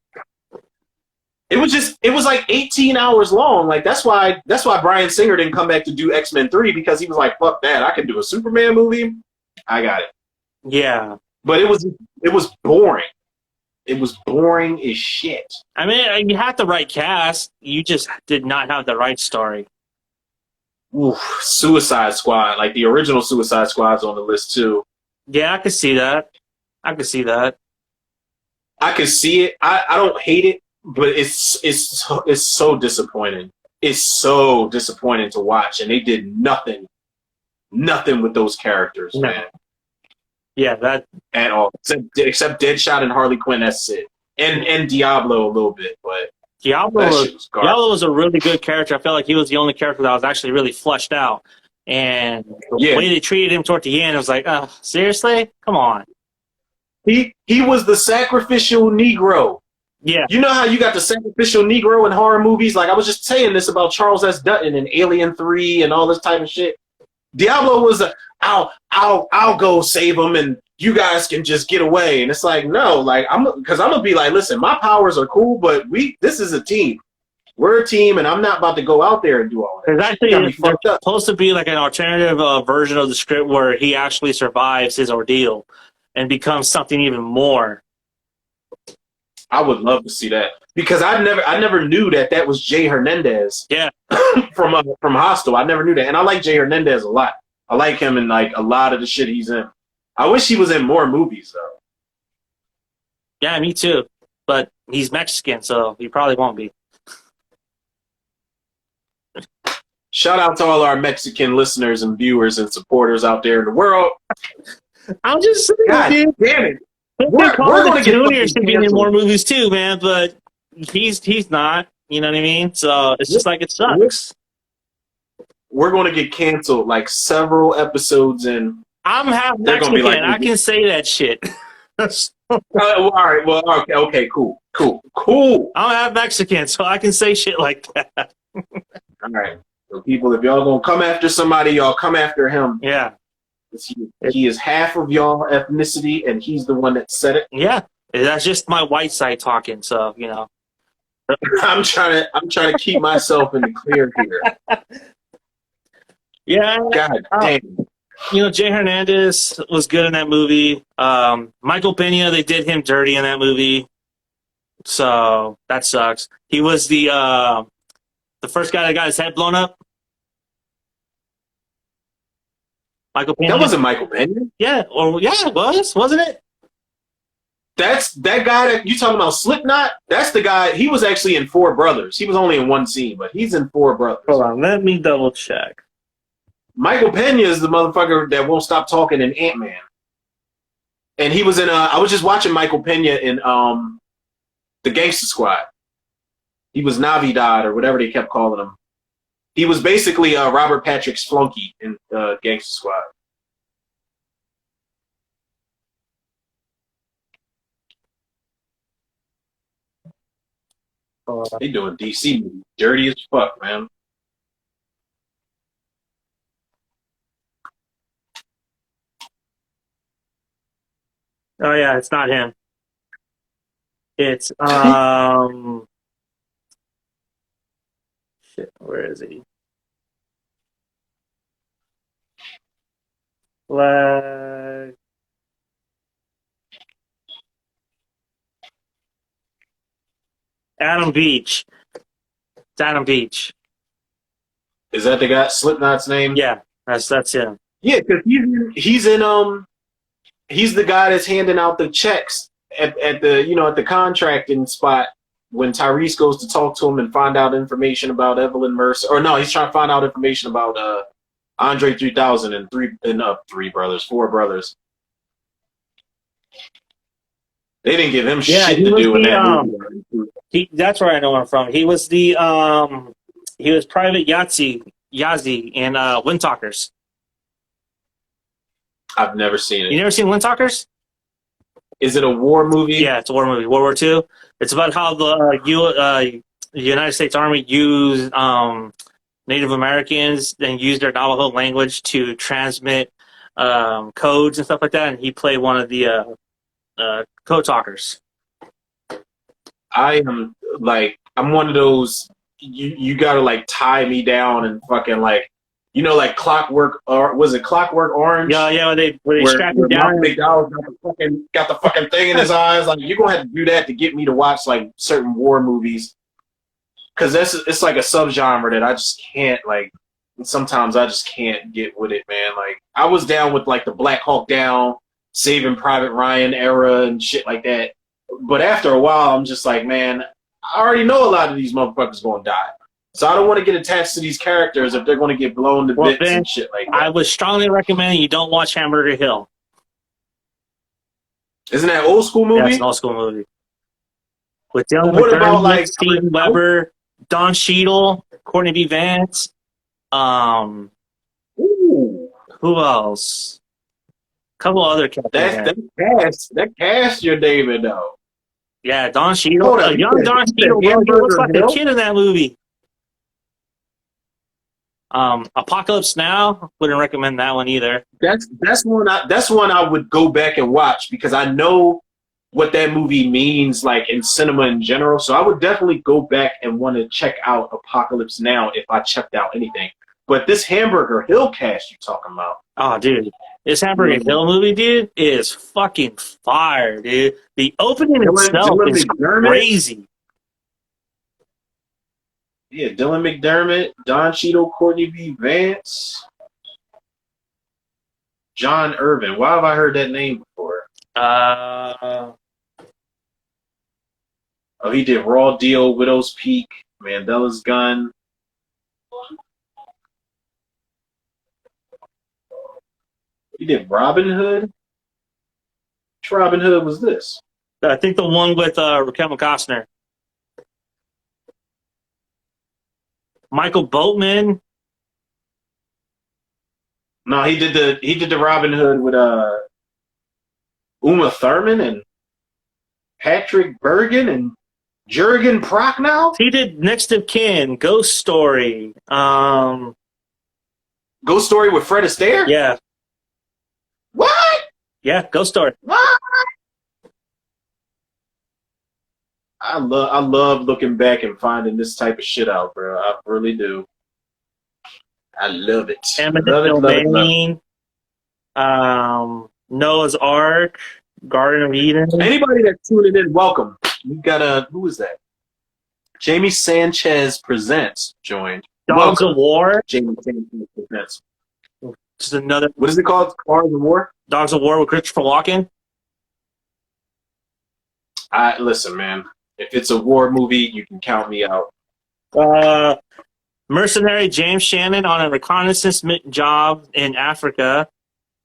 It was like 18 hours long. Like that's why Bryan Singer didn't come back to do X-Men 3 because he was like, fuck that. I can do a Superman movie. I got it. Yeah. But it was boring. It was boring as shit. I mean, you had the right cast. You just did not have the right story. Oof, Suicide Squad, like the original Suicide Squad's on the list too. Yeah, I could see that. I could see that. I can see it. I don't hate it, but it's so disappointing. It's so disappointing to watch, and they did nothing with those characters, No. man, Yeah, that. at all. Except Deadshot and Harley Quinn. That's it. And Diablo a little bit, but Diablo that was, shit was garbage. Diablo was a really good character. I felt like he was the only character that was actually really fleshed out. And the Yeah. way they treated him toward the end, it was like, oh, seriously? Come on. He was the sacrificial Negro. Yeah. You know how you got the sacrificial Negro in horror movies? Like I was just saying this about Charles S. Dutton and Alien 3 and all this type of shit. Diablo was I'll go save him and you guys can just get away. And it's like, no, like I'm gonna be like, listen, my powers are cool, but this is a team. We're a team, and I'm not about to go out there and do all that. There's actually Got me fucked up. supposed to be like an alternative version of the script where he actually survives his ordeal and becomes something even more. I would love to see that because I never knew that was Jay Hernandez. Yeah. from Hostel. I never knew that, and I like Jay Hernandez a lot. I like him in like a lot of the shit he's in. I wish he was in more movies though. Yeah, me too. But he's Mexican, so he probably won't be. Shout out to all our Mexican listeners and viewers and supporters out there in the world. I'm just saying, God dude. damn it. We're gonna get Junior fucking should be in canceled. more movies too, man. But he's not. You know what I mean? So it's just like it sucks. We're going to get canceled like several episodes in. I'm half They're gonna be Mexican. like- I can say that shit. All right. Well, okay. Cool. I'm half Mexican, so I can say shit like that. All right. So people, if y'all going to come after somebody, y'all come after him. Yeah. He is half of y'all ethnicity, and he's the one that said it. Yeah. That's just my white side talking, so, you know. I'm trying to keep myself in the clear here. Yeah. God damn. You know, Jay Hernandez was good in that movie. Michael Pena, they did him dirty in that movie. So that sucks. He was the first guy that got his head blown up. Michael Pena. That wasn't Michael Pena. Yeah, it was, wasn't it? That's that guy that you talking about, Slipknot. That's the guy. He was actually in Four Brothers. He was only in one scene, but he's in Four Brothers. Hold on, let me double check. Michael Pena is the motherfucker that won't stop talking in Ant-Man. And he was in I was just watching Michael Pena in the Gangster Squad. He was Navidad or whatever they kept calling him. He was basically Robert Patrick's flunky in Gangster Squad. They doing DC movies dirty as fuck, man. Oh yeah, it's not him. It's shit, where is he? Flag. Adam Beach. It's Adam Beach. Is that the guy? Slipknot's name? Yeah, that's him. Yeah, because he's in he's the guy that's handing out the checks at the at the contracting spot when Tyrese goes to talk to him and find out information about Evelyn Mercer, or no, he's trying to find out information about Andre 3000 and four brothers. They didn't give him shit to do in that movie. That's where I know him from. He was he was Private Yazzie in Windtalkers. I've never seen it. You never seen Windtalkers? Is it a war movie? Yeah, it's a war movie. World War II. It's about how the United States Army used Native Americans and used their Navajo language to transmit codes and stuff like that. And he played one of the code talkers. I'm one of those. You gotta like tie me down and fucking like. You know, like Clockwork, or was it Clockwork Orange? Yeah, when they strap him down. McDowell got the fucking thing in his eyes. Like, you're gonna have to do that to get me to watch like certain war movies, because it's like a subgenre that I just can't like. Sometimes I just can't get with it, man. Like, I was down with like the Black Hawk Down, Saving Private Ryan era and shit like that. But after a while, I'm just like, man, I already know a lot of these motherfuckers gonna die. So I don't want to get attached to these characters if they're going to get blown to bits and shit like that. I would strongly recommend you don't watch Hamburger Hill. Isn't that an old school movie? Yeah, it's an old school movie. With Dylan what about like Steven Weber, Don Cheadle, Courtney B. Vance? Who else? A couple other characters. That cast your David though. Yeah, Don Cheadle. Young Don Cheadle, bro. He looks like a kid in that movie. Apocalypse Now, wouldn't recommend that one either. That's one I would go back and watch because I know what that movie means like in cinema in general. So I would definitely go back and want to check out Apocalypse Now if I checked out anything. But this Hamburger Hill cast you're talking about. Oh, dude. This Hamburger Hill movie, dude, is fucking fire, dude. The opening itself is crazy. Yeah, Dylan McDermott, Don Cheadle, Courtney B. Vance, John Irvin. Why have I heard that name before? Oh, he did Raw Deal, Widow's Peak, Mandela's Gun. He did Robin Hood. Which Robin Hood was this? I think the one with Raquel Costner. Michael Boatman. No, he did the Robin Hood with Uma Thurman and Patrick Bergen and Jurgen Prochnow. He did Next of Kin, Ghost Story. Ghost Story with Fred Astaire? Yeah. What? Yeah, Ghost Story. What? I love looking back and finding this type of shit out, bro. I really do. I love it. Eminent Domain, Noah's Ark, Garden of Eden. Anybody that's tuning in, welcome. We got who is that? Jamie Sanchez Presents joined. Dogs of War. Jamie Sanchez Presents. Just another. What is it called? Dogs of War? Dogs of War with Christopher Walken. Listen, man. If it's a war movie, you can count me out. Mercenary James Shannon on a reconnaissance job in Africa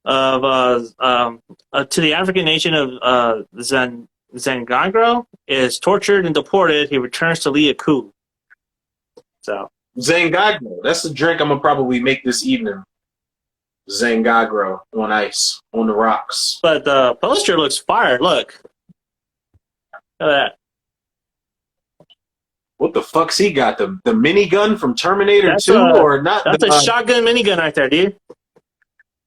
to the African nation of Zangagro is tortured and deported. He returns to lead a coup. So Zangagro. That's the drink I'm gonna probably make this evening. Zangagro on ice on the rocks. But the poster looks fire. Look at that. What the fuck's he got? The minigun from Terminator 2 or not? That's a shotgun minigun right there, dude.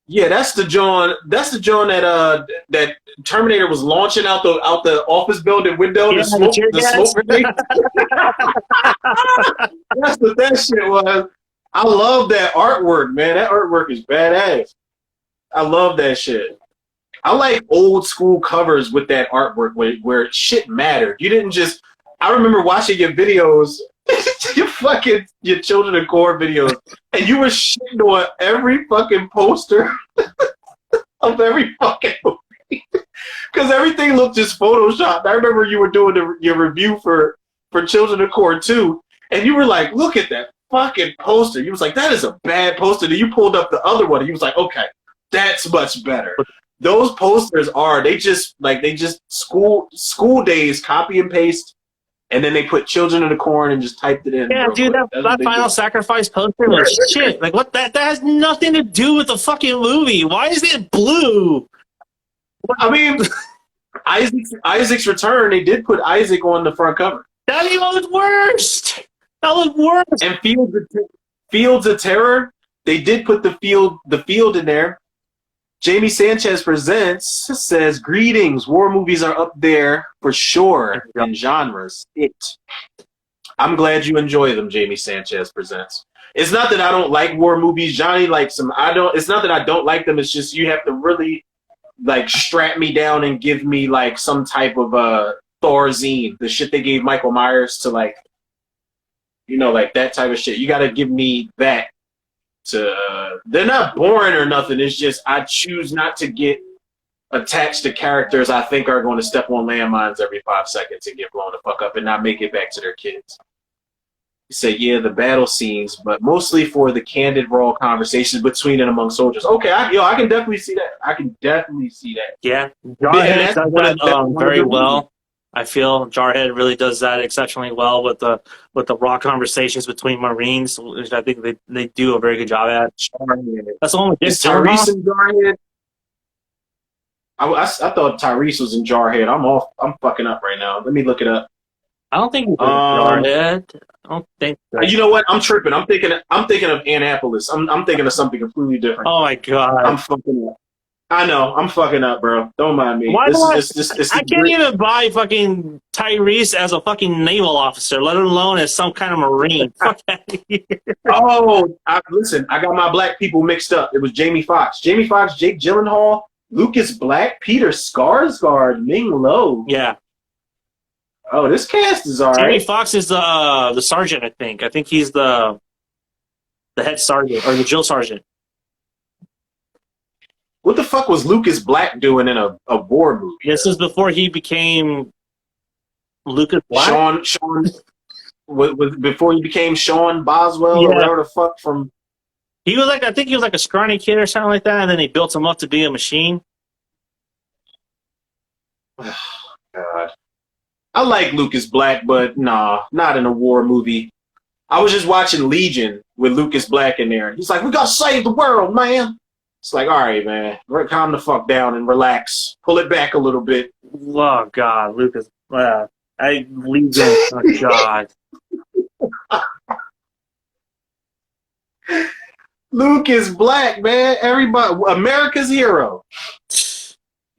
Yeah, that's the John that Terminator was launching out the office building window. Yeah, the smoke grenade. That's what that shit was. I love that artwork, man. That artwork is badass. I love that shit. I like old school covers with that artwork where shit mattered. You didn't just. I remember watching your videos, your Children of Core videos, and you were shitting on every fucking poster of every fucking movie. Because everything looked just photoshopped. I remember you were doing your review for for Children of Corn 2, and you were like, look at that fucking poster. You was like, that is a bad poster. Then you pulled up the other one, and you was like, okay, that's much better. Those posters they just school days, copy and paste, and then they put Children of the Corn and just typed it in. Yeah, dude, that Final Sacrifice poster was shit. Like, what? That has nothing to do with the fucking movie. Why is it blue? I mean, Isaac's Return, they did put Isaac on the front cover. That even was worse. That was worse. And Fields of Terror, they did put the field in there. Jamie Sanchez Presents says, greetings, war movies are up there for sure in genres. I'm glad you enjoy them, Jamie Sanchez Presents. It's not that I don't like war movies. Johnny likes them. It's not that I don't like them. It's just you have to really like strap me down and give me like some type of Thor zine, the shit they gave Michael Myers to like, like that type of shit. You got to give me that. They're not boring or nothing. It's just I choose not to get attached to characters I think are going to step on landmines every 5 seconds and get blown the fuck up and not make it back to their kids. You say, yeah, the battle scenes, but mostly for the candid, raw conversations between and among soldiers. Okay, I can definitely see that. Yeah, Jarhead does that very well. I feel Jarhead really does that exceptionally well with the raw conversations between Marines, which I think they do a very good job at. That's the one with Tyrese and Jarhead. I thought Tyrese was in Jarhead. I'm fucking up right now. Let me look it up. I don't think he's in Jarhead. I don't think so. You know what? I'm tripping. I'm thinking of Annapolis. I'm thinking of something completely different. Oh my god. I'm fucking up. I know. I'm fucking up, bro. Don't mind me. Why I can't even buy fucking Tyrese as a fucking naval officer, let alone as some kind of Marine. Fuck that. Listen, I got my black people mixed up. It was Jamie Foxx, Jake Gyllenhaal, Lucas Black, Peter Skarsgård, Ming Lo. Yeah. Oh, this cast is all right. Jamie Foxx is the sergeant, I think. I think he's the head sergeant or the drill sergeant. What the fuck was Lucas Black doing in a war movie? This is before he became Lucas Black. Sean before he became Sean Boswell or whatever the fuck from. He was like, I think he was like a scrawny kid or something like that, and then they built him up to be a machine. God. I like Lucas Black, but nah, not in a war movie. I was just watching Legion with Lucas Black in there. He's like, we gotta save the world, man. It's like, all right, man, calm the fuck down and relax. Pull it back a little bit. Oh, God, Lucas. Legion. Oh, God. Lucas Black, man. Everybody, America's hero.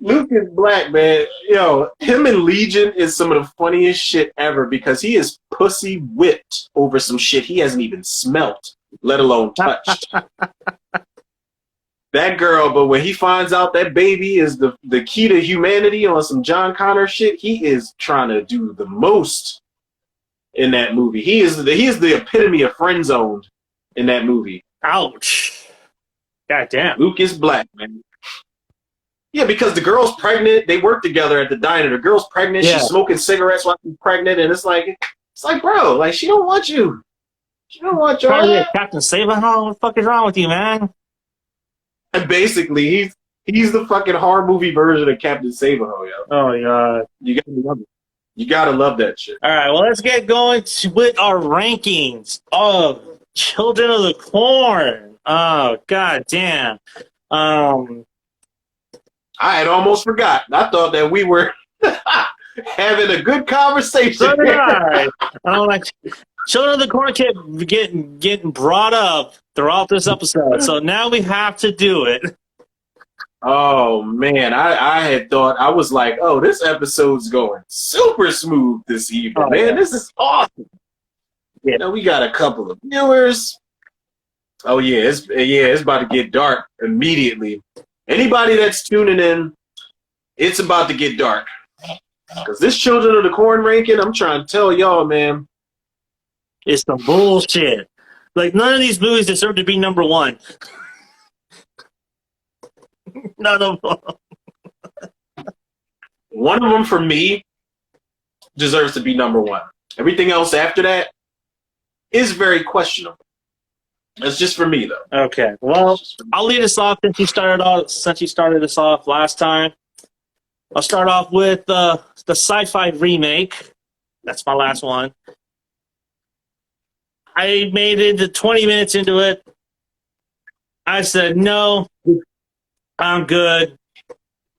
Lucas Black, man. Yo, him in Legion is some of the funniest shit ever because he is pussy whipped over some shit he hasn't even smelt, let alone touched. That girl, but when he finds out that baby is the key to humanity on some John Connor shit, he is trying to do the most in that movie. He is the epitome of friend zoned in that movie. Ouch. God damn. Lucas Black, man. Yeah, because the girl's pregnant. They work together at the diner. The girl's pregnant. Yeah. She's smoking cigarettes while she's pregnant, and it's like, bro, like she don't want you. She don't want you. Captain Saberhaw, what the fuck is wrong with you, man? And basically, he's the fucking horror movie version of Captain Saberhaw, yo. Oh god, you gotta love it. You gotta love that shit. All right, well, let's get going with our rankings of Children of the Corn. Oh god damn. I had almost forgotten. I thought that we were having a good conversation. So did I. Like Children of the Corn kept getting brought up throughout this episode, so now we have to do it. Oh man, I had thought, I was like, oh, this episode's going super smooth this evening, man. Yeah. This is awesome. Yeah. Now we got a couple of viewers. Oh yeah, it's about to get dark immediately. Anybody that's tuning in, it's about to get dark. Because this Children of the Corn ranking, I'm trying to tell y'all, man. It's the bullshit. Like, none of these movies deserve to be number one. None of them. One of them, for me, deserves to be number one. Everything else after that is very questionable. That's just for me, though. Okay. Well, I'll lead us off since you started us off last time. I'll start off with the sci-fi remake. That's my last one. I made it to 20 minutes into it. I said, no, I'm good.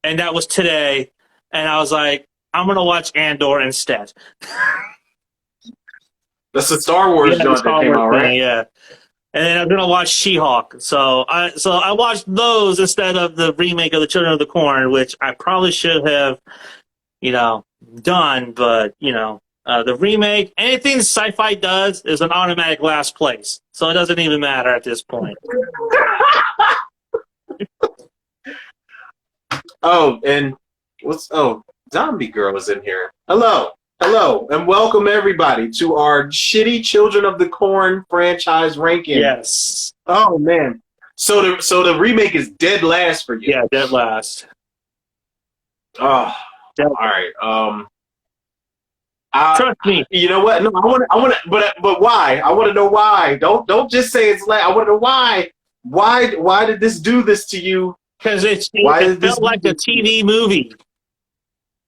And that was today. And I was like, I'm going to watch Andor instead. That's the Star Wars joint that came out, right? Yeah. And then I'm going to watch She-Hulk. So I watched those instead of the remake of The Children of the Corn, which I probably should have, done. But, the remake, anything sci-fi does is an automatic last place. So it doesn't even matter at this point. Zombie Girl is in here. Hello, and welcome everybody to our shitty Children of the Corn franchise ranking. Yes. Oh man. So the remake is dead last for you. Yeah, dead last. Oh, dead. All right. Trust me. You know what? No, I want to, but why? I want to know why. Don't just say it's last. I want to know why. Why did this do this to you? Because it felt like a TV movie.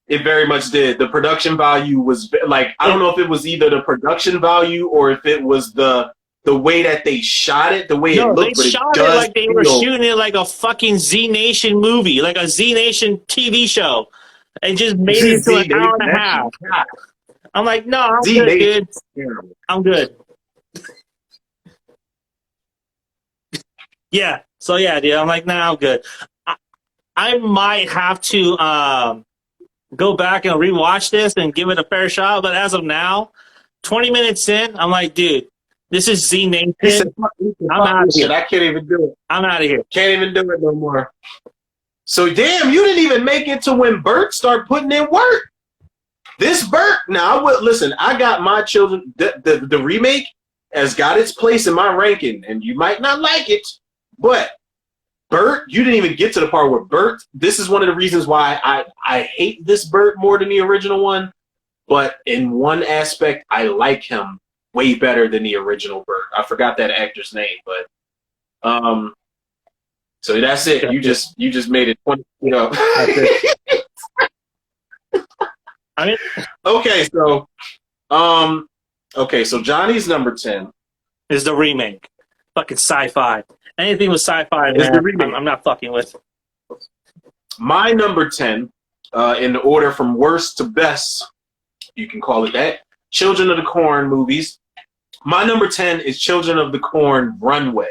It very much did. The production value was like, I don't know if it was either the production value or if it was the way that they shot it, the way it looked. They shot it like they were shooting it like a fucking Z Nation movie, like a Z Nation TV show, and just made it into an hour and a half. I'm like, no, I'm good, dude. I'm good. Yeah. So yeah, dude. I'm like, nah, I'm good. I might have to go back and rewatch this and give it a fair shot. But as of now, 20 minutes in, I'm like, dude, this is Z Nation. I'm out of here. I can't even do it. I'm out of here. Can't even do it no more. So damn, you didn't even make it to when Bert started putting in work. This Bert, now I would listen. I got my children. The remake has got its place in my ranking, and you might not like it, but Bert, you didn't even get to the part where Bert. This is one of the reasons why I hate this Bert more than the original one. But in one aspect, I like him way better than the original Bert. I forgot that actor's name, but so that's it. You just made it 20. I mean, okay, so Johnny's number 10 is the remake. Fucking sci-fi. Anything with sci-fi, man, I'm not fucking with. My number 10, in the order from worst to best, you can call it that, Children of the Corn movies. My number 10 is Children of the Corn Runway.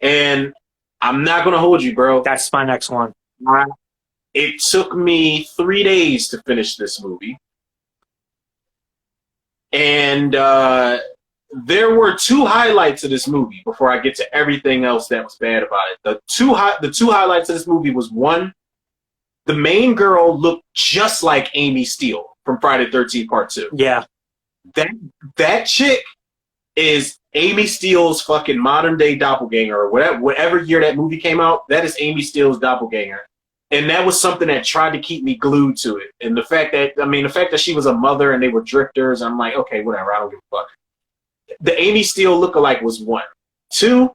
And I'm not going to hold you, bro. That's my next one. It took me 3 days to finish this movie. And there were two highlights of this movie before I get to everything else that was bad about it. The two highlights of this movie was, one, the main girl looked just like Amy Steele from Friday the 13th Part 2. Yeah. That chick is Amy Steele's fucking modern day doppelganger, or whatever year that movie came out. That is Amy Steele's doppelganger. And that was something that tried to keep me glued to it. And the fact that she was a mother and they were drifters, I'm like, okay, whatever, I don't give a fuck. The Amy Steele lookalike was one. Two,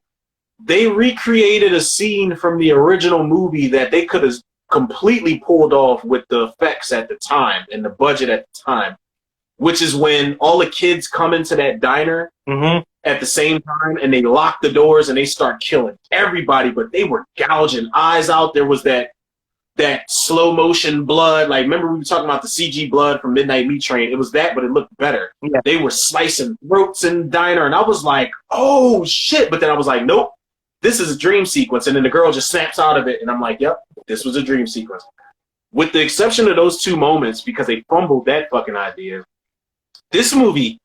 they recreated a scene from the original movie that they could have completely pulled off with the effects at the time and the budget at the time, which is when all the kids come into that diner at the same time and they lock the doors and they start killing everybody, but they were gouging eyes out. There was that slow motion blood. Like, remember we were talking about the CG blood from Midnight Meat Train? It was that, but it looked better. Yeah. They were slicing throats in the diner, and I was like, oh shit. But then I was like, nope, this is a dream sequence. And then the girl just snaps out of it, and I'm like, yep, this was a dream sequence. With the exception of those two moments, because they fumbled that fucking idea, this movie's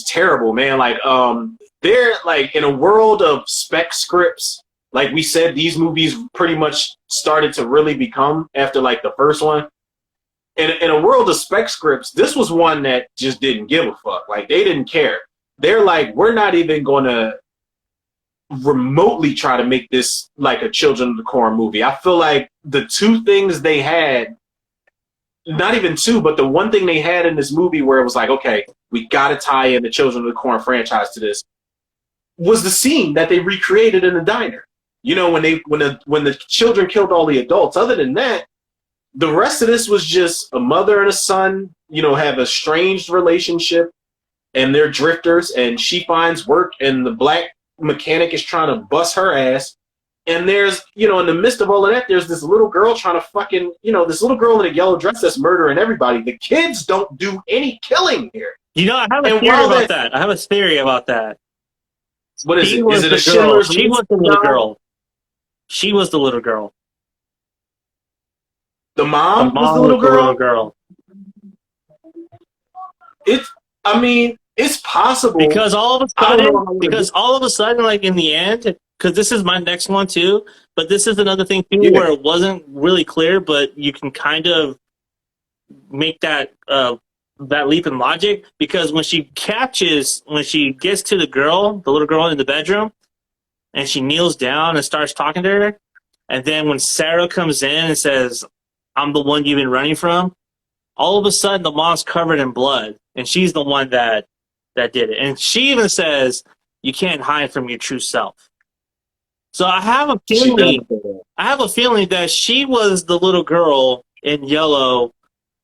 terrible, man. Like, they're like in a world of spec scripts. Like we said, these movies pretty much started to really become after like the first one. In a world of spec scripts, this was one that just didn't give a fuck. Like, they didn't care. They're like, we're not even going to remotely try to make this like a Children of the Corn movie. I feel like the two things they had not even two, but the one thing they had in this movie where it was like, okay, we got to tie in the Children of the Corn franchise to this, was the scene that they recreated in the diner. You know, when the children killed all the adults. Other than that, the rest of this was just a mother and a son, you know, have a estranged relationship, and they're drifters, and she finds work, and the black mechanic is trying to bust her ass. And there's, you know, in the midst of all of that, there's this little girl trying to fucking, you know, this little girl in a yellow dress that's murdering everybody. The kids don't do any killing here. You know, I have a theory about that. I have a theory about that. What is it? Is it a Schindler's List? She was the little girl. She was the little girl. The mom was the little girl? I mean, it's possible. Because all of a sudden, like in the end, because this is my next one too, but this is another thing too where it wasn't really clear, but you can kind of make that that leap in logic, because when she gets to the little girl in the bedroom, and she kneels down and starts talking to her, and then when Sarah comes in and says, "I'm the one you've been running from," all of a sudden the mom's covered in blood, and she's the one that did it. And she even says, "You can't hide from your true self." So I have a feeling that she was the little girl in yellow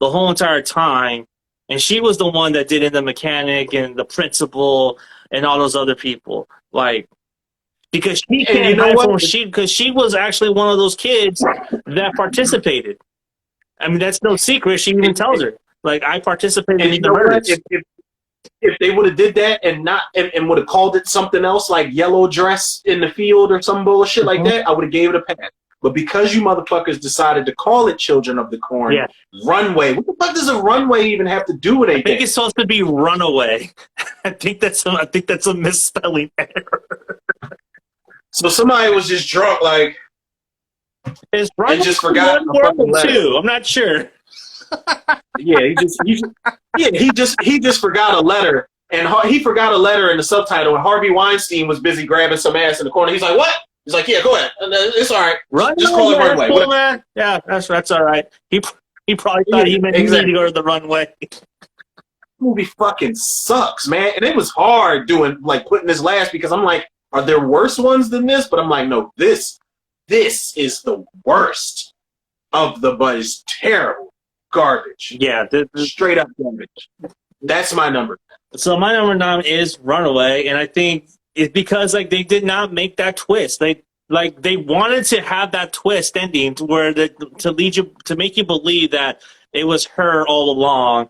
the whole entire time, and she was the one that did it, the mechanic and the principal and all those other people. Like, because she can't, you know what? Because she was actually one of those kids that participated. I mean, that's no secret. She even tells her, like, I participated in the murders. If they would have did that and not and would have called it something else, like yellow dress in the field or some bullshit like that, I would have gave it a pass. But because you motherfuckers decided to call it Children of the Corn, Runway. What the fuck does a runway even have to do with anything? I think it's supposed to be runaway. I think that's a misspelling error. So somebody was just drunk, like, and just forgot one word or two. I'm not sure. He just forgot a letter, and he forgot a letter in the subtitle. And Harvey Weinstein was busy grabbing some ass in the corner. He's like, "What?" He's like, "Yeah, go ahead. It's all right. Just call it Runway." Cool, man. Yeah, that's all right. He probably thought he meant exactly. He needed to go to the runway. Movie fucking sucks, man. And it was hard putting this last, because I'm like, are there worse ones than this? But I'm like, no, this is the worst of the bunch. It's terrible. Garbage. Yeah. Straight up garbage. That's my number. So my number 9 is Runaway, and I think it's because they did not make that twist. They wanted to have that twist ending to make you believe that it was her all along,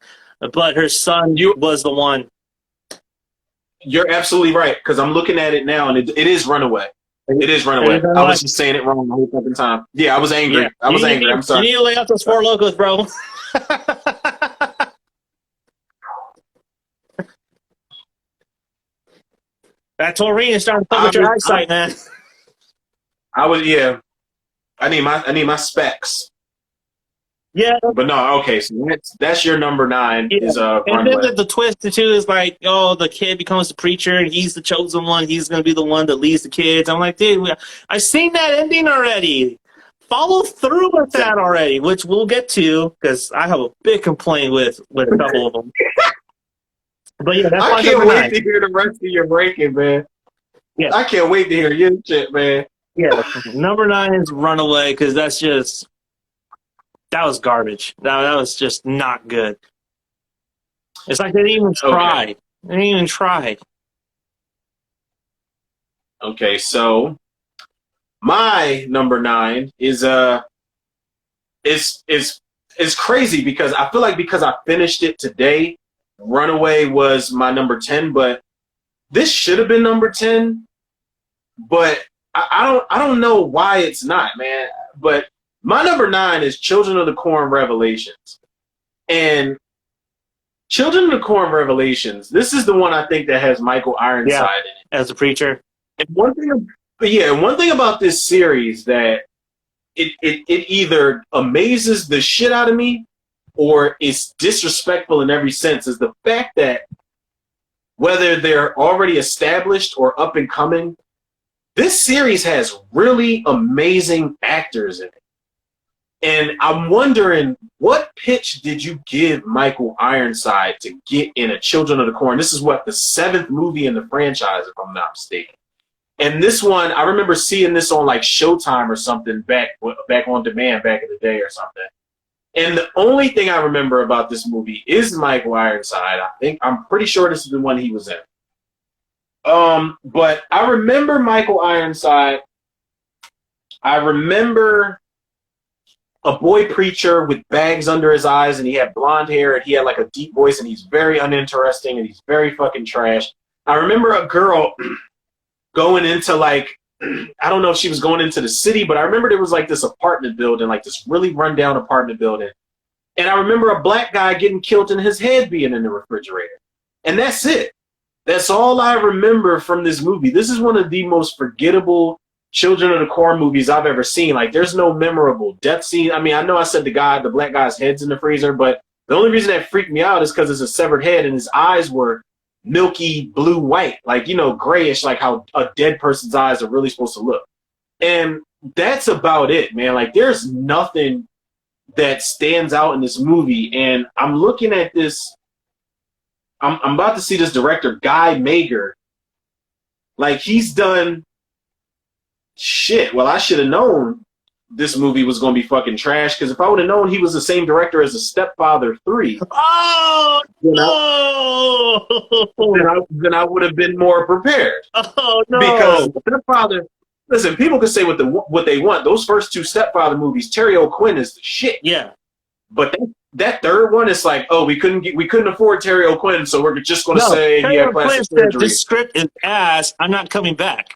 but her son was the one. You're absolutely right, because I'm looking at it now, and it is Runaway. It is Runaway. I was just saying it wrong the whole fucking time. Yeah, I was angry. Yeah. I'm sorry. You need to lay out those 4 logos, bro. That taurine is starting to fuck with your eyesight, man. I need my specs. Yeah. But no, okay, so that's your number 9 is and Runway. then the twist too is like, oh, the kid becomes the preacher and he's the chosen one. He's gonna be the one that leads the kids. I'm like, dude, I've seen that ending already. Follow through with that already, which we'll get to, because I have a big complaint with a couple of them. But yeah, that's I can't wait to hear the rest of your breaking, man. Yeah, I can't wait to hear your shit, man. Yeah, number 9 is Runaway, because that was garbage. That was just not good. It's like they didn't even try. Okay. They didn't even try. Okay, so my number 9 is crazy, because I feel like because I finished it today, Runaway was my number 10, but this should have been number 10. But I don't know why it's not, man. But my number 9 is Children of the Corn Revelations. And Children of the Corn Revelations, this is the one I think that has Michael Ironside in it. As a preacher. And one thing about this series that it either amazes the shit out of me or is disrespectful in every sense is the fact that whether they're already established or up and coming, this series has really amazing actors in it. And I'm wondering, what pitch did you give Michael Ironside to get in a Children of the Corn? This is what, the 7th movie in the franchise, if I'm not mistaken. And this one, I remember seeing this on like Showtime or something back on demand back in the day or something. And the only thing I remember about this movie is Michael Ironside. I'm pretty sure this is the one he was in. But I remember Michael Ironside. I remember a boy preacher with bags under his eyes, and he had blonde hair, and he had like a deep voice, and he's very uninteresting, and he's very fucking trash. I remember a girl going into like, I don't know if she was going into the city, but I remember there was like this apartment building, like this really rundown apartment building. And I remember a black guy getting killed and his head being in the refrigerator. And that's it. That's all I remember from this movie. This is one of the most forgettable Children of the Corn movies I've ever seen. Like, there's no memorable death scene. I mean, I know I said the black guy's head's in the freezer, but the only reason that freaked me out is because it's a severed head and his eyes were milky blue white, like, you know, grayish, like how a dead person's eyes are really supposed to look. And that's about it, man. Like, there's nothing that stands out in this movie. And I'm looking at this, I'm about to see this director, Guy Mager. Like, he's done shit. Well, I should have known this movie was going to be fucking trash, because if I would have known he was the same director as The Stepfather 3, Oh, no! Then I would have been more prepared. Oh, no! Because Stepfather, listen, people can say what they want. Those first 2 Stepfather movies, Terry O'Quinn is the shit. Yeah. But that third one is like, oh, we couldn't afford Terry O'Quinn, so we're just going to say he had plastic surgery. This script is ass. I'm not coming back.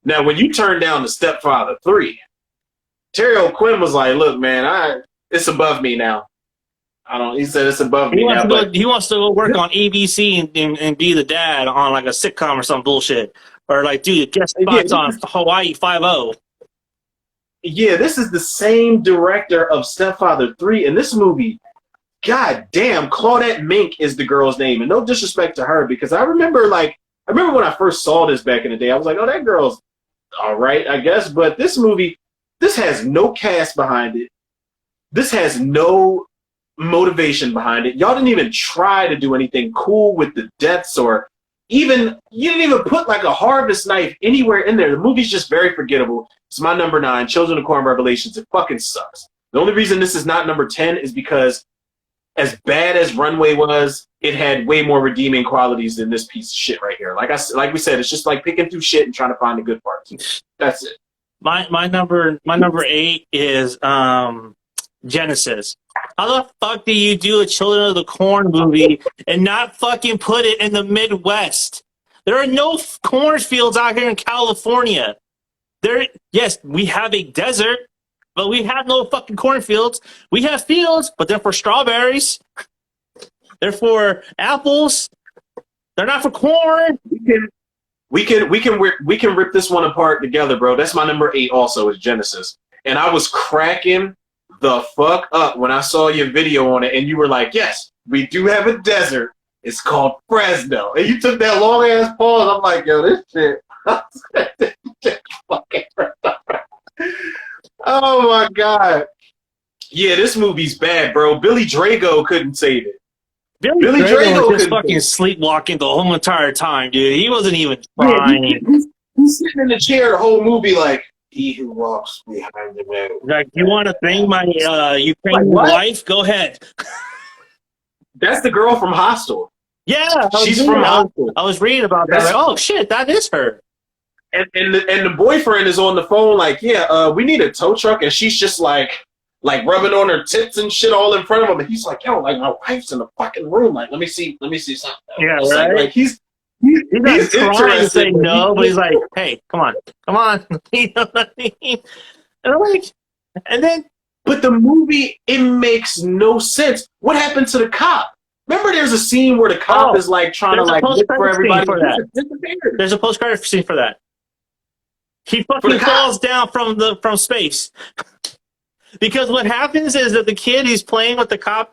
Now, when you turn down The Stepfather 3, Terry O'Quinn was like, look, man, it's above me now. He said it's above me now. He wants to go work on ABC and be the dad on like a sitcom or some bullshit. Or like, dude, guest spots on Hawaii 5-0. Yeah, this is the same director of Stepfather 3. And this movie, god damn, Claudette Mink is the girl's name. And no disrespect to her, because I remember when I first saw this back in the day, I was like, oh, that girl's all right, I guess. But this movie, this has no cast behind it. This has no motivation behind it. Y'all didn't even try to do anything cool with the deaths, or you didn't even put like a harvest knife anywhere in there. The movie's just very forgettable. It's my number 9, Children of the Corn Revelations. It fucking sucks. The only reason this is not number 10 is because, as bad as Runway was, it had way more redeeming qualities than this piece of shit right here. Like we said, it's just like picking through shit and trying to find the good parts. That's it. My number 8 is Genesis. How the fuck do you do a Children of the Corn movie and not fucking put it in the Midwest? There are no cornfields out here in California. Yes, we have a desert, but we have no fucking cornfields. We have fields, but they're for strawberries. They're for apples. They're not for corn. We can rip this one apart together, bro. That's my number 8 also, is Genesis. And I was cracking the fuck up when I saw your video on it, and you were like, yes, we do have a desert. It's called Fresno. And you took that long ass pause. I'm like, yo, this shit. Oh my god. Yeah, this movie's bad, bro. Billy Drago couldn't save it. Billy Drago was just fucking sleepwalking the whole entire time, dude. He wasn't even trying. Yeah, he's sitting in the chair the whole movie like, he who walks behind the man. Like, you want to bang my Ukrainian wife? Go ahead. That's the girl from Hostel. Yeah, she's from Hostel. I was reading about that. Like, oh shit, that is her. And the boyfriend is on the phone like, yeah, we need a tow truck, and she's just like rubbing on her tits and shit all in front of him, and he's like, yo, like, my wife's in the fucking room, like, let me see something. Yeah, right. Like he's not trying to say no, but he's like, hey, come on, you know what I mean? And I'm like, and then, but the movie, it makes no sense. What happened to the cop? Remember, there's a scene where the cop is like trying to like look for everybody. There's a post-credit scene for that. He fucking falls down from space. Because what happens is that the kid who's playing with the cop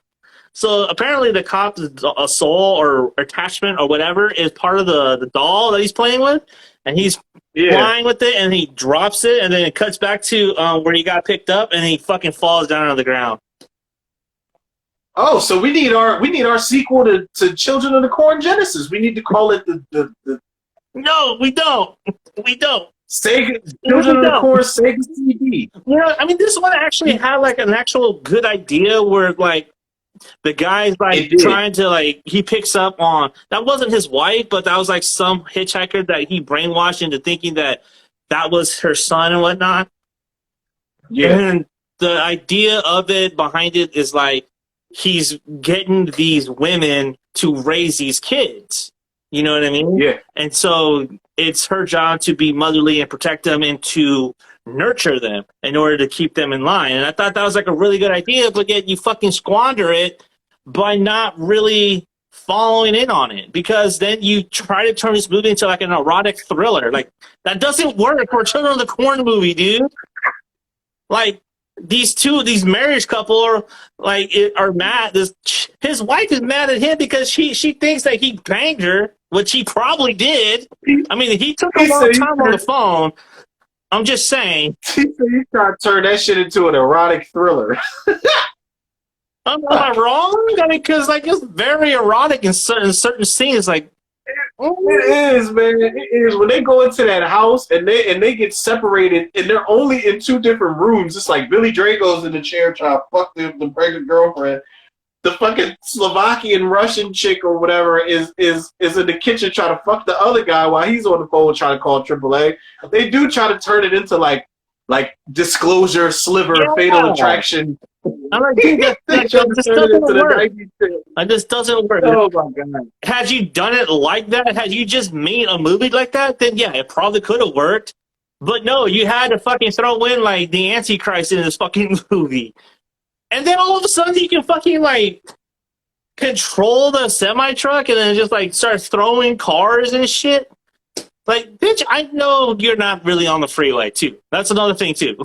So apparently the cop's a soul or attachment or whatever is part of the doll that he's playing with, and he's flying with it, and he drops it, and then it cuts back to where he got picked up, and he fucking falls down on the ground. Oh, so we need our sequel to Children of the Corn Genesis. We need to call it the No, we don't. We don't. Sega Children of the Corn Sega CD. Yeah, I mean, this one actually had like an actual good idea where like the guy's like trying to like he picks up on that wasn't his wife, but that was like some hitchhiker that he brainwashed into thinking that was her son and whatnot. Yeah. And the idea of it behind it is like he's getting these women to raise these kids. You know what I mean? Yeah. And so it's her job to be motherly and protect them and to nurture them in order to keep them in line. And I thought that was like a really good idea, but yet you fucking squander it by not really following in on it, because then you try to turn this movie into like an erotic thriller. Like that doesn't work for a Children of the Corn movie, dude. Like these marriage couple are mad. His wife is mad at him because she thinks that he banged her, which he probably did. I mean, he took a long time on the phone. I'm just saying. He said you try to turn that shit into an erotic thriller. Am I wrong? I mean, because like it's very erotic in certain scenes. Like it is, man. It is when they go into that house and they get separated and they're only in two different rooms. It's like Billy Drago's in the chair trying to fuck the pregnant girlfriend. The fucking Slovakian Russian chick or whatever is in the kitchen trying to fuck the other guy while he's on the phone trying to call AAA. They do try to turn it into like Disclosure, Sliver, Fatal Attraction. I'm like, dude, that just doesn't work. That just doesn't work. Oh my god! Had you done it like that, had you just made a movie like that, then yeah, it probably could have worked. But no, you had to fucking throw in like the Antichrist in this fucking movie, and then all of a sudden you can fucking like control the semi truck and then just like start throwing cars and shit. Like, bitch, I know you're not really on the freeway too. That's another thing too.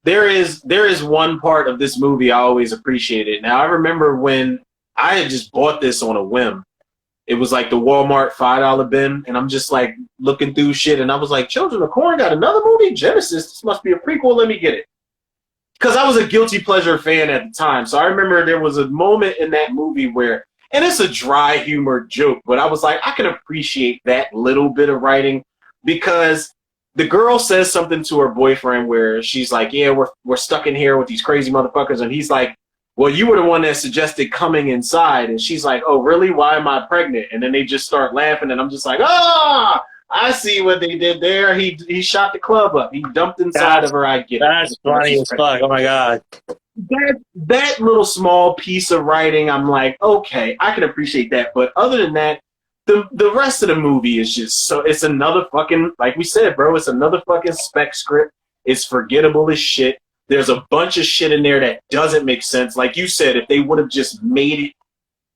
There is one part of this movie I always appreciated. Now, I remember when I had just bought this on a whim. It was like the Walmart $5 bin, and I'm just like looking through shit, and I was like, Children of Corn got another movie? Genesis, this must be a prequel, let me get it. Because I was a Guilty Pleasure fan at the time, so I remember there was a moment in that movie where, and it's a dry humor joke, but I was like, I can appreciate that little bit of writing, because the girl says something to her boyfriend where she's like, yeah, we're stuck in here with these crazy motherfuckers. And he's like, well, you were the one that suggested coming inside. And she's like, oh, really? Why am I pregnant? And then they just start laughing. And I'm just like, I see what they did there. He shot the club up. He dumped inside of her. I get it. That's funny as fuck. Oh, my God. That little small piece of writing, I'm like, okay, I can appreciate that. But other than that, the rest of the movie is just so, it's another fucking, like we said, bro, it's another fucking spec script. It's forgettable as shit. There's a bunch of shit in there that doesn't make sense. Like you said, if they would have just made it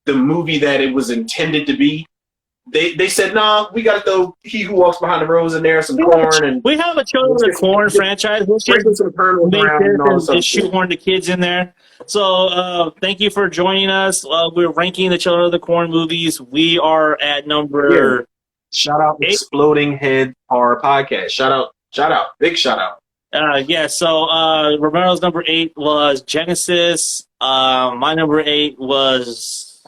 the movie that it was intended to be, they said, nah, we got to throw He Who Walks Behind the Rose in there, some corn. And we have a Children of the Corn franchise. We'll just some kernels around and shoehorn the kids in there. So thank you for joining us. We're ranking the Children of the Corn movies. We are at number... Shout out 8. Exploding Head Horror Podcast. Shout out. Big shout out. So Romero's number 8 was Genesis. My number 8 was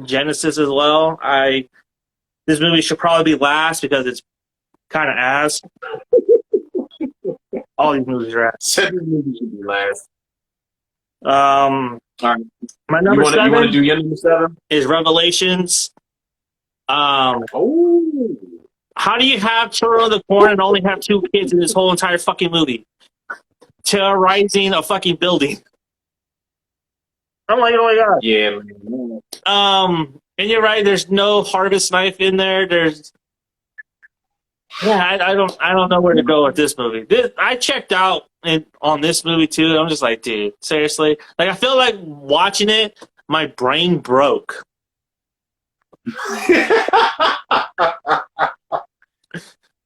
Genesis as well. This movie should probably be last because it's kind of ass. All these movies are ass. 7 movies should be last. All right. My number 7. You want to do your number 7? Is Revelations. How do you have Children of the Corn and only have 2 kids in this whole entire fucking movie? Terrorizing a fucking building. I'm like, oh my god. Yeah. And you're right. There's no harvest knife in there. I don't know where to go with this movie. I checked out on this movie too. I'm just like, dude, seriously. Like, I feel like watching it, my brain broke.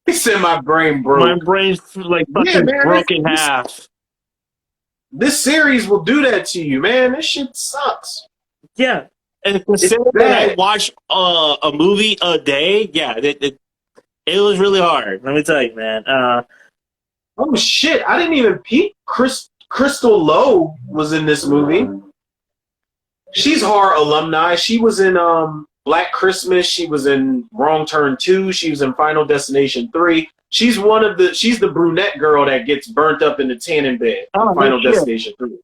He said my brain broke. My brain's like fucking broke in half. This series will do that to you, man. This shit sucks. Yeah, and considering that I watch a movie a day, yeah, it was really hard. Let me tell you, man. Oh shit! I didn't even peep. Crystal Lowe was in this movie. She's horror alumni. She was in Black Christmas. She was in Wrong Turn 2. She was in Final Destination 3. She's the brunette girl that gets burnt up in the tanning bed in Final Destination 3.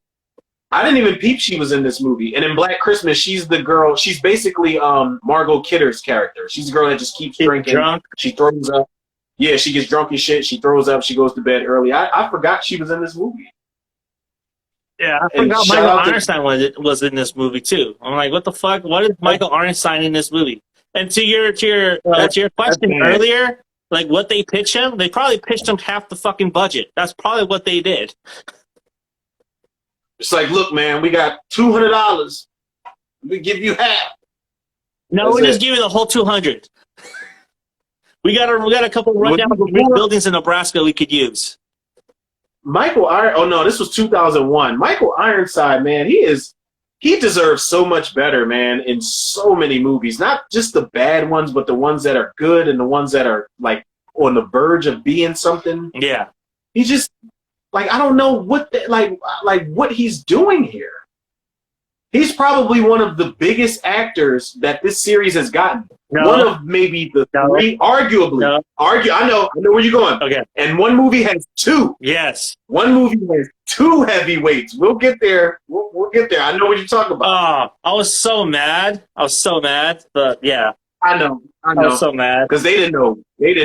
I didn't even peep she was in this movie. And in Black Christmas, she's the girl. She's basically Margot Kidder's character. She's the girl that just keeps drinking. Drunk. She throws up. Yeah, she gets drunk and shit. She throws up. She goes to bed early. I forgot she was in this movie. Yeah, I forgot Michael Arnstein was in this movie too. I'm like, what the fuck? What is Michael Arnstein in this movie? And to your question earlier, like what they pitch him, they probably pitched him half the fucking budget. That's probably what they did. It's like, look, man, we got $200. We give you half. No, we just give you the whole 200. We got a couple rundown buildings in Nebraska we could use. Oh no, this was 2001. Michael Ironside, man, he deserves so much better, man, in so many movies. Not just the bad ones, but the ones that are good and the ones that are like on the verge of being something. Yeah. He just like, I don't know what what he's doing here. He's probably one of the biggest actors that this series has gotten. No. One of maybe the three, arguably. No. I know where you're going. Okay. And one movie has two. Yes. One movie has two heavyweights. We'll get there. We'll get there. I know what you're talking about. I was so mad. But yeah. I know. I was so mad because they didn't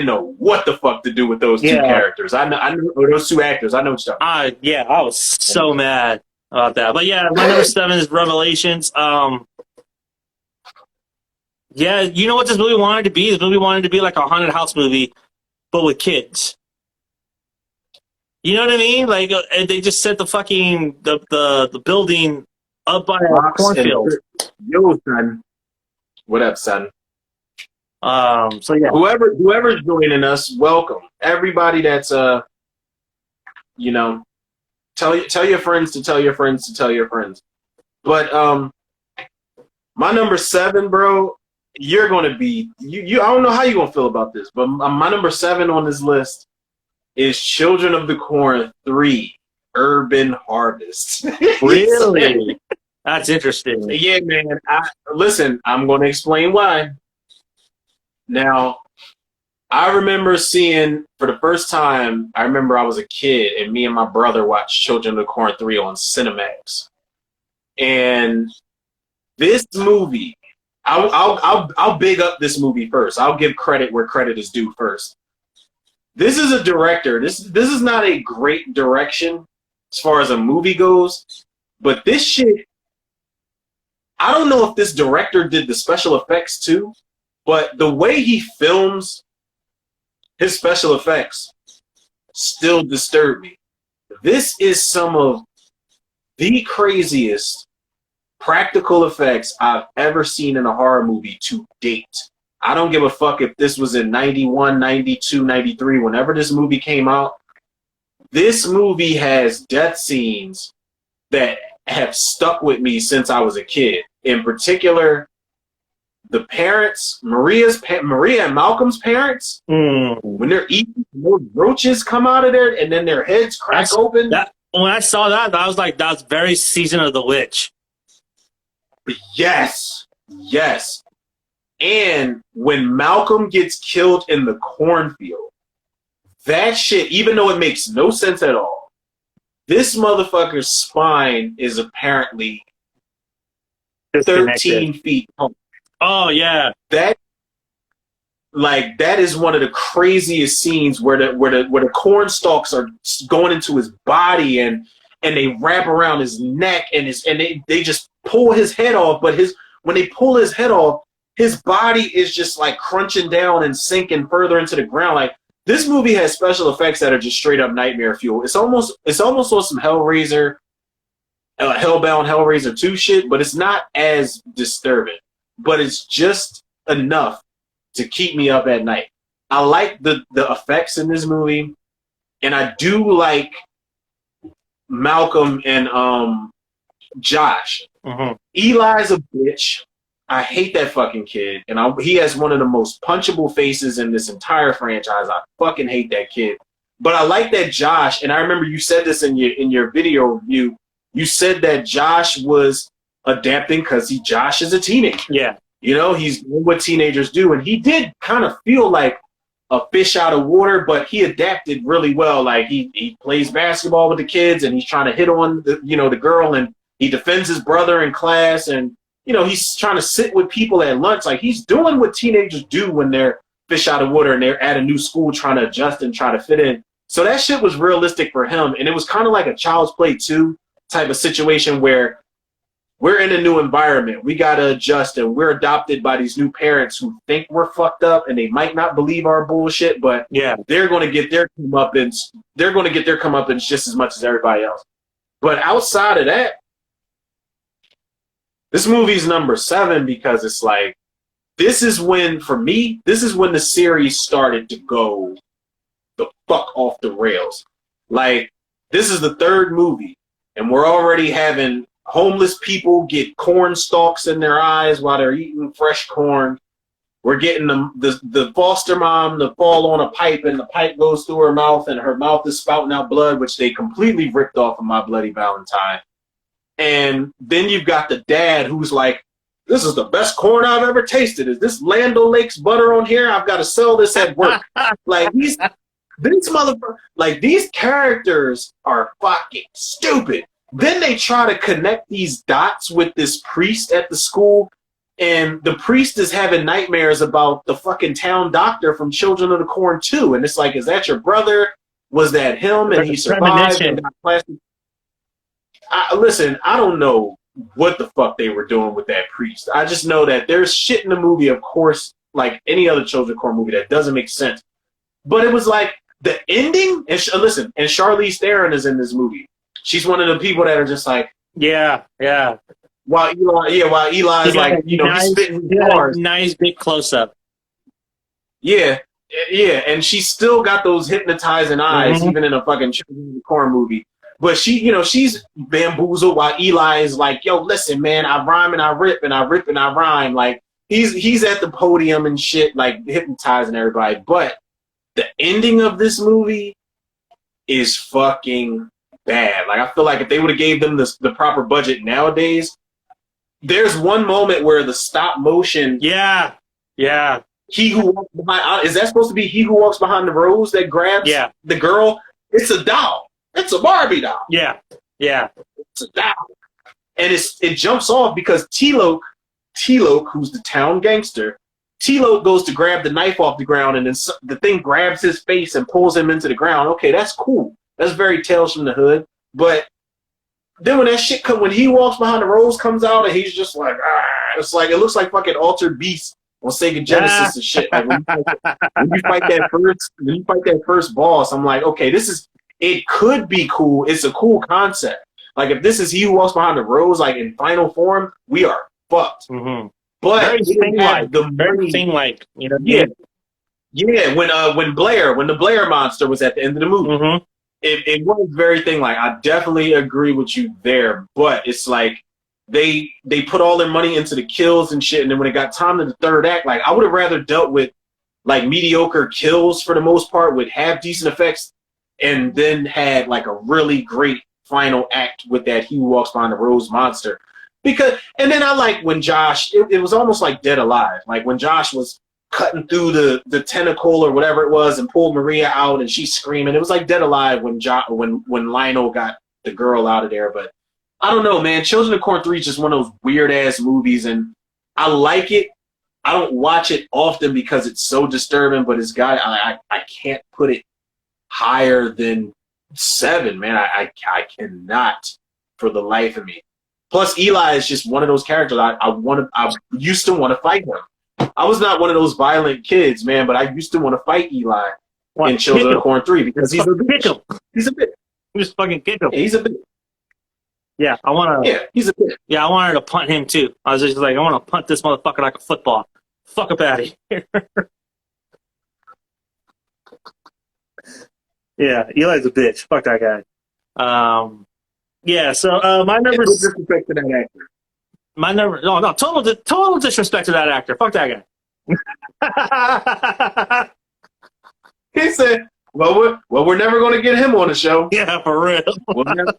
know what the fuck to do with those two characters. I know those two actors. I know what you're talking about. Yeah, I was so mad about that. But yeah, my number 7 is Revelations. Yeah, you know what this movie wanted to be? This movie wanted to be like a haunted house movie, but with kids. You know what I mean? Like they just set the fucking the building up by a cornfield. Yo, son. What up, son? So yeah. Whoever's joining us, welcome. Everybody that's tell your friends to tell your friends to tell your friends. But my number 7, bro, you're gonna be you. I don't know how you're gonna feel about this, but my number 7 on this list is Children of the Corn 3: Urban Harvest. Really? That's interesting. Yeah, man. Listen, I'm gonna explain why. Now, I remember seeing for the first time. I remember I was a kid, and me and my brother watched Children of the Corn 3 on Cinemax, and this movie. I'll big up this movie first. I'll give credit where credit is due first. This is a director. This is not a great direction as far as a movie goes, but this shit. I don't know if this director did the special effects too, but the way he films his special effects still disturb me. This is some of the craziest practical effects I've ever seen in a horror movie to date. I don't give a fuck if this was in 91, 92, 93, whenever this movie came out. This movie has death scenes that have stuck with me since I was a kid. In particular, the parents, Maria and Malcolm's parents, when they're eating, those roaches come out of there and then their heads crack open. When I saw that, I was like, that's very Season of the Witch. Yes. And when Malcolm gets killed in the cornfield, that shit, even though it makes no sense at all, this motherfucker's spine is apparently 13 feet long. Oh, yeah. That is one of the craziest scenes where the corn stalks are going into his body and they wrap around his neck and they just pull his head off, but when they pull his head off, his body is just like crunching down and sinking further into the ground. Like, this movie has special effects that are just straight up nightmare fuel. It's almost on some Hellraiser, Hellbound Hellraiser 2 shit, but it's not as disturbing. But it's just enough to keep me up at night. I like the effects in this movie, and I do like Malcolm and Josh. Mm-hmm. Eli's a bitch. I hate that fucking kid, and he has one of the most punchable faces in this entire franchise. I fucking hate that kid. But I like that Josh, and I remember you said this in your video review. You said that Josh was adapting because Josh is a teenager. Yeah. You know, he's doing what teenagers do, and he did kind of feel like a fish out of water, but he adapted really well. Like he plays basketball with the kids, and he's trying to hit on the girl, and he defends his brother in class, and he's trying to sit with people at lunch. Like he's doing what teenagers do when they're fish out of water and they're at a new school trying to adjust and try to fit in. So that shit was realistic for him, and it was kind of like a Child's Play 2 type of situation where we're in a new environment. We got to adjust, and we're adopted by these new parents who think we're fucked up, and they might not believe our bullshit, but yeah, they're going to get their comeuppance. They're going to get their comeuppance just as much as everybody else. But outside of that, this movie's number 7 because it's like, this is when, for me, this is when the series started to go the fuck off the rails. Like, this is the 3rd movie, and we're already having homeless people get corn stalks in their eyes while they're eating fresh corn. We're getting the foster mom to fall on a pipe, and the pipe goes through her mouth, and her mouth is spouting out blood, which they completely ripped off of My Bloody Valentine. And then you've got the dad who's like, this is the best corn I've ever tasted. Is this Land O'Lakes butter on here? I've got to sell this at work. Like, this motherfucker, like, these characters are fucking stupid. Then they try to connect these dots with this priest at the school, and the priest is having nightmares about the fucking town doctor from Children of the Corn 2. And it's like, is that your brother? Was that him? And he survived and got plastic. Listen, I don't know what the fuck they were doing with that priest. I just know that there's shit in the movie, of course, like any other Children of the Corn movie, that doesn't make sense. But it was like the ending, and listen, and Charlize Theron is in this movie. She's one of the people that are just like, yeah. While Eli's like, he's spitting bars. Nice big close up. Yeah, and she's still got those hypnotizing eyes, even in a fucking Children of the Corn movie. But she's bamboozled while Eli is like, yo, listen, man, I rhyme and I rip and I rip and I rhyme. Like he's at the podium and shit, like hypnotizing everybody. But the ending of this movie is fucking bad. Like I feel like if they would have gave them the proper budget nowadays, there's one moment where the stop motion. Yeah. He who walks behind, is that supposed to be He Who Walks Behind the Rose that grabs the girl? It's a doll. It's a Barbie doll. Yeah. It's a doll. And it jumps off because T-Loke, who's the town gangster, T-Loke goes to grab the knife off the ground, and then the thing grabs his face and pulls him into the ground. Okay, that's cool. That's very Tales from the Hood. But then when that shit when He Walks Behind the Rose comes out, and he's just like, it's like, it looks like fucking Altered Beast on Sega Genesis and shit. Like when you fight that first boss, I'm like, okay, it could be cool. It's a cool concept. Like if this is He Who Walks Behind the Rose, like in final form, we are fucked. Mm-hmm. But very thing-like, Yeah, when the Blair monster was at the end of the movie, it was very thing-like. I definitely agree with you there. But it's like they put all their money into the kills and shit, and then when it got time to the 3rd act, like I would have rather dealt with like mediocre kills for the most part with half decent effects, and then had like a really great final act with that He Who Walks Behind the Rose monster. And then I like when Josh, it was almost like Dead Alive. Like when Josh was cutting through the tentacle or whatever it was and pulled Maria out and she's screaming. It was like Dead Alive when Lionel got the girl out of there. But I don't know, man. Children of the Corn 3 is just one of those weird ass movies, and I like it. I don't watch it often because it's so disturbing, but I can't put it higher than 7, man. I cannot for the life of me. Plus, Eli is just one of those characters I used to want to fight him. I was not one of those violent kids, man, but I used to want to fight Eli in Children of the Corn 3 because he's a bitch. He's a bitch. Just fucking kick him. Yeah, he's a bitch. Yeah, I want to. Yeah, he's a bitch. Yeah, I wanted to punt him too. I was just like, I want to punt this motherfucker like a football. Fuck up out of here. Yeah, Eli's a bitch. Fuck that guy. Yeah. So my And number, no disrespect to that actor. no, total disrespect to that actor. Fuck that guy. He said, we're never going to get him on the show. Yeah, for real. We'll never,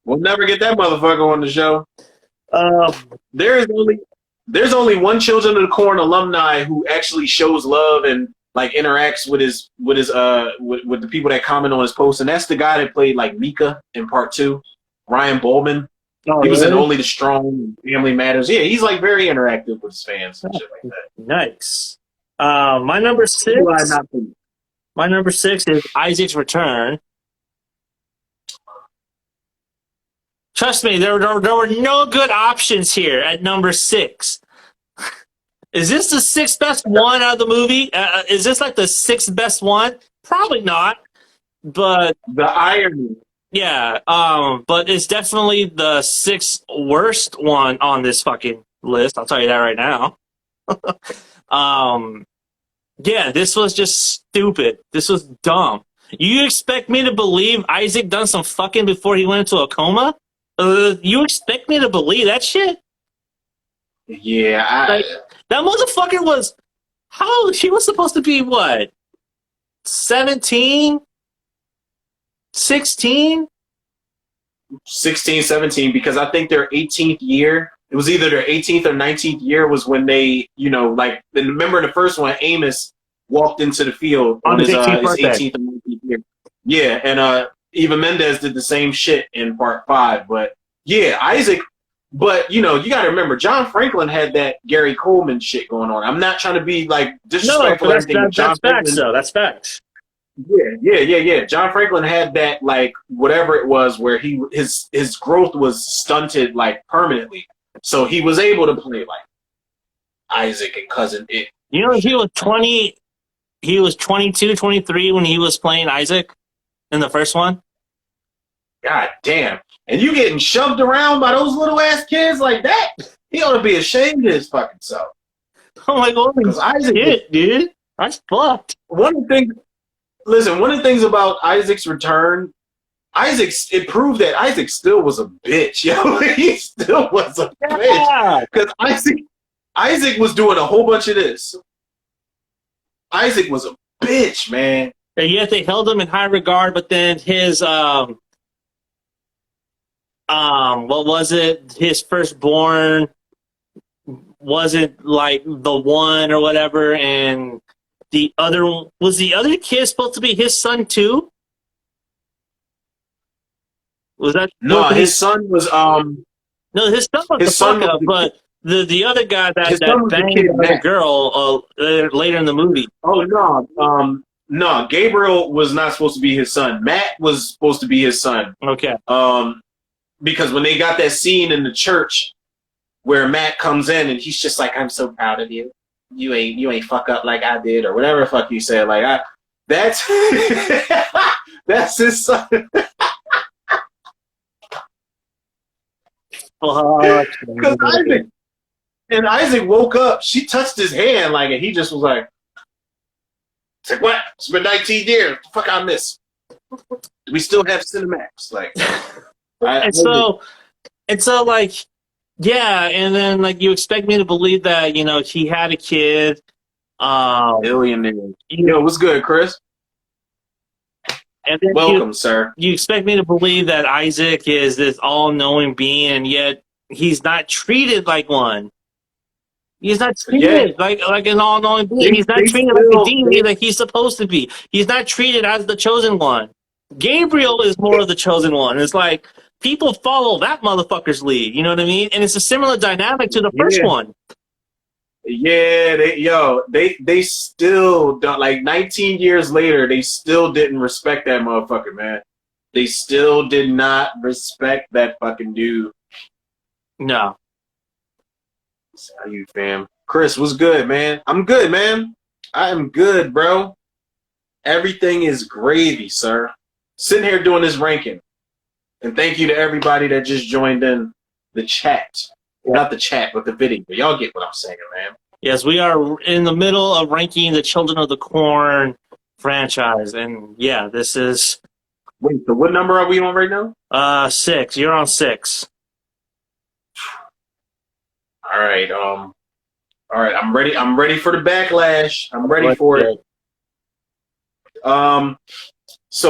we'll never get that motherfucker on the show. Um, There's only one Children of the Corn alumni who actually shows love and like interacts with with the people that comment on his posts, and that's the guy that played like Mika in Part 2, Ryan Bowman. oh, He was in really? Only the Strong, Family Matters. Yeah, he's like very interactive with his fans and shit like that. Nice. My number six. Who I not think- My number 6 is Isaac's Return. Trust me, there were no good options here at number 6. Is this the 6th best one out of the movie? Is this like the 6th best one? Probably not. But The irony. yeah, but it's definitely the 6th worst one on this fucking list. I'll tell you that right now. Yeah, this was just stupid. This was dumb. You expect me to believe Isaac done some fucking before he went into a coma? You expect me to believe that shit? Yeah, Like, that motherfucker was... How? He was supposed to be, what? 17? 16? 16, 17, because I think their 18th year, it was either their 18th or 19th year was when they, like, remember in the first one, Amos walked into the field on his 18th or 19th year. Yeah, and Eva Mendes did the same shit in Part 5. But yeah, Isaac, but you got to remember, John Franklin had that Gary Coleman shit going on. I'm not trying to be like disrespectful or anything, but John Franklin, facts, though. That's facts. Yeah. John Franklin had that, like, whatever it was, where his growth was stunted, like, permanently. So he was able to play like Isaac and Cousin It. He was 20. He was 22, 23 when he was playing Isaac in the first one. God damn! And you getting shoved around by those little ass kids like that? He ought to be ashamed of his fucking self. I'm like, holy Because Isaac, shit, dude, that's fucked. one of the things about Isaac's return, it proved that Isaac still was a bitch. Yo, he still was a bitch. Because Isaac was doing a whole bunch of this. Isaac was a bitch, man. And yet they held him in high regard, but then his what was it? His firstborn wasn't like the one or whatever, and the other kid supposed to be his son too? Was that no? His son was no, his son was his the son fuck up, was but the other guy that banged kid, the other girl later in the movie. Oh no, Gabriel was not supposed to be his son. Matt was supposed to be his son. Okay. Because when they got that scene in the church where Matt comes in and he's just like, "I'm so proud of you. You ain't fuck up like I did," or whatever the fuck you said. Like that's that's his son. Because Isaac woke up, she touched his hand, like, and he just was like, it's like, what? It's been 19 years. The fuck I miss? Do we still have Cinemax? Like, and so, like, yeah, and then, like, you expect me to believe that, he had a kid. Billionaire. What's good, Chris? And then welcome, sir. You expect me to believe that Isaac is this all-knowing being, and yet he's not treated like one. He's not treated like an all-knowing being. He's not treated like the deity that he's supposed to be. He's not treated as the chosen one. Gabriel is more of the chosen one. It's like people follow that motherfucker's lead. You know what I mean? And it's a similar dynamic to the first one. Yeah, they still don't, like 19 years later, they still didn't respect that motherfucker, man. They still did not respect that fucking dude. No. How you, fam? Chris, what's good, man? I'm good, man. I am good, bro. Everything is gravy, sir. Sitting here doing this ranking. And thank you to everybody that just joined in the chat. Not the chat, but the video. Y'all get what I'm saying, man. Yes, we are in the middle of ranking the Children of the Corn franchise. And yeah, this is Wait, so what number are we on right now? 6. You're on 6. All right. All right. I'm ready. I'm ready for the backlash. I'm ready for it. So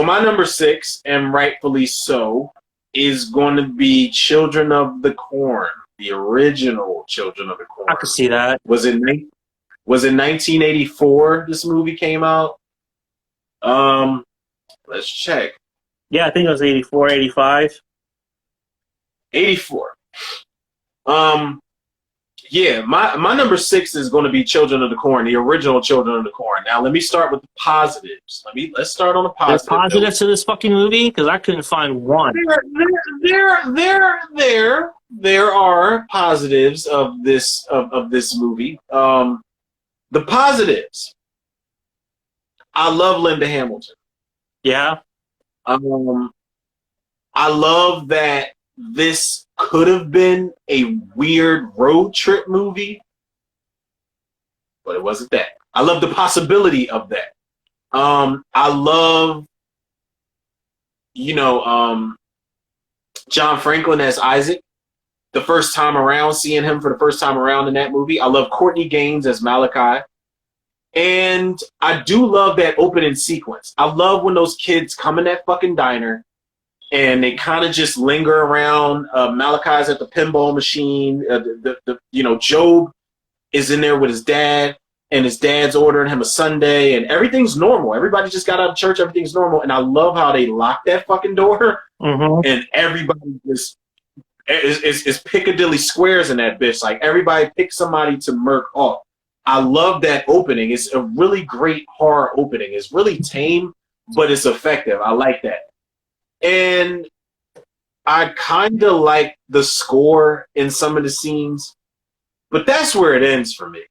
my number 6, and rightfully so, is going to be Children of the Corn, the original Children of the Corn. I could see that. Was it 1984? This movie came out. Let's check. Yeah, I think it was 84, 85. 84. Yeah, my number 6 is going to be Children of the Corn, the original Children of the Corn. Now, let me start with the positives. Let's start on the positive. There's positives to this fucking movie because I couldn't find one. There are positives of this movie. The positives. I love Linda Hamilton. Yeah. I love that this could have been a weird road trip movie, but it wasn't that. I love the possibility of that. I love, John Franklin as Isaac. The first time around, seeing him for the first time around in that movie. I love Courtney Gaines as Malachi. And I do love that opening sequence. I love when those kids come in that fucking diner and they kind of just linger around. Malachi's at the pinball machine. Job is in there with his dad, and his dad's ordering him a sundae, and everything's normal. Everybody just got out of church. Everything's normal. And I love how they lock that fucking door, and everybody just is Piccadilly Squares in that bitch. Like, everybody picks somebody to murk off. I love that opening. It's a really great horror opening. It's really tame, but it's effective. I like that. And I kind of like the score in some of the scenes, but that's where it ends for me.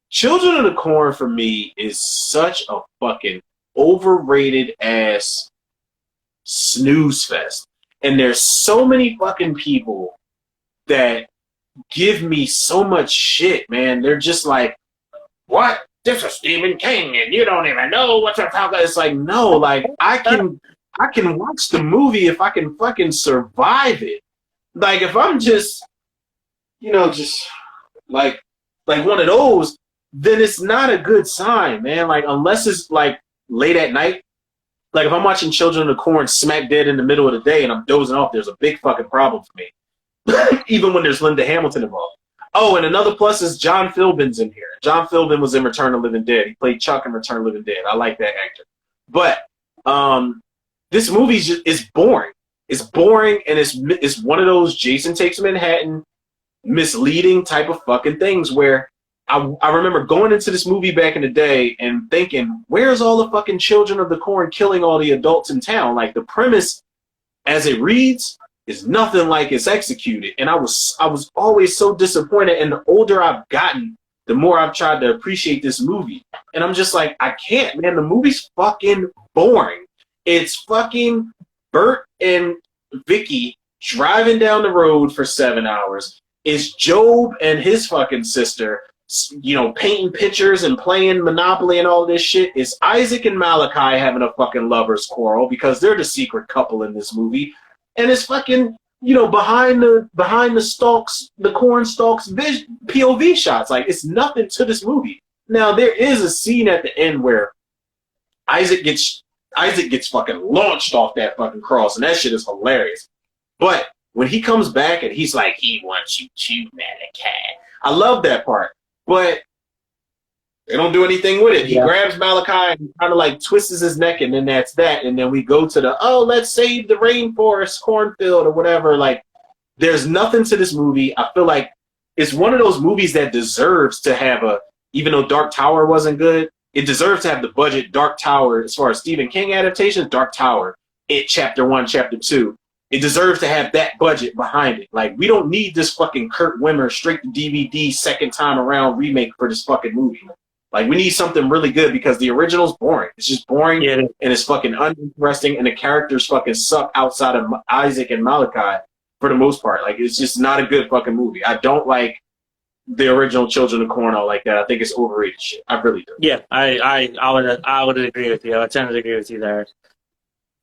Children of the Corn for me is such a fucking overrated ass snooze fest. And there's so many fucking people that give me so much shit, man. They're just like, what? This is Stephen King and you don't even know what you're talking about. It's like, no, like I can watch the movie if I can fucking survive it. Like if I'm just like one of those, then it's not a good sign, man. Like unless it's like late at night. Like if I'm watching Children of the Corn smack dead in the middle of the day and I'm dozing off, there's a big fucking problem for me. Even when there's Linda Hamilton involved. Oh, and another plus is John Philbin's in here. John Philbin was in Return of the Living Dead. He played Chuck in Return of the Living Dead. I like that actor. But this movie is boring. It's boring, and it's one of those Jason Takes Manhattan misleading type of fucking things where I remember going into this movie back in the day and thinking, where's all the fucking Children of the Corn killing all the adults in town? Like the premise as it reads is nothing like it's executed. And I was always so disappointed. And the older I've gotten, the more I've tried to appreciate this movie. And I'm just like, I can't, man. The movie's fucking boring. It's fucking Bert and Vicky driving down the road for 7 hours. It's Job and his fucking sister, painting pictures and playing Monopoly and all this shit. It's Isaac and Malachi having a fucking lover's quarrel because they're the secret couple in this movie. And it's fucking, behind the stalks, the corn stalks, POV shots. Like, it's nothing to this movie. Now, there is a scene at the end where Isaac gets fucking launched off that fucking cross, and that shit is hilarious. But when he comes back and he's like, he wants you to, Malachi. I love that part. But they don't do anything with it. He grabs Malachi and kind of like twists his neck, and then that's that. And then we go to let's save the rainforest cornfield or whatever. Like, there's nothing to this movie. I feel like it's one of those movies that deserves to have even though Dark Tower wasn't good, it deserves to have the budget Dark Tower, as far as Stephen King adaptations, Dark Tower, It Chapter 1, Chapter 2. It deserves to have that budget behind it. Like, we don't need this fucking Kurt Wimmer straight to DVD second time around remake for this fucking movie. Like, we need something really good because the original's boring. It's just boring, and it's fucking uninteresting, and the characters fucking suck outside of Isaac and Malachi for the most part. Like, it's just not a good fucking movie. I don't like the original Children of Corn like that. I think it's overrated shit. I really do. Yeah, I would agree with you. I tend to agree with you there.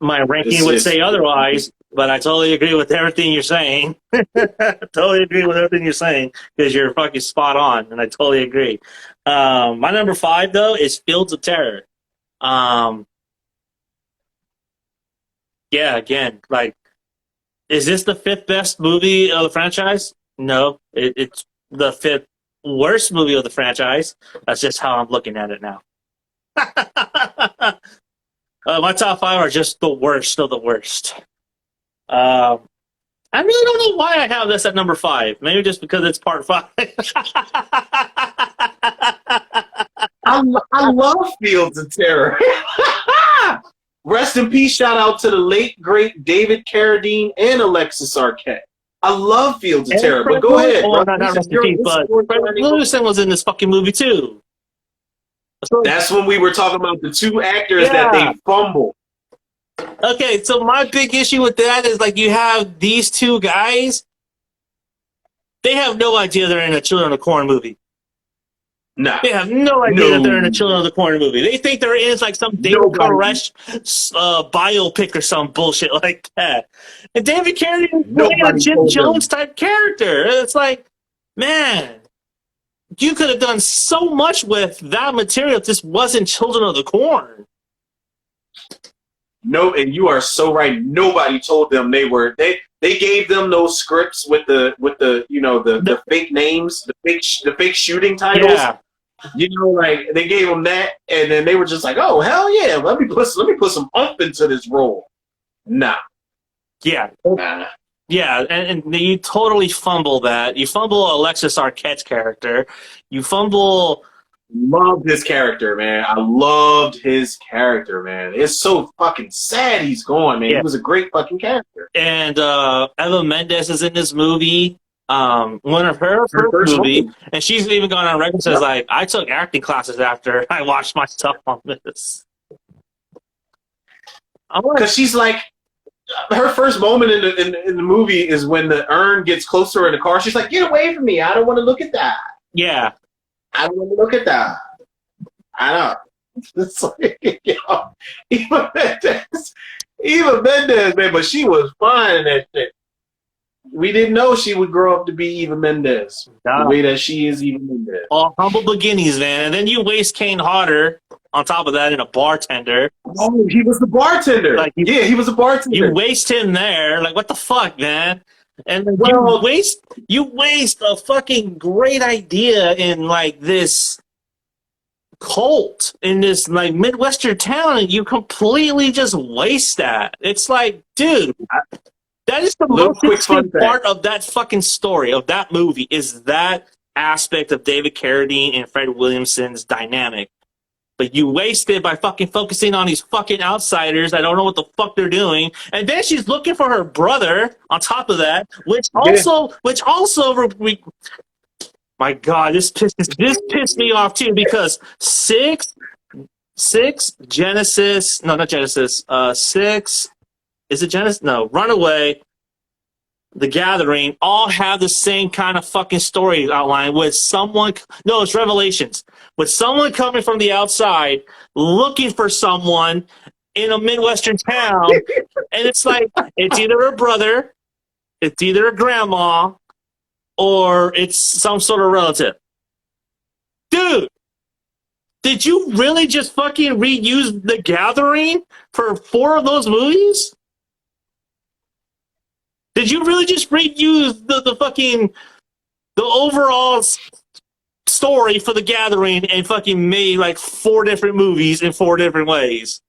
My ranking would say otherwise, but I totally agree with everything you're saying. Totally agree with everything you're saying because you're fucking spot on, and I totally agree. My number 5 though is Fields of Terror. Yeah, again, like, is this the 5th best movie of the franchise? No, it's the 5th worst movie of the franchise. That's just how I'm looking at it now. My top 5 are just the worst of the worst. I really don't know why I have this at number 5. Maybe just because it's part 5. I love Fields of Terror. Rest in peace. Shout out to the late great David Carradine and Alexis Arquette. I love Fields of Terror. But go ahead. Oh, not rest in peace, but Fred Williamson was in this fucking movie too. That's when we were talking about the 2 actors that they fumbled. Okay, so my big issue with that is, like, you have these 2 guys. They have no idea they're in a Children of the Corn movie. Nah. They have no idea that they're in a Children of the Corn movie. They think they're in like some David Koresh biopic or some bullshit like that. And David Carradine is playing a Jim Jones type character. It's like, man, you could have done so much with that material if this wasn't Children of the Corn. No, and you are so right. Nobody told them they gave them those scripts with the the fake names, the fake shooting titles. Yeah. You know, like, they gave them that, and then they were just like, "Oh, hell yeah, let me put some oomph into this role." Nah. Yeah. Nah. Yeah, and you totally fumble that. You fumble Alexis Arquette's character. You fumble. Loved his character, man. I loved his character, man. It's so fucking sad he's gone, man. Yeah. He was a great fucking character. And Eva Mendes is in this movie. One of her first movie, and she's even gone on record and says, like, I took acting classes after I watched my stuff on this. Because she's like, her first moment in the movie is when the urn gets closer in the car. She's like, "Get away from me! I don't want to look at that." Yeah, I don't want to look at that. I know. It's like, Eva Mendes, man, but she was fine in that shit. We didn't know she would grow up to be Eva Mendes. The way that she is Eva Mendes. All humble beginnings, man. And then you waste Kane Hodder on top of that in a bartender. Oh, he was the bartender. Like, he was a bartender. You waste him there. Like, what the fuck, man? And you waste a fucking great idea in, like, this cult in this, like, Midwestern town, and you completely just waste that. It's like, dude, that is the most interesting part of that fucking story, of that movie, is that aspect of David Carradine and Fred Williamson's dynamic. But you waste it by fucking focusing on these fucking outsiders that don't know what the fuck they're doing. And then she's looking for her brother on top of that, which also, my God, this pissed me off too, because Six, Genesis, no, not Genesis, Six, is it Genesis? No, Runaway, The Gathering, all have the same kind of fucking story outline with someone, no, it's Revelations, with someone coming from the outside looking for someone in a Midwestern town, and it's like, it's either a brother, it's either a grandma, or it's some sort of relative. Dude, did you really just fucking reuse The Gathering for 4 of those movies? Did you really just reuse the overall story for The Gathering and fucking made like 4 different movies in 4 different ways?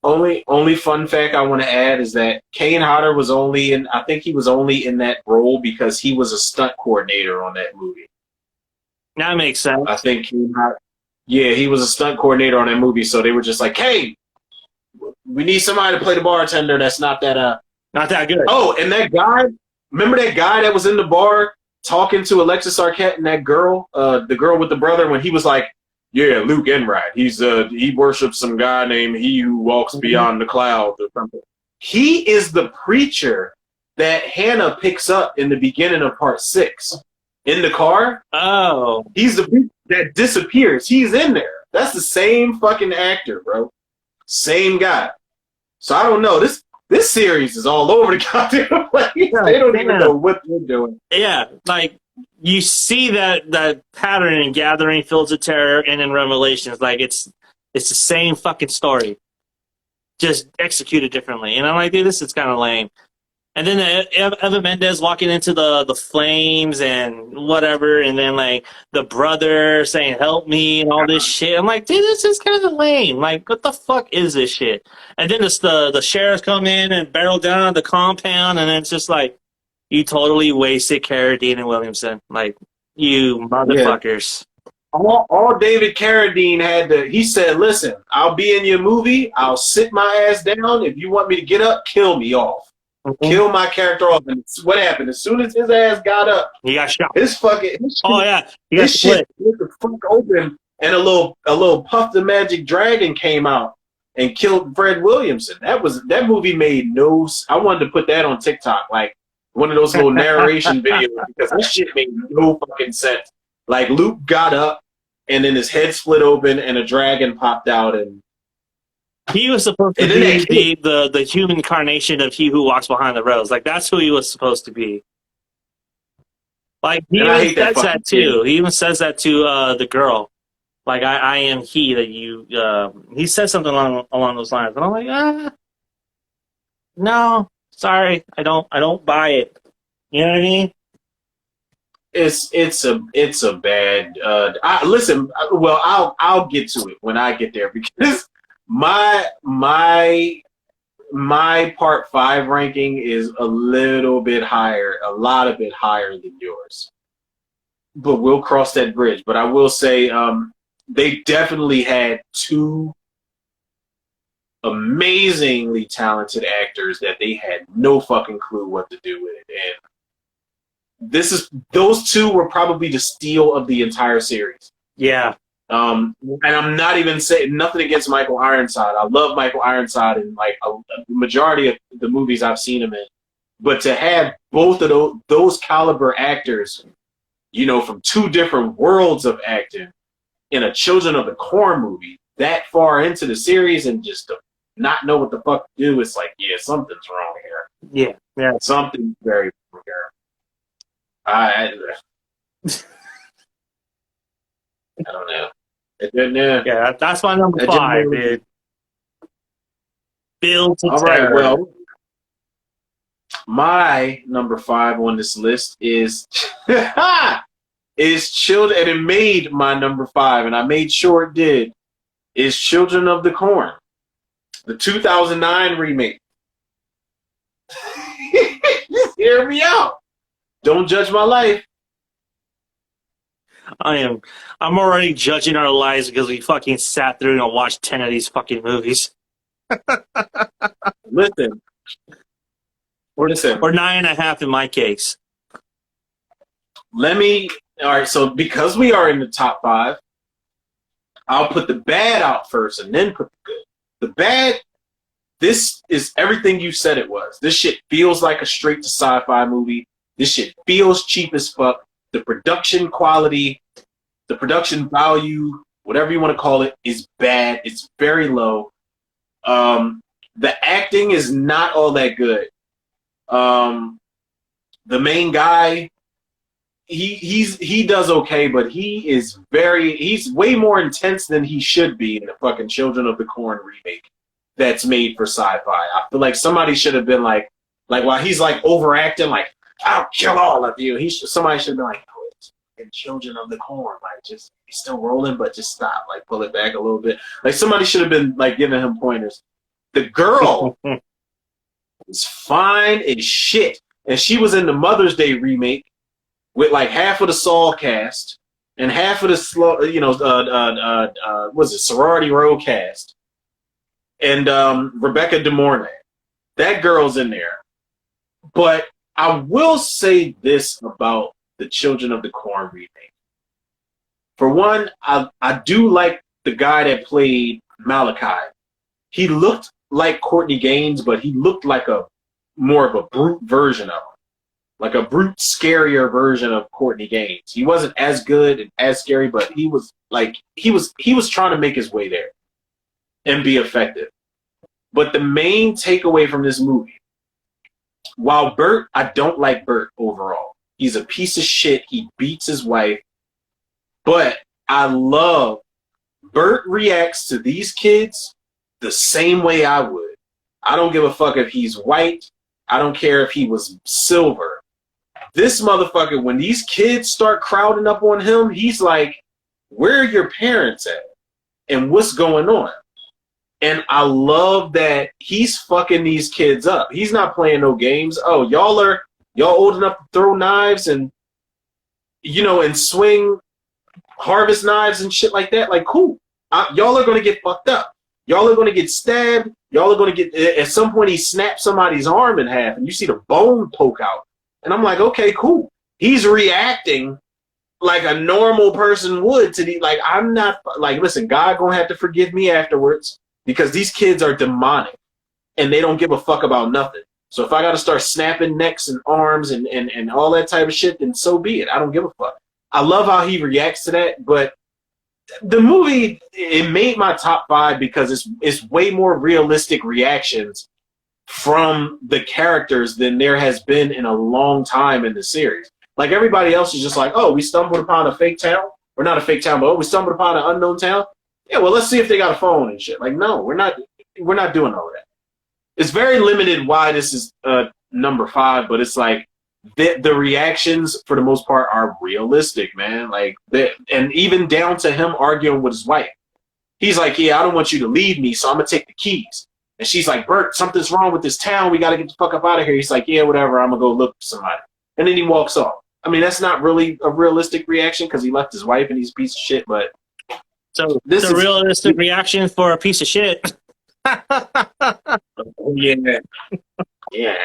Only fun fact I want to add is that Kane Hodder was only in that role because he was a stunt coordinator on that movie. That makes sense. I think he was a stunt coordinator on that movie, so they were just like, "Hey, we need somebody to play the bartender that's not that good." Oh, and that guy, remember that guy that was in the bar talking to Alexis Arquette and that girl, the girl with the brother, when he was like, "Yeah, Luke Enright. He worships some guy named He Who Walks Beyond the Clouds or something." He is the preacher that Hannah picks up in the beginning of part 6 in the car. Oh, he's the preacher that disappears. He's in there. That's the same fucking actor, bro. Same guy. So I don't know. This series is all over the goddamn place. Yeah, They don't even know what they're doing. Yeah, like you see that pattern in Gathering, Fields of Terror, and in Revelations. Like it's the same fucking story, just executed differently. And I'm like, dude, this is kind of lame. And then Eva Mendes walking into the flames and whatever, and then like the brother saying "help me" and all this shit. I'm like, dude, this is kind of lame. Like, what the fuck is this shit? And then the sheriffs come in and barrel down on the compound, and it's just like, you totally wasted Carradine and Williamson. Like, you motherfuckers. All David Carradine had to, he said, listen, I'll be in your movie. I'll sit my ass down. If you want me to get up, kill me off. Mm-hmm. Kill my character off. And what happened? As soon as his ass got up, he got shot. His shit, his shit split the fuck open, and a little Puff the Magic Dragon came out and killed Fred Williamson. That movie made no. I wanted to put that on TikTok, like one of those little narration videos, because this shit made no fucking sense. Like Luke got up, and then his head split open, and a dragon popped out, and he was supposed to be the human incarnation of He Who Walks Behind the Rose. Like, that's who he was supposed to be. Like, he even says that too. He even says that to the girl. Like, I am he that you. He says something along those lines, and I'm like, no, sorry, I don't buy it. You know what I mean? It's a bad. Listen. Well, I'll get to it when I get there, because my part 5 ranking is a little bit higher, a lot bit higher than yours. But we'll cross that bridge. But I will say, they definitely had 2 amazingly talented actors that they had no fucking clue what to do with it. And those 2 were probably the steal of the entire series. Yeah. And I'm not even saying nothing against Michael Ironside. I love Michael Ironside in like the majority of the movies I've seen him in. But to have both of those caliber actors, you know, from 2 different worlds of acting in a Children of the Corn movie that far into the series, and just to not know what the fuck to do, it's like, yeah, something's wrong here. Yeah. Something's very wrong here. I don't know. Yeah, that's my number 5, dude. Build to All Terror. right, well, my number 5 on this list is Children, and it made my number 5, and I made sure it did. Is Children of the Corn, the 2009 remake. Hear me out. Don't judge my life. I'm already judging our lives because we fucking sat through and watched 10 of these fucking movies. Listen. Or 9.5 in my case. All right, so because we are in the top 5, I'll put the bad out first and then put the good. The bad, this is everything you said it was. This shit feels like a straight to sci-fi movie. This shit feels cheap as fuck. The production quality, the production value, whatever you want to call it, is bad. It's very low. The acting is not all that good. The main guy, he does okay, but he's way more intense than he should be in the fucking Children of the Corn remake that's made for sci-fi. I feel like somebody should have been like while he's like overacting, like, I'll kill all of you. Somebody should have been like, no, it's Children of the Corn. Like, just, he's still rolling, but just stop. Like, pull it back a little bit. Like, somebody should have been like giving him pointers. The girl was fine as shit, and she was in the Mother's Day remake with like half of the Saul cast and half of the Sorority Row cast, and Rebecca De Mornay. That girl's in there, but I will say this about the Children of the Corn remake. For one, I do like the guy that played Malachi. He looked like Courtney Gaines, but he looked like more of a brute version of him. Like a brute, scarier version of Courtney Gaines. He wasn't as good and as scary, but he was trying to make his way there and be effective. But the main takeaway from this movie, while Bert, I don't like Bert overall. He's a piece of shit. He beats his wife. But I love Bert reacts to these kids the same way I would. I don't give a fuck if he's white. I don't care if he was silver. This motherfucker, when these kids start crowding up on him, he's like, where are your parents at? And what's going on? And I love that he's fucking these kids up. He's not playing no games. Oh, y'all old enough to throw knives and, you know, and swing harvest knives and shit like that. Like, cool. Y'all are going to get fucked up. Y'all are going to get stabbed. Y'all are going to get, at some point he snaps somebody's arm in half and you see the bone poke out. And I'm like, okay, cool. He's reacting like a normal person would to the, like, I'm not, like, listen, God going to have to forgive me afterwards because these kids are demonic and they don't give a fuck about nothing. So if I got to start snapping necks and arms and all that type of shit, then so be it. I don't give a fuck. I love how he reacts to that, but the movie, it made my top 5 because it's way more realistic reactions from the characters than there has been in a long time in the series. Like everybody else is just like, oh, we stumbled upon a fake town. Or not a fake town, but oh, we stumbled upon an unknown town. Yeah, well, let's see if they got a phone and shit. Like, no, we're not doing all that. It's very limited why this is number 5, but it's like the reactions for the most part are realistic, man. Like, and even down to him arguing with his wife. He's like, yeah, I don't want you to leave me, so I'm gonna take the keys. And she's like, Bert, something's wrong with this town. We got to get the fuck up out of here. He's like, yeah, whatever. I'm going to go look for somebody. And then he walks off. I mean, that's not really a realistic reaction because he left his wife and he's a piece of shit. But so this is a realistic reaction for a piece of shit. Yeah.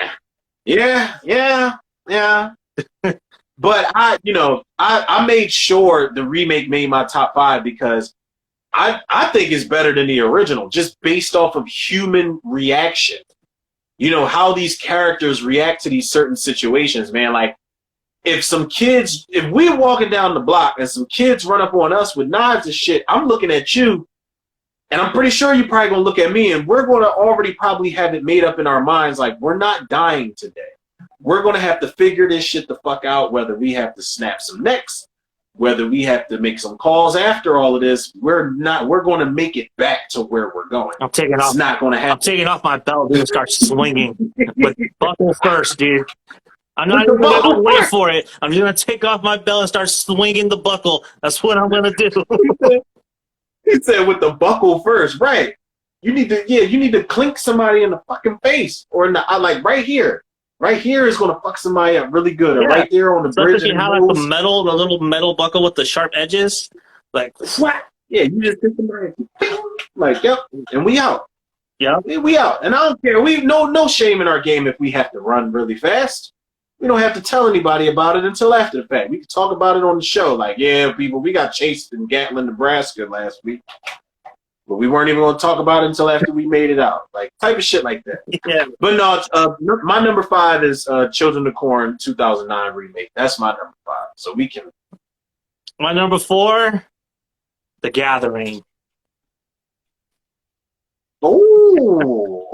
But I made sure the remake made my top 5 because I think it's better than the original, just based off of human reaction. You know, how these characters react to these certain situations, man. Like, if we're walking down the block and some kids run up on us with knives and shit, I'm looking at you, and I'm pretty sure you're probably going to look at me, and we're going to already probably have it made up in our minds, like, we're not dying today. We're going to have to figure this shit the fuck out, whether we have to snap some necks, whether we have to make some calls after all of this. We're going to make it back to where we're going. I'm taking off my belt and start swinging with buckle first, dude. I'm not even going to wait for it. I'm just going to take off my belt and start swinging the buckle. That's what I'm going to do. He said with the buckle first, right? You need to clink somebody in the fucking face or in the, like right here. Right here is going to fuck somebody up really good. Or right there on the bridge. Especially how like the little metal buckle with the sharp edges. Like, what? Yeah, you just hit somebody. Like, yep, and we out. Yeah, we out. And I don't care. We no shame in our game if we have to run really fast. We don't have to tell anybody about it until after the fact. We can talk about it on the show. Like, yeah, people, we got chased in Gatlin, Nebraska last week. But we weren't even going to talk about it until after we made it out. Like, type of shit like that. Yeah. But no, my number 5 is Children of Corn 2009 remake. That's my number 5. So we can. My number 4, The Gathering. Oh.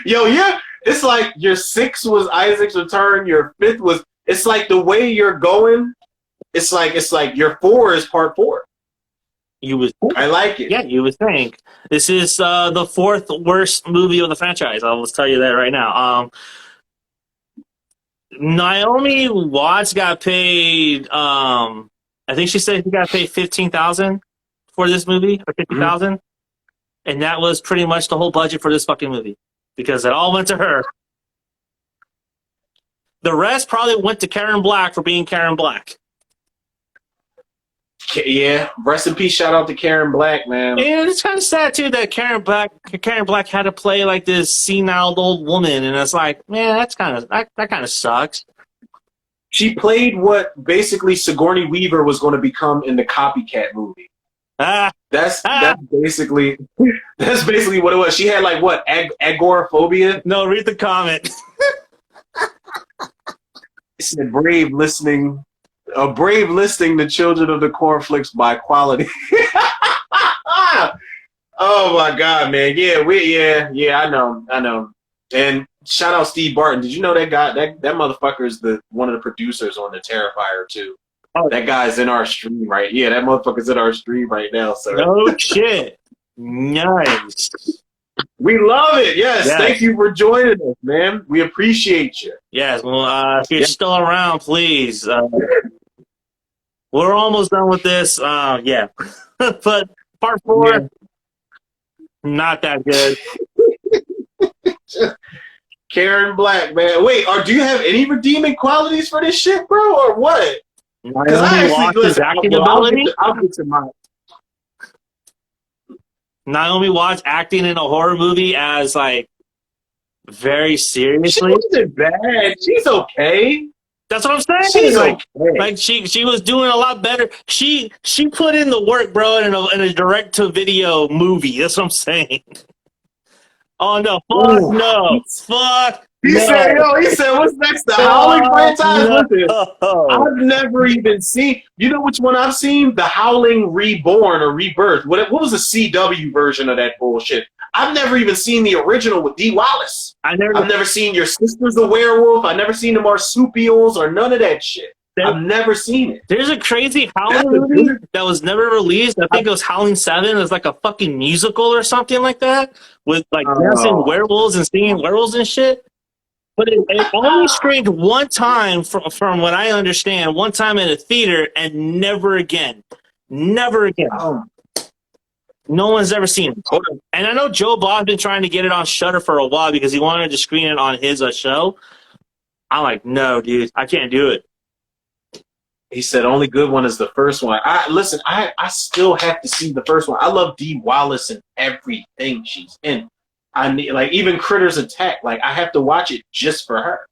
Yo, yeah. It's like your 6 was Isaac's Return. Your 5th was. It's like the way you're going. It's like your 4 is part 4. I like it. Yeah, you would think. This is the 4th worst movie of the franchise. I'll just tell you that right now. Naomi Watts got paid. I think she said she got paid $15,000 for this movie, or $50,000, and that was pretty much the whole budget for this fucking movie because it all went to her. The rest probably went to Karen Black for being Karen Black. Yeah, rest in peace. Shout out to Karen Black, man. And it's kind of sad too that Karen Black had to play like this senile old woman, and it's like, man, that kind of sucks. She played what basically Sigourney Weaver was going to become in the Copycat movie. That's basically what it was. She had like what agoraphobia. No, read the comment. It said brave listening. A brave listing the Children of the Cornflakes by quality. Oh my god, man. Yeah, I know. And shout out Steve Barton. Did you know that guy that motherfucker is the one of the producers on the Terrifier too? Oh, That guy's in our stream right. Yeah, that motherfucker's in our stream right now. So no shit. Nice. we love it. Yes, Yes. thank you for joining us, man. We appreciate you. Yes. Well, if you're Yeah. still around, please. We're almost done with this. Yeah. But part 4, Yeah. not that good. Karen Black, man. Wait, do you have any redeeming qualities for this shit, bro, or what? Because I Naomi actually Watts' listen. acting I'll ability. I'll get to my. Naomi Watts acting in a horror movie as like very She seriously. wasn't bad. She's okay. That's what I'm saying. She's okay. Like she was doing a lot better. She put in the work, bro, in a direct to video movie. That's what I'm saying. Oh no! Fuck Ooh. no! Fuck. He no. said, he said, what's next? The Howling franchise? Listen, I've never even seen, you know which one I've seen? The Howling Reborn or Rebirth. What was the CW version of that bullshit? I've never even seen the original with Dee Wallace. I've never seen Your Sister's the Werewolf. I've never seen the Marsupials or none of that shit. I've never seen it. There's a crazy Howling movie that was never released. I think it was Howling 7. It was like a fucking musical or something like that with like dancing werewolves and singing werewolves and shit. But it only screened one time, from what I understand, one time in a theater and never again. Never again. Oh. No one's ever seen it. And I know Joe Bob's been trying to get it on Shudder for a while because he wanted to screen it on his show. I'm like, no, dude, I can't do it. He said only good one is the first one. I still have to see the first one. I love Dee Wallace and everything she's in. I need, like, even Critters Attack. Like, I have to watch it just for her.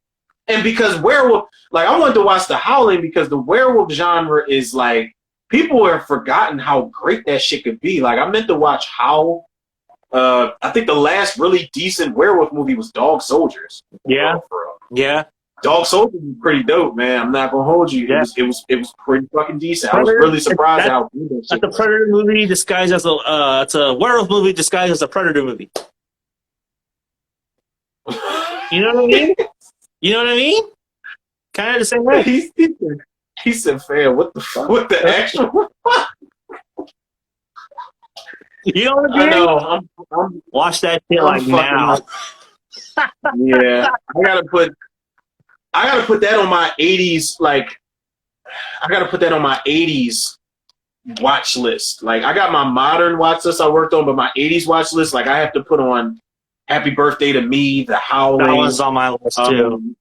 And because werewolf, like, I wanted to watch The Howling because the werewolf genre is like, people have forgotten how great that shit could be. Like, I meant to watch Howl. I think the last really decent werewolf movie was Dog Soldiers. Yeah. Yeah. Dog Soldiers was pretty dope, man. I'm not gonna hold you. Yeah. It was pretty fucking decent. I was really surprised how good that shit That's a was. Predator movie disguised as it's a werewolf movie disguised as a Predator movie. You know what I mean? You know what I mean? Kind of the same way. He said, "Fam, what the fuck? What the actual?" You know what I I mean? know. I'm Watch that shit I'm like fucking now. yeah. I gotta put that on my 80s. Like, I gotta put that on my 80s watch list. Like, I got my modern watch list I worked on, but my 80s watch list, like, I have to put on Happy Birthday to Me, The Howling. That one's on my list too.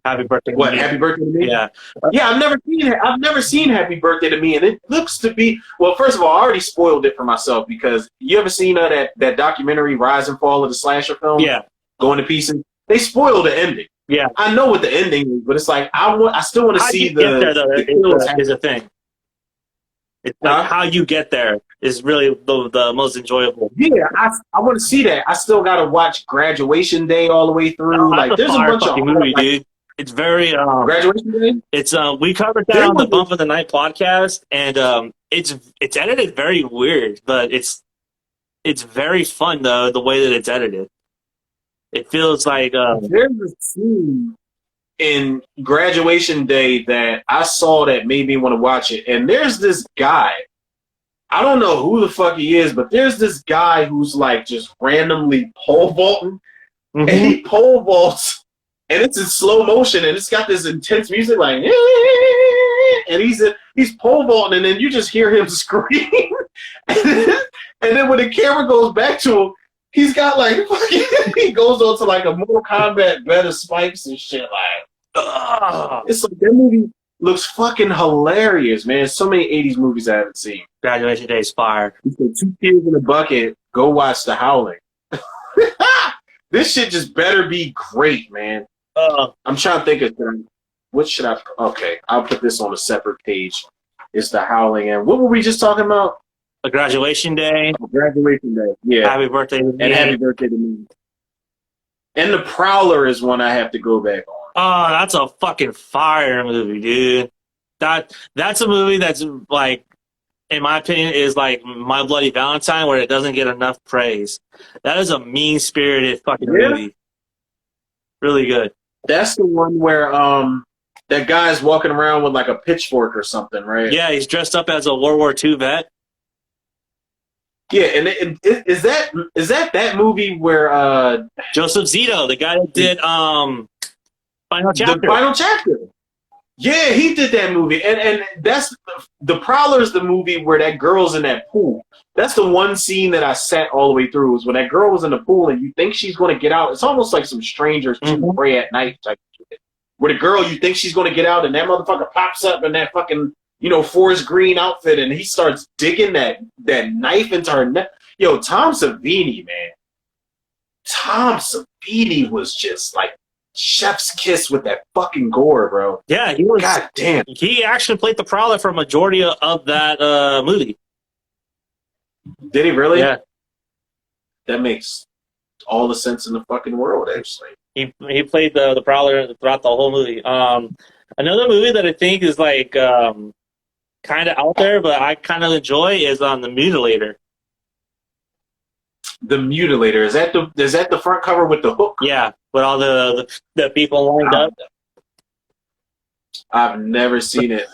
Happy birthday. What? Happy Birthday to Me? Yeah. Yeah, I've never seen Happy Birthday to Me, and it looks to be, well, first of all, I already spoiled it for myself because you ever seen that documentary Rise and Fall of the Slasher film? Yeah. Going to pieces. They spoiled the ending. Yeah. I know what the ending is, but it's like I still want to How see you get there, though, the is a thing. It's like how you get there is really the most enjoyable. Yeah, I want to see that. I still got to watch Graduation Day all the way through. Like, there's a bunch of movie, dude. It's very Graduation Day. It's we covered that on the Bump of the Night podcast, and it's edited very weird, but it's very fun though the way that it's edited. It feels like there's a scene in Graduation Day that I saw that made me want to watch it, and there's this guy. I don't know who the fuck he is, but there's this guy who's like just randomly pole vaulting, and he pole vaults. And it's in slow motion, and it's got this intense music, like, and he's pole vaulting, and then you just hear him scream. And then when the camera goes back to him, he's got like he goes on to like a Mortal Kombat better spikes and shit. Like, it's like that movie looks fucking hilarious, man. So many '80s movies I haven't seen. Graduation Day is fire. He said, 2 kids in a bucket. Go watch The Howling. This shit just better be great, man. I'm trying to think of what should I. Okay, I'll put this on a separate page. It's The Howling, and what were we just talking about? A Graduation Day. Graduation Day. Yeah. Happy Birthday to Me. And Happy Birthday to Me. And The Prowler is one I have to go back on. Oh, that's a fucking fire movie, dude. That's a movie that's like in my opinion, is like My Bloody Valentine, where it doesn't get enough praise. That is a mean-spirited fucking Yeah. movie. Really good. That's the one where that guy's walking around with like a pitchfork or something, right? Yeah, he's dressed up as a World War II vet. Yeah, and is that movie where Joseph Zito, the guy that did Final Chapter. the final chapter? Yeah, he did that movie, and that's the Prowler is the movie where that girl's in that pool. That's the one scene that I sat all the way through. Was when that girl was in the pool and you think she's going to get out. It's almost like some Strangers to Pray at Night type shit. Where the girl, you think she's going to get out, and that motherfucker pops up in that fucking, Forest Green outfit, and he starts digging that knife into her neck. Yo, Tom Savini, man. Tom Savini was just like chef's kiss with that fucking gore, bro. Yeah, he was. God damn. He actually played the Prowler for a majority of that movie. Did he really? Yeah. That makes all the sense in the fucking world, actually. He played the Prowler throughout the whole movie. Another movie that I think is like kind of out there, but I kind of enjoy is on The Mutilator. The Mutilator, is that the front cover with the hook? Yeah, with all the people lined up. I've never seen it.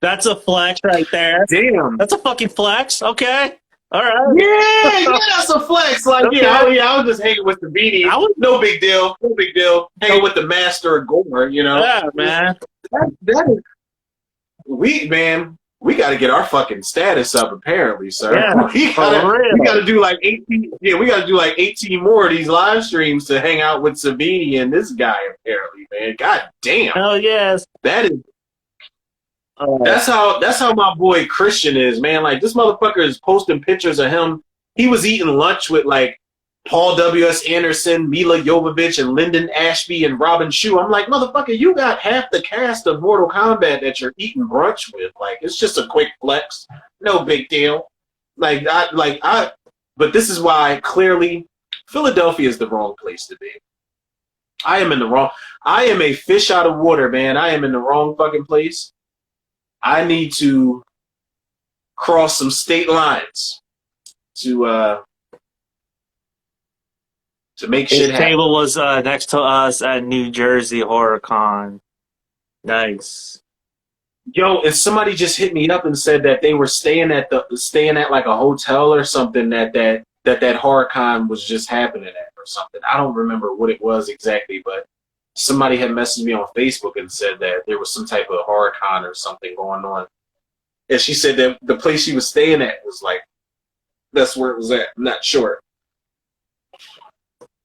That's a flex right there. Damn. That's a fucking flex. Okay. All right. Yeah, that's a flex. Like, Okay. I was just hanging with the beanie. No big deal. Hanging with the master of gore, Yeah, man. That is, we got to get our fucking status up, apparently, sir. Yeah, we got to do like 18. Yeah, we got to do like 18 more of these live streams to hang out with Savini and this guy, apparently, man. God damn. Hell yes. That is. That's how my boy Christian is, man. Like, this motherfucker is posting pictures of him. He was eating lunch with like Paul W.S. Anderson, Mila Jovovich, and Lyndon Ashby and Robin Shue. I'm like, motherfucker, you got half the cast of Mortal Kombat that you're eating brunch with. Like, it's just a quick flex, no big deal. But this is why clearly Philadelphia is the wrong place to be. I am a fish out of water, man. I am in the wrong fucking place. I need to cross some state lines to make shit happen. His table was next to us at New Jersey Horror Con. Nice. Yo, and somebody just hit me up and said that they were staying at like a hotel or something that Horror Con was just happening at or something. I don't remember what it was exactly, but somebody had messaged me on Facebook and said that there was some type of horror con or something going on. And she said that the place she was staying at was like, that's where it was at. I'm not sure.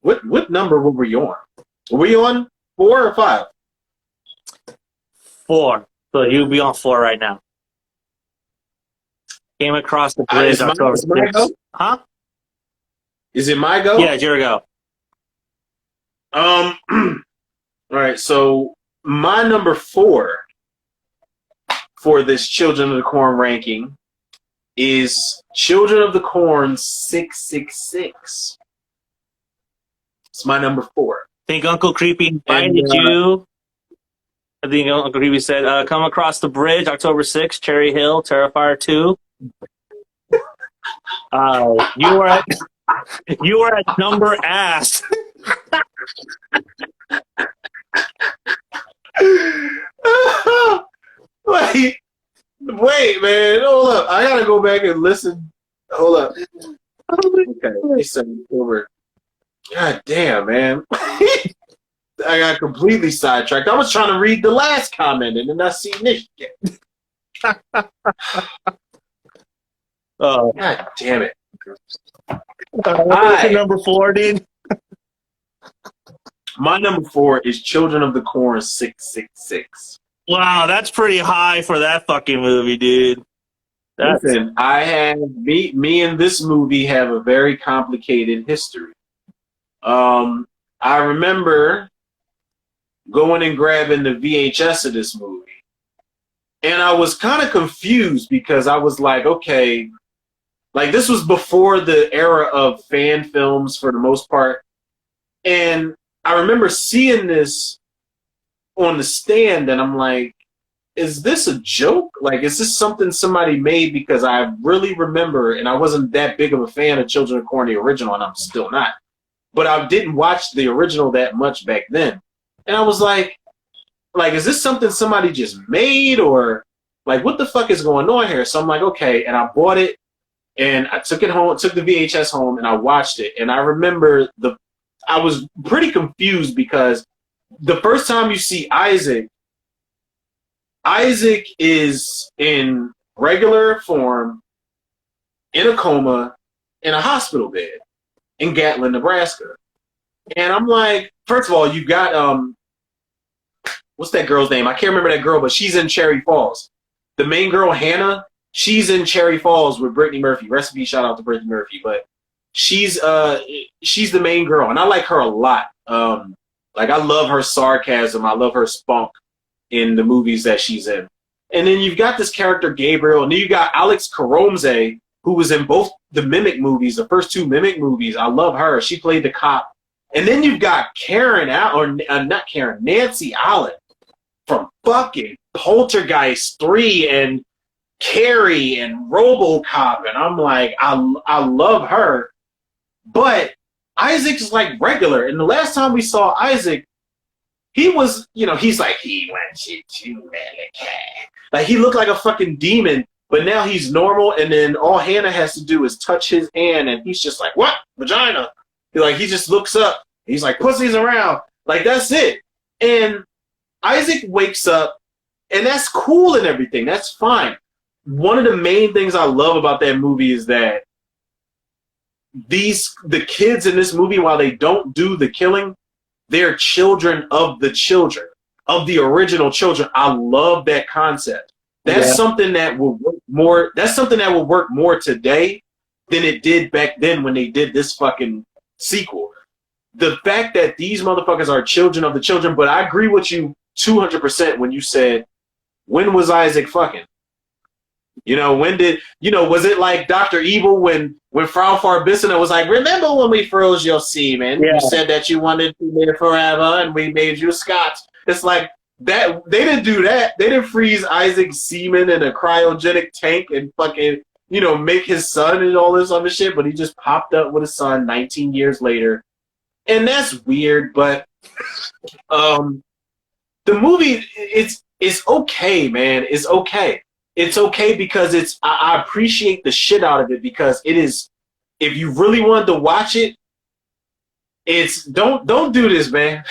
What number were you on? Were we on 4 or 5? 4. So you'll be on 4 right now. Came across the bridge October 6th. Huh? Is it my go? Yeah, it's your go. All right, so my number 4 for this Children of the Corn ranking is Children of the Corn 666. It's my number 4. I think Uncle Creepy invited you. I think Uncle Creepy said, come across the bridge October 6th, Cherry Hill, Terrifier 2. You were at number ass. Wait, man. Hold up. I gotta go back and listen. Hold up. Okay. Over. God damn, man. I got completely sidetracked. I was trying to read the last comment and then I see this shit. Oh. God damn it. What's your number 4, dude? My number 4 is Children of the Corn 666. Wow, that's pretty high for that fucking movie, dude. Listen, me and this movie have a very complicated history. I remember going and grabbing the VHS of this movie. And I was kind of confused because I was like, okay, like this was before the era of fan films for the most part. And I remember seeing this on the stand and I'm like, is this a joke? Like, is this something somebody made? Because I really remember, and I wasn't that big of a fan of Children of Corn, the original, and I'm still not. But I didn't watch the original that much back then. And I was like, is this something somebody just made? Or, like, what the fuck is going on here? So I'm like, okay. And I bought it, and I took it home, took the VHS home, and I watched it. And I remember I was pretty confused because the first time you see Isaac is in regular form, in a coma, in a hospital bed in Gatlin, Nebraska. And I'm like, first of all, you got, what's that girl's name? I can't remember that girl, but she's in Cherry Falls. The main girl, Hannah, she's in Cherry Falls with Brittany Murphy. Recipe shout out to Brittany Murphy, but she's the main girl, and I like her a lot. Like, I love her sarcasm. I love her spunk in the movies that she's in. And then you've got this character, Gabriel, and then you got Alex Karomze, who was in both the Mimic movies, the first two Mimic movies. I love her. She played the cop. And then you've got Nancy Allen from fucking Poltergeist 3 and Carrie and RoboCop. And I'm like, I love her. But Isaac's like regular. And the last time we saw Isaac, he was, he's like, he wants you to really. Like, he looked like a fucking demon, but now he's normal, and then all Hannah has to do is touch his hand, and he's just like, what? Vagina. He just looks up. He's like, pussy's around. Like, that's it. And Isaac wakes up, and that's cool and everything. That's fine. One of the main things I love about that movie is that the kids in this movie, while they don't do the killing, they're children of the children, of the original children. I love that concept. That's something that will work more. That's something that will work more today than it did back then when they did this fucking sequel. The fact that these motherfuckers are children of the children, but I agree with you 200% when you said, when was Isaac fucking? When did, was it like Dr. Evil when Frau Farbissina was like, remember when we froze your semen? Yeah. You said that you wanted to live forever and we made you Scotch. It's like that. They didn't do that. They didn't freeze Isaac's semen in a cryogenic tank and fucking, make his son and all this other shit, but he just popped up with a son 19 years later. And that's weird, but the movie, it's okay, man. It's okay. It's okay because I appreciate the shit out of it because it is, if you really wanted to watch it, don't do this, man.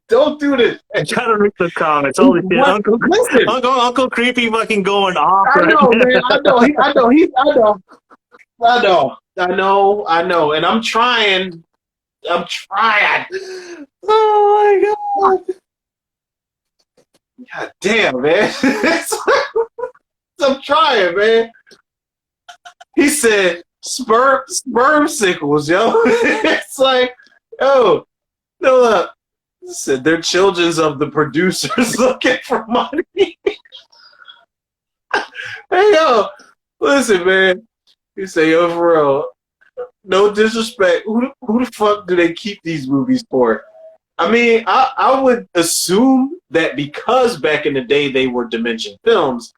Don't do this. I'm trying to read the comments. Holy shit. Uncle Creepy fucking going off. I know, man. I know. And I'm trying. Oh my God. God damn, man. I'm trying, man. He said sperm sickles, yo. It's like, no, look. He said they're children of the producers looking for money. Hey, yo, listen, man. He said, yo, for real, no disrespect. Who the fuck do they keep these movies for? I mean, I would assume that because back in the day they were Dimension films,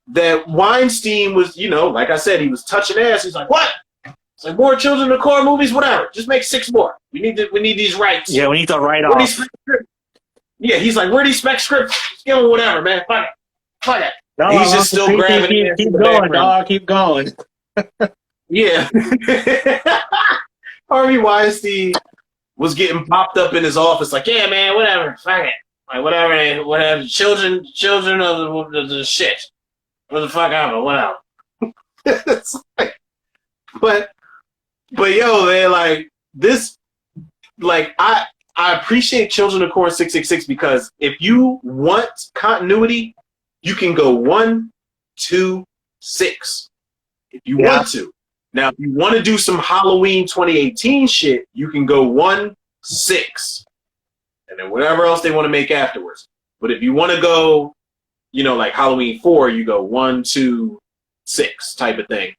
that Weinstein was, like I said, he was touching ass. He's like, what? It's like, more Children of the Corn movies, whatever. Just make 6 more. We need these rights. Yeah, we need to write off. Yeah, he's like, where are these spec scripts? Just give them whatever, man. Fuck it. No, he's just still grabbing. Keep going, dog. Keep going. Yeah. Harvey Weinstein was getting popped up in his office, like, yeah, man, whatever, fuck it, like whatever, children of the shit, what the fuck ever, whatever. It's like, but yo, man, like this, like I appreciate Children of Corn 666 because if you want continuity, you can go 1, 2, 6 if you want to. Now, if you want to do some Halloween 2018 shit, you can go 1, 6, and then whatever else they want to make afterwards. But if you want to go, like Halloween 4, you go 1, 2, 6 type of thing.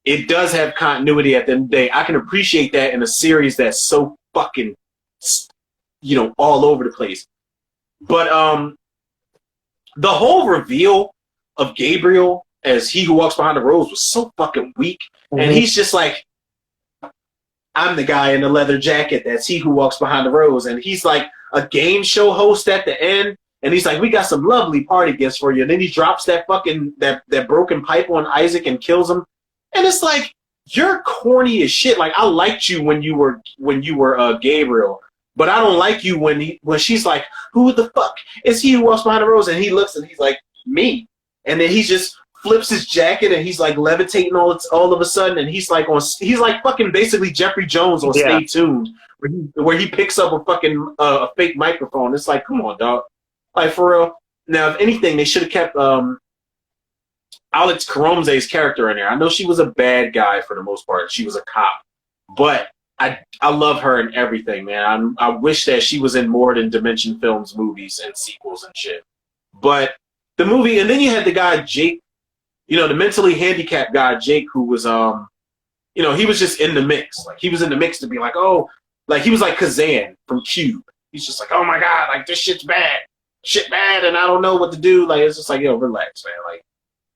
It does have continuity at the end of the day. I can appreciate that in a series that's so fucking, all over the place. But the whole reveal of Gabriel as He Who Walks Behind the Rose was so fucking weak. And he's just like, I'm the guy in the leather jacket that's He Who Walks Behind the Rose. And he's like a game show host at the end. And he's like, we got some lovely party gifts for you. And then he drops that fucking, that broken pipe on Isaac and kills him. And it's like, you're corny as shit. Like, I liked you when you were Gabriel. But I don't like you when she's like, who the fuck is He Who Walks Behind the Rose? And he looks and he's like, me. And then he just flips his jacket and he's like levitating all of a sudden. And he's like fucking basically Jeffrey Jones on Stay Tuned, where he picks up a fucking a fake microphone. It's like, come on, dog. Like, for real. Now, if anything, they should have kept Alex Karomze's character in there. I know she was a bad guy for the most part. She was a cop. But I love her in everything, man. I wish that she was in more than Dimension Films movies and sequels and shit. But the movie, and then you had the guy, Jake, the mentally handicapped guy, Jake, who was, he was just in the mix. Like, he was in the mix to be like, oh, like, he was like Kazan from Cube. He's just like, oh my God, like, this shit's bad. Shit bad, and I don't know what to do. Like, it's just like, yo, relax, man. Like,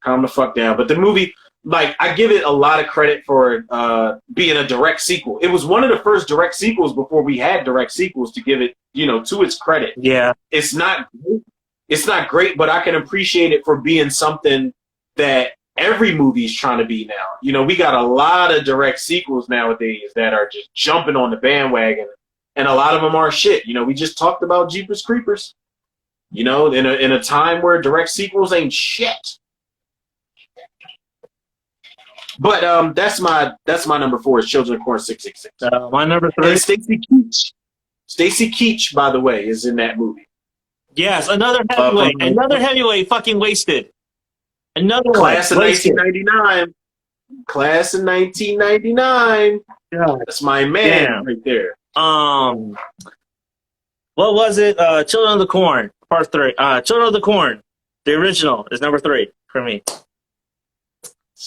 calm the fuck down. But the movie, like, I give it a lot of credit for being a direct sequel. It was one of the first direct sequels before we had direct sequels, to give it, to its credit. Yeah. It's not great, but I can appreciate it for being something that every movie's trying to be now. We got a lot of direct sequels nowadays that are just jumping on the bandwagon, and a lot of them are shit. We just talked about Jeepers Creepers. In a time where direct sequels ain't shit. But that's my number 4 is Children of Corn 666. My number 3 is Stacy Keach. Stacy Keach, by the way, is in that movie. Yes, another heavyweight. Another heavyweight fucking wasted. Another Class one. of 1999. Class of 1999. God. That's my man right there. What was it? Children of the Corn, Part 3. Children of the Corn, the original, is number 3 for me.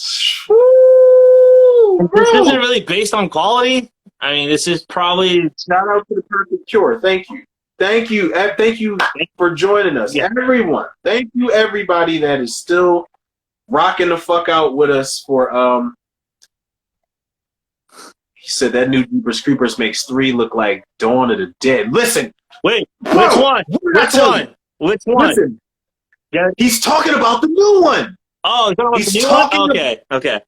This isn't really based on quality. I mean, this is probably... Shout out to The Perfect Cure. Thank you. Thank you. Thank you for joining us. Yeah. Everyone. Thank you, everybody that is still rocking the fuck out with us for... He said that new Jeepers Creepers makes 3 look like Dawn of the Dead. Listen! Wait, which one? Which one? Which one? Listen. Yeah. He's talking about the new one. Oh, he's talking about the new one? Okay.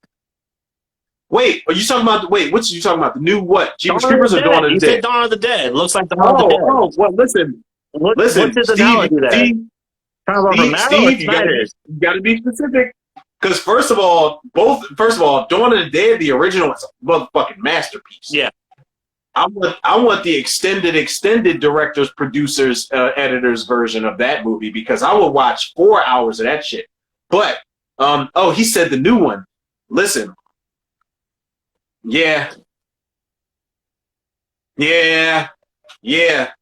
Wait, are you talking about? Wait, what are you talking about? The new what? Jeepers Creepers or Dawn of the Dead? You said Dawn of the Dead. Looks like Dawn of the Dead. Oh, well, listen. Listen, Steve, you got to be specific. Because first of all, Dawn of the Dead, the original, is a motherfucking masterpiece. Yeah. I want the extended directors, producers, editors version of that movie, because I will watch 4 hours of that shit. But he said the new one. Listen. Yeah.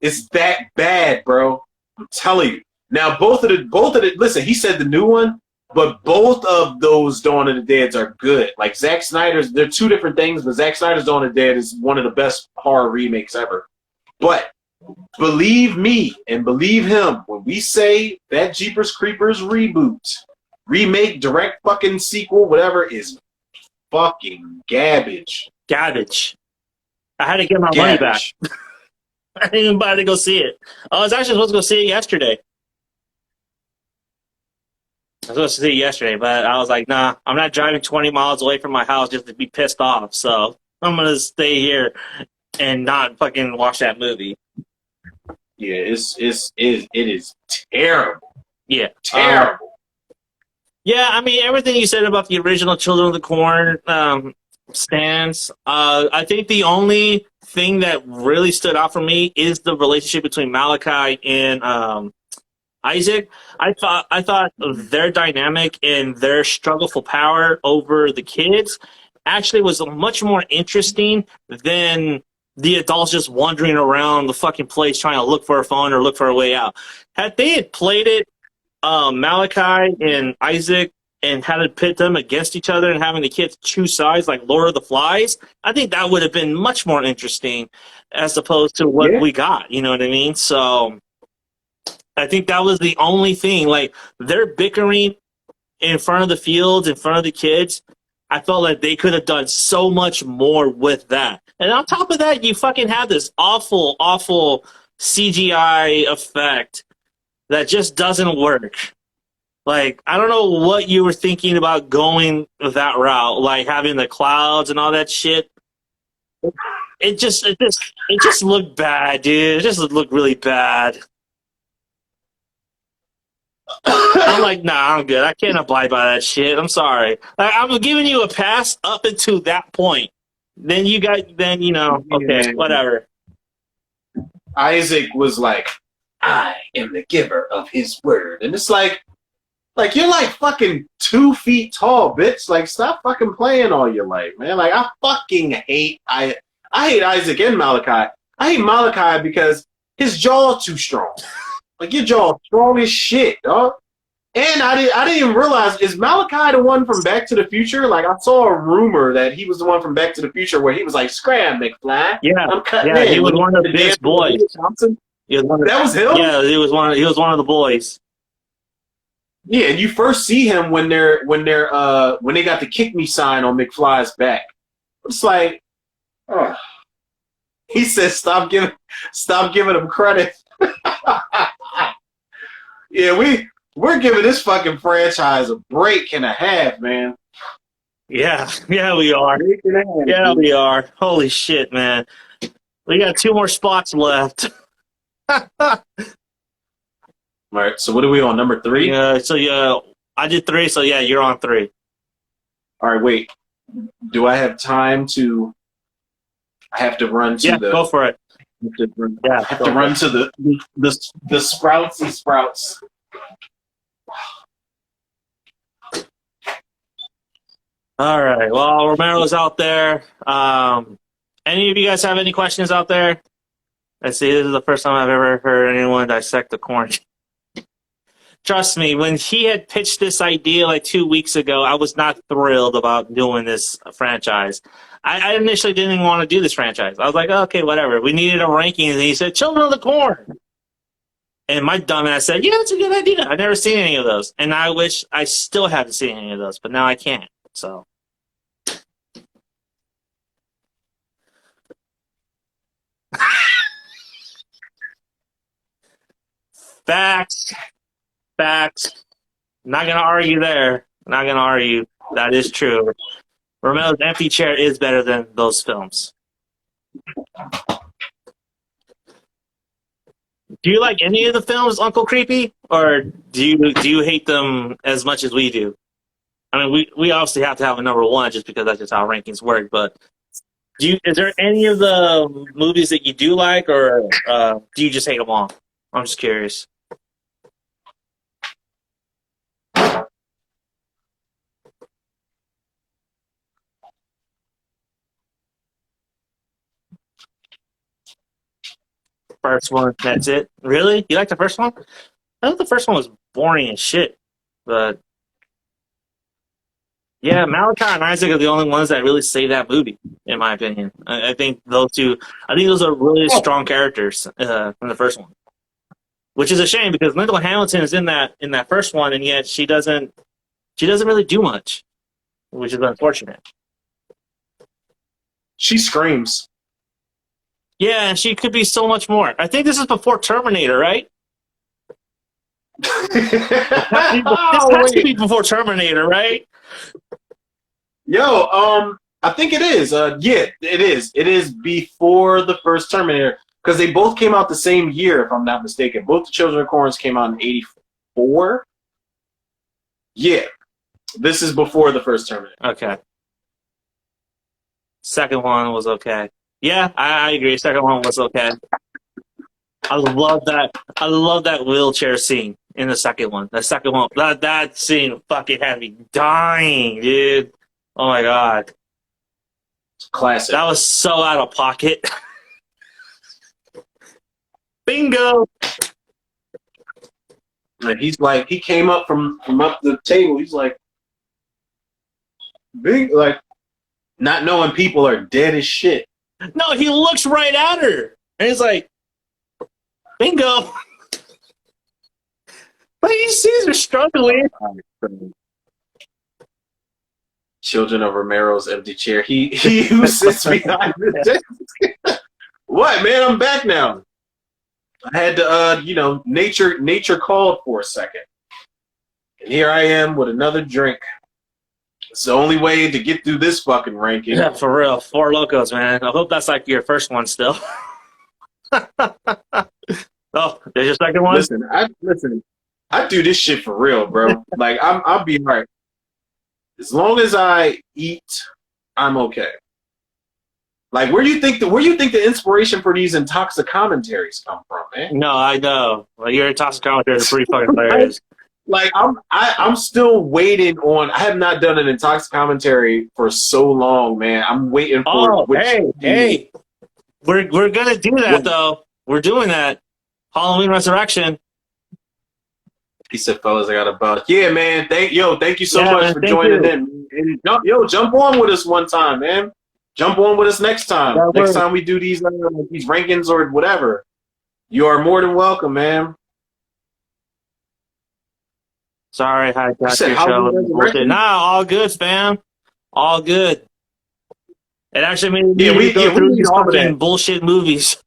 It's that bad, bro. I'm telling you. Now both of the listen, he said the new one, but both of those Dawn of the Deads are good. Like Zack Snyder's, they're 2 different things, but Zack Snyder's Dawn of the Dead is one of the best horror remakes ever. But believe me and believe him when we say that Jeepers Creepers reboot, remake, direct fucking sequel, whatever, is fucking garbage. Garbage. I had to get my money back. I didn't even buy to go see it. I was actually supposed to go see it yesterday. I was supposed to see it yesterday, but I was like, nah, I'm not driving 20 miles away from my house just to be pissed off. So I'm going to stay here and not fucking watch that movie. Yeah, it is terrible. Yeah. Terrible. Yeah, I mean, everything you said about the original Children of the Corn stands. I think the only thing that really stood out for me is the relationship between Malachi and Isaac. I thought their dynamic and their struggle for power over the kids actually was much more interesting than the adults just wandering around the fucking place trying to look for a phone or look for a way out. Had they had played it, Malachi and Isaac, and had to pit them against each other and having the kids choose sides like Lord of the Flies, I think that would have been much more interesting as opposed to what we got. You know what I mean? So I think that was the only thing. Like, they're bickering in front of the fields, in front of the kids. I felt like they could have done so much more with that. And on top of that, you fucking have this awful, awful CGI effect that just doesn't work. Like, I don't know what you were thinking about going that route, like having the clouds and all that shit. It just looked bad, dude. It just looked really bad. I'm like, nah, I'm good. I can't abide by that shit. I'm sorry. I'm giving you a pass up until that point. Then okay, whatever. Isaac was like, I am the giver of his word. And it's like you're like fucking 2 feet tall, bitch. Like, stop fucking playing all your life, man. Like, I hate Isaac and Malachi. I hate Malachi because his jaw's too strong. Like, your jaw's strong as shit, dog. And I didn't even realize, is Malachi the one from Back to the Future? Like, I saw a rumor that he was the one from Back to the Future where he was like, "Scram, McFly." Yeah, I'm cutting yeah, in. he was one of the big boys. That was him? Yeah, he was one of the boys. Yeah, and you first see him when they got the "kick me" sign on McFly's back. It's like, oh. He says, stop giving him credit. Yeah, we're giving this fucking franchise a break and a half, man. Yeah, we are. Yeah, we are. Holy shit, man. We got 2 more spots left. All right, so what are we on, number 3? I did 3, so yeah, you're on 3. All right, wait. Do I have time to? I have to run to go for it. I have to run to the sproutsy sprouts. All right. Well, Romero's out there. Any of you guys have any questions out there? I see. This is the first time I've ever heard anyone dissect the corn. Trust me, when he had pitched this idea like 2 weeks ago, I was not thrilled about doing this franchise. I initially didn't even want to do this franchise. I was like, okay, whatever. We needed a ranking, and he said, Children of the Corn. And my dumbass said, yeah, that's a good idea. I've never seen any of those. And I wish I still hadn't seen any of those, but now I can't. So. Facts. Not going to argue there. Not going to argue. That is true. Romero's Empty Chair is better than those films. Do you like any of the films, Uncle Creepy? Or do you hate them as much as we do? I mean, we obviously have to have a number 1 just because that's just how rankings work, but is there any of the movies that you do like, or do you just hate them all? I'm just curious. First one, that's it. Really? You like the first one? I thought the first one was boring as shit. But yeah, Malachi and Isaac are the only ones that really save that movie, in my opinion. I think those two. I think those are really strong characters in the first one, which is a shame because Linda Hamilton is in that first one, and yet she doesn't really do much, which is unfortunate. She screams. Yeah, she could be so much more. I think this is before Terminator, right? This has to be before Terminator, right? Yo, I think it is. Yeah, it is. It is before the first Terminator because they both came out the same year, if I'm not mistaken. Both the Children of Corns came out in '84. Yeah, this is before the first Terminator. Okay. Second one was okay. Yeah, I agree. Second one was okay. I love that wheelchair scene in the second one. The second one, that scene fucking had me dying, dude. Oh my god. Classic. That was so out of pocket. Bingo. And he's like, he came up from up the table. He's like, big, like, not knowing people are dead as shit. No, he looks right at her. And he's like, bingo. But you see, they're struggling. Children of Romero's empty chair. He who sits behind the desk. What, man? I'm back now. I had to, nature called for a second. And here I am with another drink. It's the only way to get through this fucking ranking. Yeah, for real. Four Locos, man. I hope that's like your first one still. Oh, there's your second one? Listen, I do this shit for real, bro. Like, I'll be right. As long as I eat, I'm okay. Like, where do you think the inspiration for these intoxic commentaries come from, man? No, I know. Well, your intoxic commentaries are pretty fucking hilarious. Like, I'm still waiting on. I have not done an intoxic commentary for so long, man. I'm waiting for. Hey, we're gonna do that though. We're doing that. Halloween Resurrection. He said, "Fellas, I got a buzz." Yeah, man. Thank you so much for joining in. And jump on with us one time, man. Jump on with us next time. Next time we do these rankings or whatever, you are more than welcome, man. Sorry, I got your show. Nah, all good, fam. All good. It actually made me go through these fucking bullshit movies.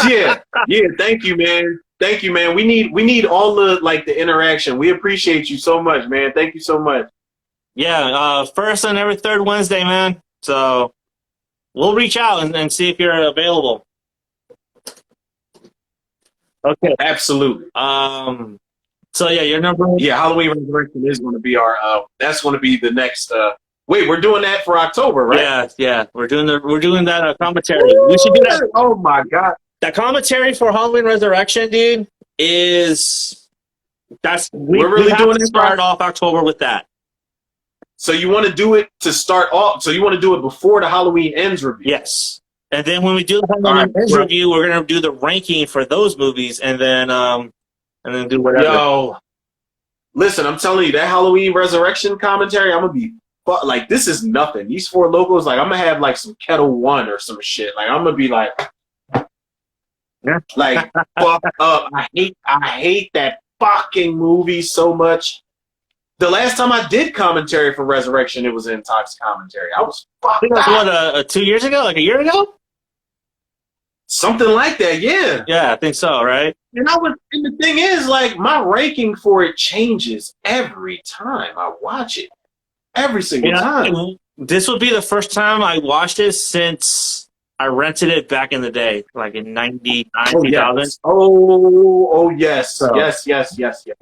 yeah. Thank you, man. We need all the interaction. We appreciate you so much, man. Thank you so much. Yeah, first and every third Wednesday, man. So we'll reach out and see if you're available. Okay. Absolutely. So yeah, your number. Yeah, Halloween Resurrection is going to be our. That's going to be the next. Wait, we're doing that for October, right? Yeah. We're doing that commentary. We should do that. Oh my god. That commentary for Halloween Resurrection, dude, we're really doing it. Start off October with that. So you want to do it to start off? So you want to do it before the Halloween Ends review? Yes. And then when we do the Halloween Ends review, we're gonna do the ranking for those movies, and then do whatever. Yo, listen, I'm telling you, that Halloween Resurrection commentary, I'm gonna be like, this is nothing. These Four Locos, like, I'm gonna have like some Kettle One or some shit. Like, I'm gonna be like, fuck up. I hate that fucking movie so much. The last time I did commentary for Resurrection, it was in Tox commentary. I was fucked. I think that was 2 years ago, like a year ago. Something like that, yeah. Yeah, I think so, right? And the thing is, like, my ranking for it changes every time I watch it. Every single time. This would be the first time I watched it since I rented it back in the day, like in 99, 2000. Oh, yes. So, yes.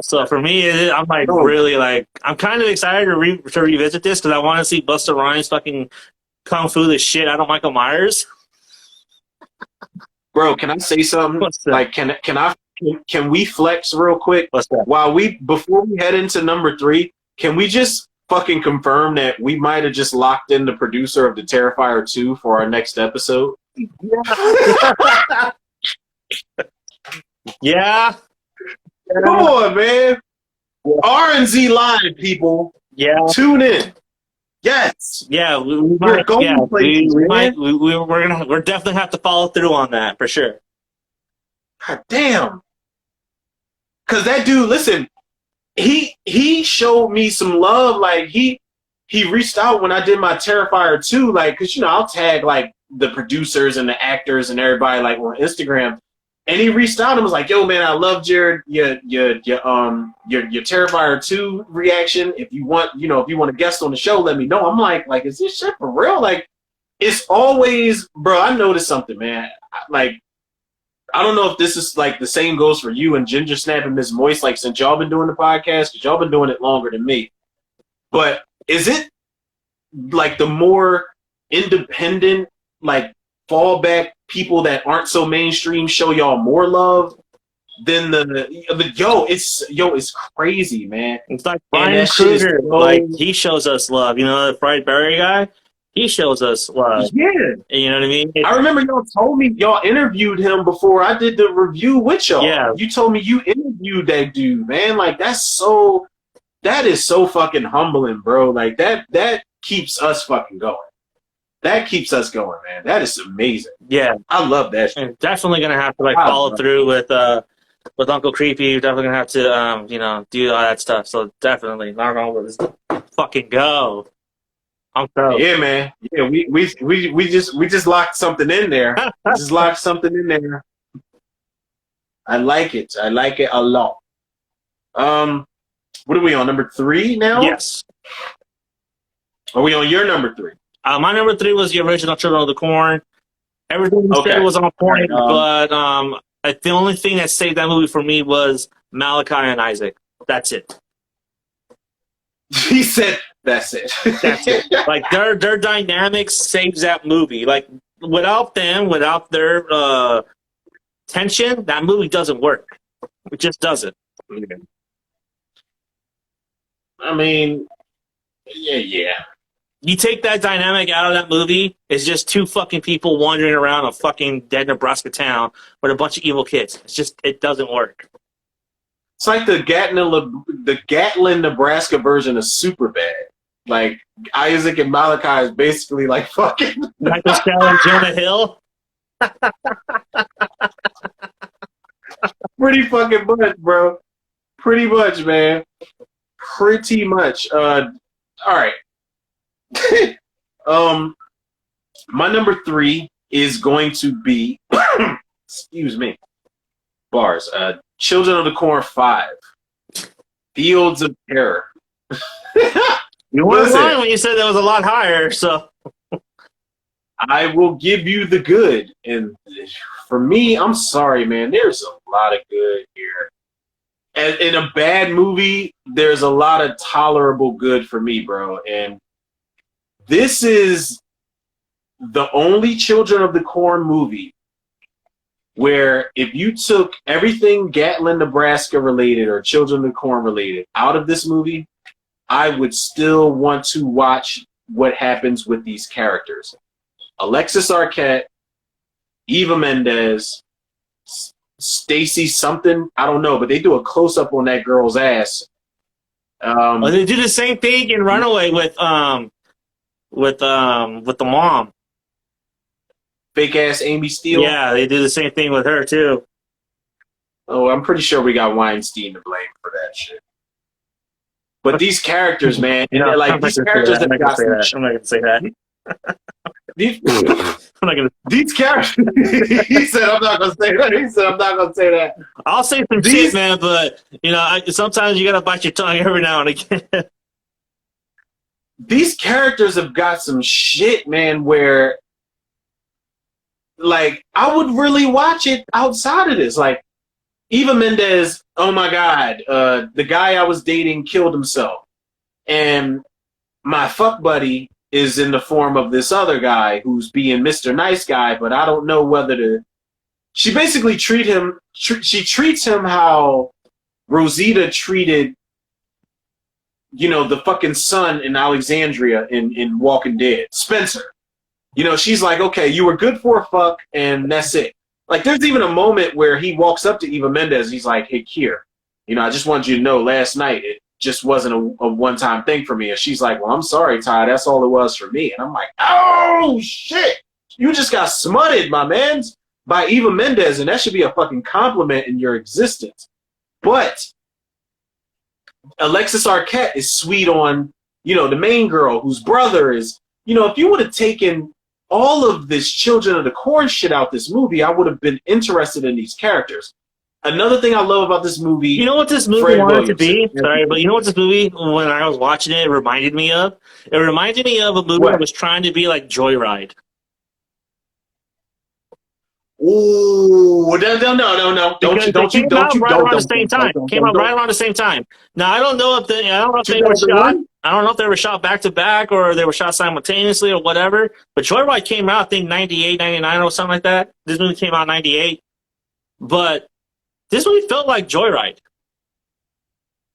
So for me, I'm like really like, I'm kind of excited to revisit this because I want to see Busta Rhymes fucking kung fu the shit out of Michael Myers. Bro, can I say something? Like, can we flex real quick? What's that? Before we head into number 3, can we just fucking confirm that we might have just locked in the producer of the Terrifier 2 for our next episode? Yeah. Come on, man. R&Z Live, people. Yeah. Tune in. Yes. Yeah, we're definitely have to follow through on that for sure. God damn. Cause that dude, listen, he showed me some love. Like he reached out when I did my Terrifier 2, like, cause I'll tag like the producers and the actors and everybody like on Instagram. And he reached out and was like, "Yo, man, I loved your Terrifier 2 reaction. If you want, if you want a guest on the show, let me know." I'm like, is this shit for real? Like, it's always, bro. I noticed something, man. Like, I don't know if this is like the same goes for you and Ginger Snap and Miss Moist. Like, since y'all been doing the podcast, because y'all been doing it longer than me. But is it like the more independent, like, fallback people that aren't so mainstream show y'all more love than it's crazy, man. It's like Brian Kruger, like, he shows us love. The fried berry guy, he shows us love. Yeah, you know what I mean. I remember y'all told me y'all interviewed him before I did the review with y'all. Yeah, you told me you interviewed that dude, man. Like, that is so fucking humbling, bro. Like, that keeps us fucking going. That keeps us going, man. That is amazing. Yeah. I love that shit. And definitely going to have to follow through with with Uncle Creepy. You're definitely gonna have to, do all that stuff. So definitely, knock on wood, let's fucking go. I'm so. Yeah, man. Yeah, we just locked something in there. We just locked something in there. I like it. I like it a lot. What are we on? Number 3 now? Yes. Are we on your number 3? My number 3 was the original Children of the Corn. Everything you said was on point, but the only thing that saved that movie for me was Malachi and Isaac. That's it. He said, "That's it." That's it. Like their dynamics saves that movie. Like without them, without their tension, that movie doesn't work. It just doesn't. I mean, yeah. You take that dynamic out of that movie, it's just two fucking people wandering around a fucking dead Nebraska town with a bunch of evil kids. It doesn't work. It's like the Gatlin, Nebraska version of Superbad. Like Isaac and Malachi is basically like fucking Michael Cell and Jonah Hill. pretty fucking much, bro. Pretty much, man. Pretty much. All right. My number 3 is going to be excuse me. Bars. Children of the Corn 5. Fields of Terror. You weren't lying when you said that was a lot higher, so I will give you the good. And for me, I'm sorry, man. There's a lot of good here. And in a bad movie, there's a lot of tolerable good for me, bro. And this is the only Children of the Corn movie where if you took everything Gatlin, Nebraska related or Children of the Corn related out of this movie, I would still want to watch what happens with these characters. Alexis Arquette, Eva Mendes, Stacy something, I don't know, but they do a close-up on that girl's ass. they do the same thing in Runaway with the mom. Fake ass Amy Steele. Yeah, they do the same thing with her too. Oh, I'm pretty sure we got Weinstein to blame for that shit. But these characters, man, like these characters have got some shit. I'm not gonna say that. These, I'm not gonna. these characters. He said, "I'm not gonna say that." He said, "I'm not gonna say that." I'll say some shit, man, but sometimes you gotta bite your tongue every now and again. These characters have got some shit, man, where like I would really watch it outside of this. Like Eva Mendes, oh my God, the guy I was dating killed himself. And my fuck buddy is in the form of this other guy who's being Mr. Nice Guy, but I don't know whether to. She basically she treats him how Rosita treated, the fucking son in Alexandria in Walking Dead, Spencer. She's like, okay, you were good for a fuck, and that's it. Like, there's even a moment where he walks up to Eva Mendes, and he's like, hey, Kier, I just wanted you to know last night it just wasn't a one-time thing for me. And she's like, well, I'm sorry, Ty, that's all it was for me. And I'm like, oh, shit. You just got smutted, my man, by Eva Mendes, and that should be a fucking compliment in your existence. But Alexis Arquette is sweet on, the main girl whose brother is, if you would have taken all of this Children of the Corn shit out this movie, I would have been interested in these characters. Another thing I love about this movie... You know what this movie wanted to be? Sorry, but you know what this movie, when I was watching it, reminded me of? It reminded me of a movie that was trying to be like Joyride. Ooh, no. Don't you. Came out right around the same time. Now, I don't know if they were shot. I don't know if they were shot back to back or they were shot simultaneously or whatever. But Joyride came out, I think, 98, 99 or something like that. This movie came out in 98. But this movie felt like Joyride.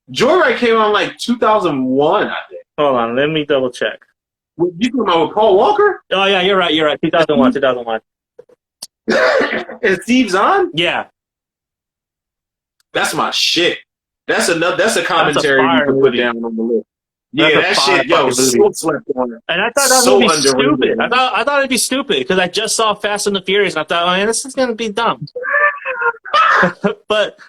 Joyride came out in like 2001, I think. Hold on, let me double check. You talking about with Paul Walker? Oh, yeah, you're right. 2001. And Steve Zahn? Yeah. That's my shit. That's a commentary you can put down on the list. Yeah, that shit, so slept on it. And I thought that would be stupid. I thought it'd be stupid because I just saw Fast and the Furious and I thought, oh, man, this is gonna be dumb. but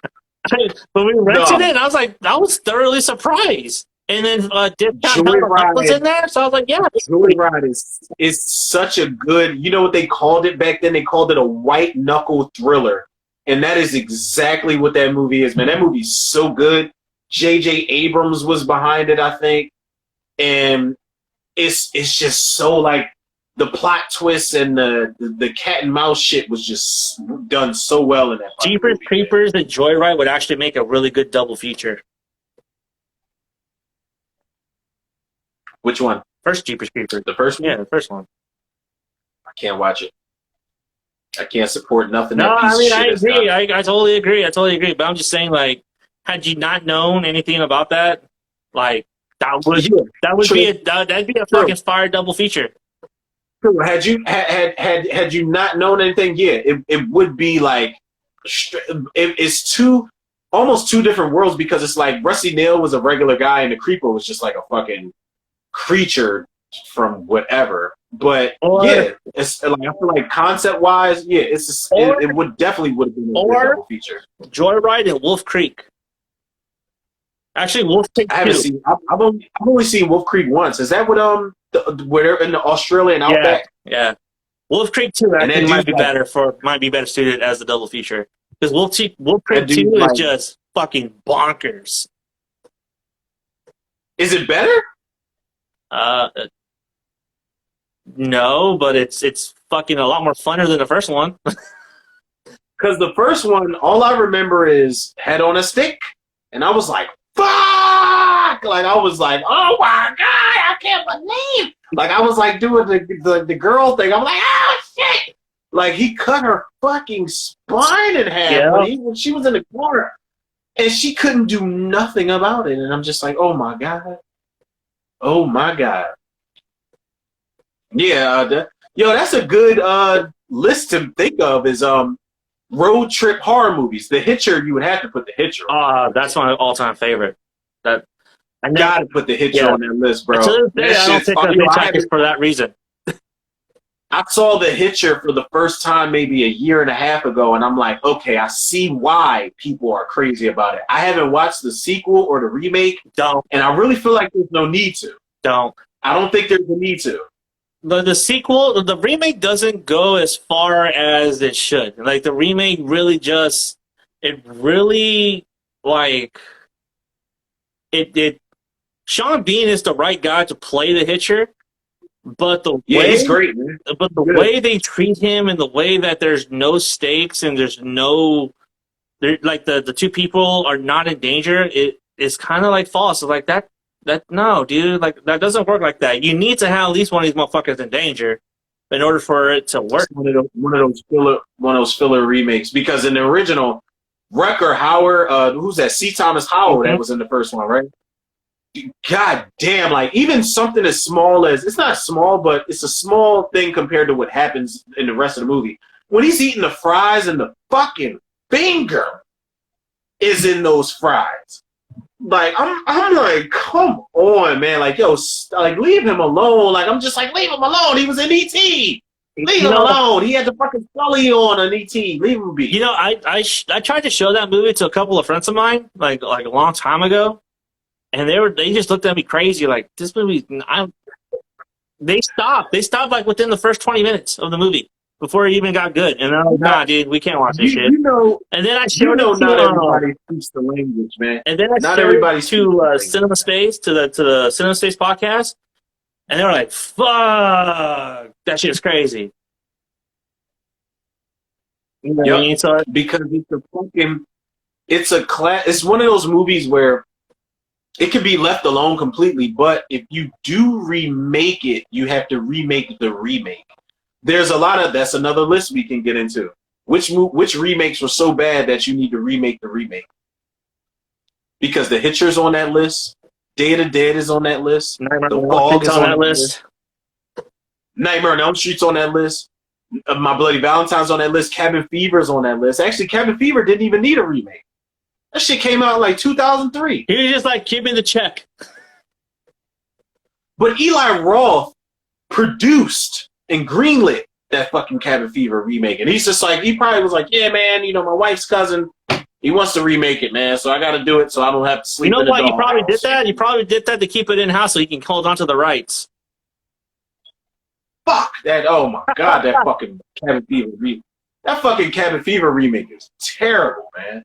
when we rented No. it, I was thoroughly surprised. And then Discount Hell was Joyride. in there, so I was like, yeah. Joyride is such a good. You know what they called it back then? They called it a white knuckle thriller, and that is exactly what that movie is, man. That movie's so good. J.J. Abrams was behind it, I think, and it's just so like the plot twists and the cat and mouse shit was just done so well in that. Jeepers Creepers and Joyride would actually make a really good double feature. Which one? First Jeepers Creepers. The first one? Yeah, the first one. I can't watch it. I can't support nothing. No, that piece I mean, of I shit has agree. done. I totally agree. I totally agree. But I'm just saying, like, had you not known anything about that, like, that'd be a fucking fire double feature. Had you not known anything, yeah, it would be like it's almost two different worlds, because it's like Rusty Nail was a regular guy and the Creeper was just like a fucking creature from whatever. But yeah, it's like, I feel like concept wise, yeah, it would definitely would have been a good double feature. Joyride and Wolf Creek. Actually, Wolf Creek. I haven't seen. I've only seen Wolf Creek once. Is that what where they're in the Australian outback? Yeah. Wolf Creek 2 actually might be better suited as the double feature, because Wolf Creek 2 is just fucking bonkers. Is it better? No, but it's fucking a lot more funner than the first one. Because the first one, all I remember is head on a stick, and I was like, fuck! Like, I was like, oh my god, I can't believe! Like, I was like doing the girl thing. I'm like, oh shit! Like, he cut her fucking spine in half when she was in the corner, and she couldn't do nothing about it. And I'm just like, oh my god. Oh my god. Yeah, that's a good list to think of, is road trip horror movies. The Hitcher, you would have to put The Hitcher on. That's my all-time favorite. I gotta put The Hitcher on that list, bro. To this day, I don't think The Hitcher is for that reason. I saw The Hitcher for the first time maybe a year and a half ago, and I'm like, okay, I see why people are crazy about it. I haven't watched the sequel or the remake, and I really feel like there's no need to. I don't think there's a need to. The sequel, the remake doesn't go as far as it should. Like, the remake really Sean Bean is the right guy to play the Hitcher, but he's great, man. But the way they treat him, and the way that there's no stakes and there's like the two people are not in danger, it is kind of like false. It's like that no, dude, like, that doesn't work like that. You need to have at least one of these motherfuckers in danger in order for it to work. One of those filler remakes, because in the original, Rucker Howard, who's that? C. Thomas Howard, that was in the first one, right? God damn, like, even something as small as, it's not small, but it's a small thing compared to what happens in the rest of the movie. When he's eating the fries and the fucking finger is in those fries. Like, I'm like, come on, man. Like, yo, like, leave him alone. Like, I'm just like, leave him alone. He was in E.T. Leave him alone. He had the fucking Sully on E.T. Leave him be. You know, I tried to show that movie to a couple of friends of mine, like a long time ago, and they just looked at me crazy, like, this movie. They stopped like within the first 20 minutes of the movie before it even got good, and I'm like, nah, dude, we can't watch this shit. You know, and then I showed it not everybody speaks the language, man. And then I not showed everybody it to Cinema Space, to the Cinema Space podcast, and they were like, fuck, that shit is crazy. You know what I mean? So, because it's one of those movies where it can be left alone completely, but if you do remake it, you have to remake the remake. There's a lot of, that's another list we can get into. Which remakes were so bad that you need to remake the remake? Because The Hitcher's on that list, Day of the Dead is on that list, Nightmare on Elm Street's on that list, Nightmare on Elm Street's on that list, My Bloody Valentine's on that list, Cabin Fever's on that list. Actually, Cabin Fever didn't even need a remake. That shit came out in like 2003. He was just like, give me the check. But Eli Roth produced and greenlit that fucking Cabin Fever remake. And he's just like, he probably was like, yeah, man, my wife's cousin, he wants to remake it, man, so I got to do it so I don't have to sleep in the He probably doghouse. did that? He probably did that to keep it in-house so he can hold on to the rights. Fuck that! Oh my god, that fucking Cabin Fever remake. That fucking Cabin Fever remake is terrible, man.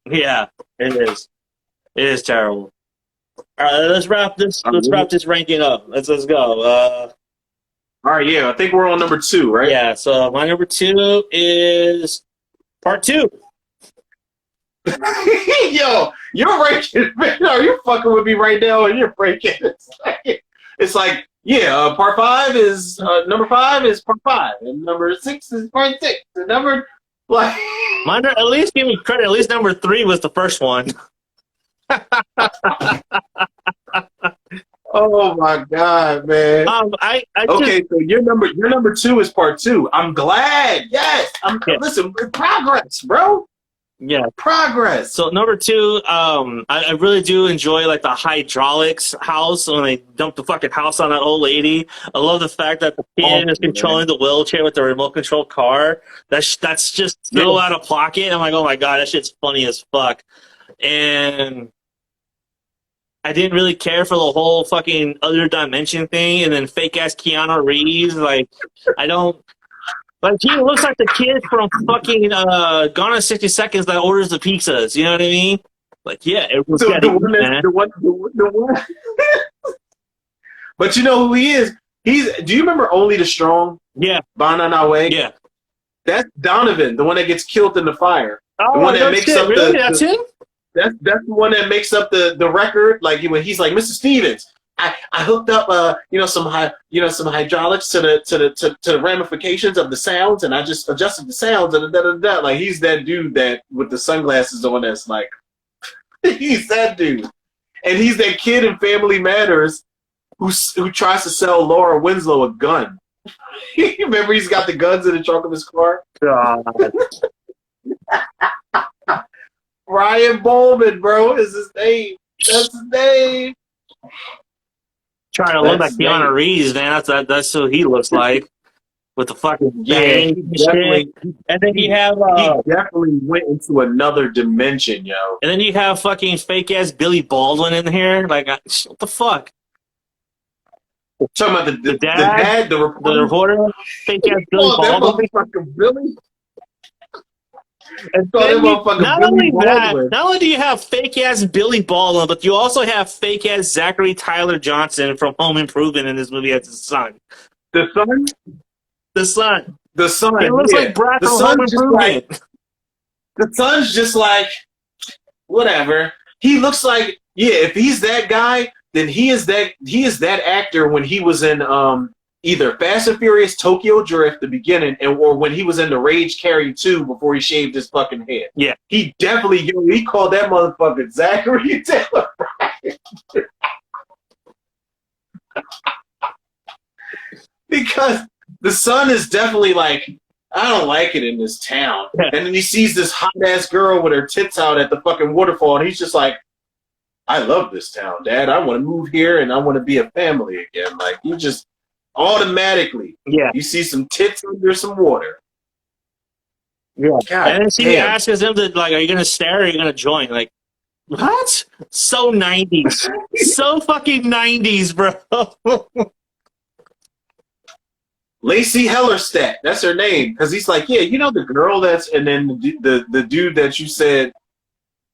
Yeah, it is. It is terrible. All right, let's wrap this. Let's wrap this ranking up. Let's go. All right, yeah, I think we're on number 2, right? Yeah. So my number 2 is part 2. Yo, you're ranking, man. Are you fucking with me right now? And you're ranking. It's like yeah, part 5 is number 5 is part 5, and number 6 is part 6. The number like. At least give me credit. At least number 3 was the first one. Oh my god, man. Okay, so your number 2 is part 2. I'm glad. Yes. Listen, progress, bro. Yeah, progress. So number 2, I really do enjoy like the hydraulics house when they dump the fucking house on that old lady. I love the fact that the kid is controlling the wheelchair with the remote control car. That's just so out of pocket. I'm like, oh my god, that shit's funny as fuck. And I didn't really care for the whole fucking other dimension thing, and then fake ass Keanu Reeves. Like, I don't. Like, he looks like the kid from fucking Gone in 60 Seconds that orders the pizzas. You know what I mean? Like, yeah, it was the one. But you know who he is? Do you remember Only the Strong? Yeah. Banana Way? Yeah. That's Donovan, the one that gets killed in the fire. Oh, the one that makes up that's him? That's the one that makes up the record. Like when he's like, Mr. Stevens, I hooked up some hydraulics to the ramifications of the sounds, and I just adjusted the sounds and da. Like he's that dude that with the sunglasses on. That's like he's that dude, and he's that kid in Family Matters who tries to sell Laura Winslow a gun. Remember, he's got the guns in the trunk of his car. God. Ryan Bowman, bro, is his name. That's his name. Trying to look like Keanu Reeves, man. That's who he looks like. With the fucking he definitely, and then you have he definitely went into another dimension, yo. And then you have fucking fake ass Billy Baldwin in here. Like, what the fuck? Talking about the dad, the reporter, fake ass Billy Baldwin. Fucking Billy. And not only do you have fake ass Billy Baldwin, but you also have fake ass Zachary Tyler Johnson from Home Improvement in this movie as his son. The son? The son. The son. He looks like Brad from Home Improvement. The son's just like, whatever. He looks like, if he's that guy, then he is that actor when he was in either Fast and Furious Tokyo Drift, the beginning, or when he was in the Rage Carry 2 before he shaved his fucking head. Yeah. He definitely, he called that motherfucker Zachary Taylor. Because the son is definitely like, I don't like it in this town. Yeah. And then he sees this hot-ass girl with her tits out at the fucking waterfall, and he's just like, I love this town, Dad. I want to move here, and I want to be a family again. Like, you just... automatically, you see some tits under some water. Yeah, God, and then she asks him to like, "Are you gonna stare or are you gonna join?" Like, what? So 90s, so fucking 90s, bro. Lacey Hellerstedt, that's her name, because he's like, yeah, the girl that's, and then the dude that you said,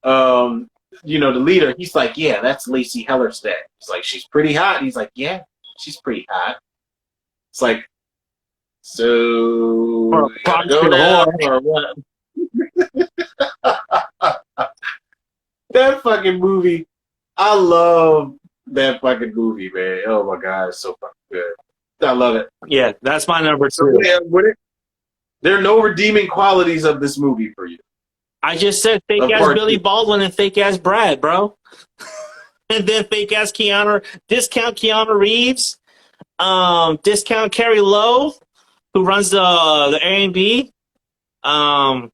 the leader. He's like, yeah, that's Lacey Hellerstedt. He's like, she's pretty hot. He's like, yeah, she's pretty hot. It's like, so go now or what? That fucking movie, I love that fucking movie, man. Oh my god, it's so fucking good. I love it. Yeah, that's my number 2. There are no redeeming qualities of this movie for you. I just said fake ass Billy Baldwin and fake ass Brad, bro. And then fake ass discount Keanu Reeves. Discount Carrie Lowe, who runs the Airbnb, the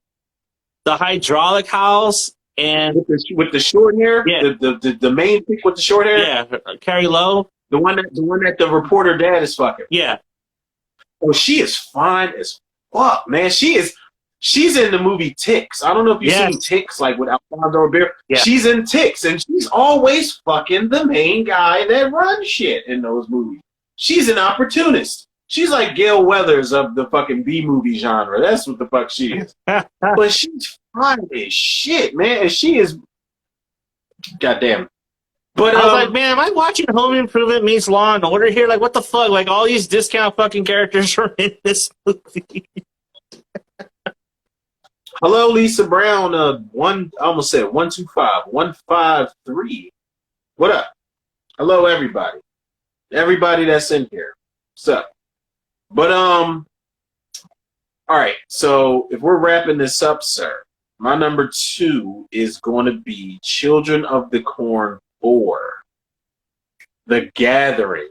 hydraulic house, and with the short hair, the main chick with the short hair, yeah, Carrie Lowe, the one that the reporter dad is fucking, yeah. Oh, she is fine as fuck, man. She's in the movie Ticks. I don't know if you've seen Ticks, like with Alfonso Ribeiro. Yeah. She's in Ticks, and she's always fucking the main guy that runs shit in those movies. She's an opportunist. She's like Gail Weathers of the fucking B movie genre. That's what the fuck she is. But she's fine as shit, man. And she is goddamn. But I was like, man, am I watching Home Improvement meets Law and Order here? Like, what the fuck? Like, all these discount fucking characters are in this movie. Hello, Lisa Brown. I almost said 125, 153. What up? Hello, everybody. Everybody that's in here. What's up? But all right. So if we're wrapping this up, sir, my number 2 is going to be Children of the Corn 4, The Gathering,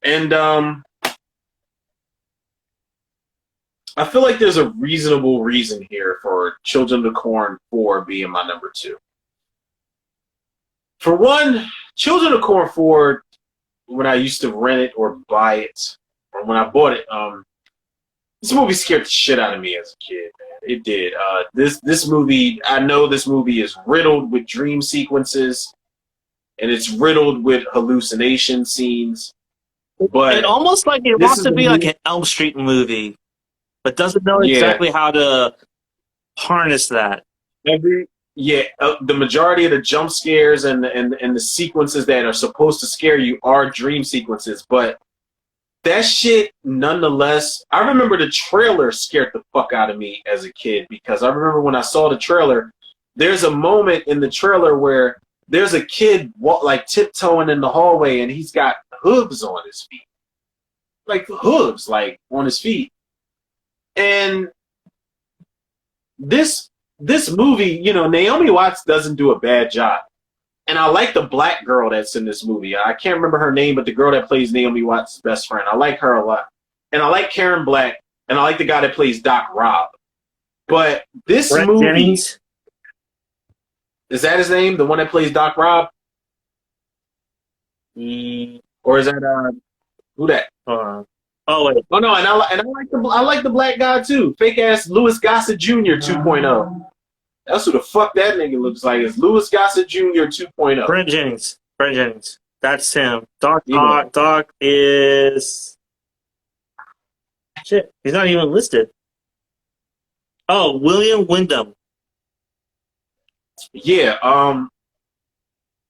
and I feel like there's a reasonable reason here for Children of the Corn 4 being my number 2. For one, Children of the Corn 4, when I used to rent it or buy it, or when I bought it, this movie scared the shit out of me as a kid, man. It did. This movie, I know this movie is riddled with dream sequences, and it's riddled with hallucination scenes. But it almost like it wants to be like an Elm Street movie, but doesn't know exactly how to harness that. The majority of the jump scares and the sequences that are supposed to scare you are dream sequences, but that shit, nonetheless, I remember the trailer scared the fuck out of me as a kid, because I remember when I saw the trailer, there's a moment in the trailer where there's a kid like tiptoeing in the hallway, and he's got hooves on his feet, like hooves, like on his feet. And this movie, you know, Naomi Watts doesn't do a bad job. And I like the black girl that's in this movie. I can't remember her name, but the girl that plays Naomi Watts' best friend. I like her a lot. And I like Karen Black, and I like the guy that plays Doc Robb. But this movie... Jennings? Is that his name? The one that plays Doc Robb? Or is that... who that? Oh, wait. Oh, no, and I like the black guy, too. Fake-ass Louis Gossett Jr. 2.0. That's who the fuck that nigga looks like. It's Louis Gossett Jr. 2.0. Brent Jennings. That's him. Doc is... Shit, he's not even listed. Oh, William Wyndham. Yeah,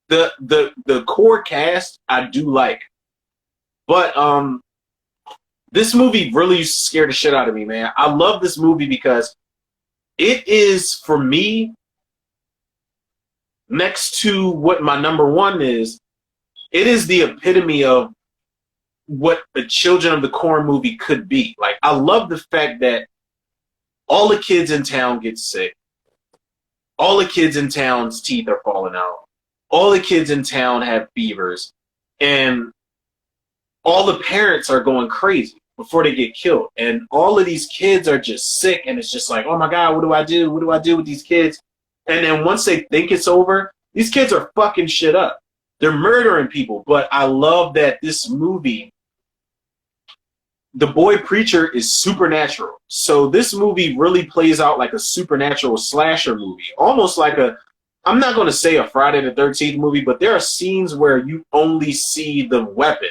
the core cast I do like. But this movie really used to scare the shit out of me, man. I love this movie because it is, for me, next to what my number 1 is, it is the epitome of what a Children of the Corn movie could be. Like, I love the fact that all the kids in town get sick. All the kids in town's teeth are falling out. All the kids in town have fevers. And all the parents are going crazy before they get killed. And all of these kids are just sick, and it's just like, oh my God, what do I do? What do I do with these kids? And then once they think it's over, these kids are fucking shit up. They're murdering people. But I love that this movie, the boy preacher is supernatural. So this movie really plays out like a supernatural slasher movie. Almost like I'm not going to say a Friday the 13th movie, but there are scenes where you only see the weapon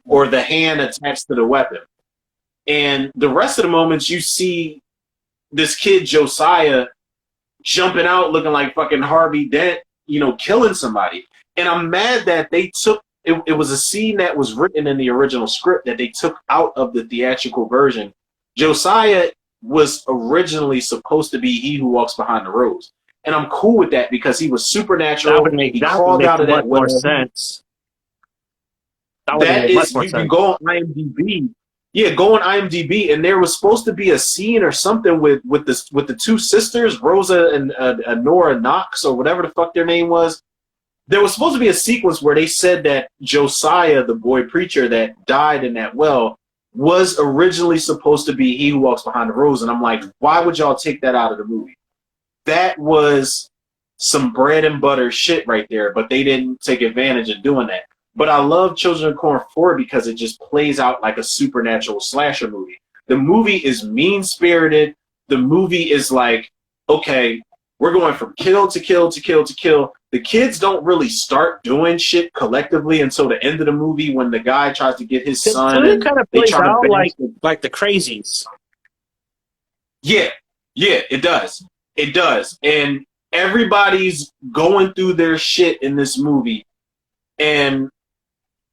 or the hand attached to the weapon. And the rest of the moments you see this kid, Josiah, jumping out looking like fucking Harvey Dent, you know, killing somebody. And I'm mad that they took, it was a scene that was written in the original script that they took out of the theatrical version. Josiah was originally supposed to be he who walks behind the rose. And I'm cool with that because he was supernatural. That would make much more sense. That is, you can go on IMDb. Yeah, go on IMDb, and there was supposed to be a scene or something with the two sisters, Rosa and Nora Knox, or whatever the fuck their name was. There was supposed to be a sequence where they said that Josiah, the boy preacher that died in that well, was originally supposed to be he who walks behind the rose. And I'm like, why would y'all take that out of the movie? That was some bread and butter shit right there, but they didn't take advantage of doing that. But I love Children of Corn 4 because it just plays out like a supernatural slasher movie. The movie is mean spirited. The movie is like, okay, we're going from kill to kill to kill to kill. The kids don't really start doing shit collectively until the end of the movie when the guy tries to get his son It and kind of they plays try to out banish like the crazies. Yeah, it does. It does. And everybody's going through their shit in this movie. And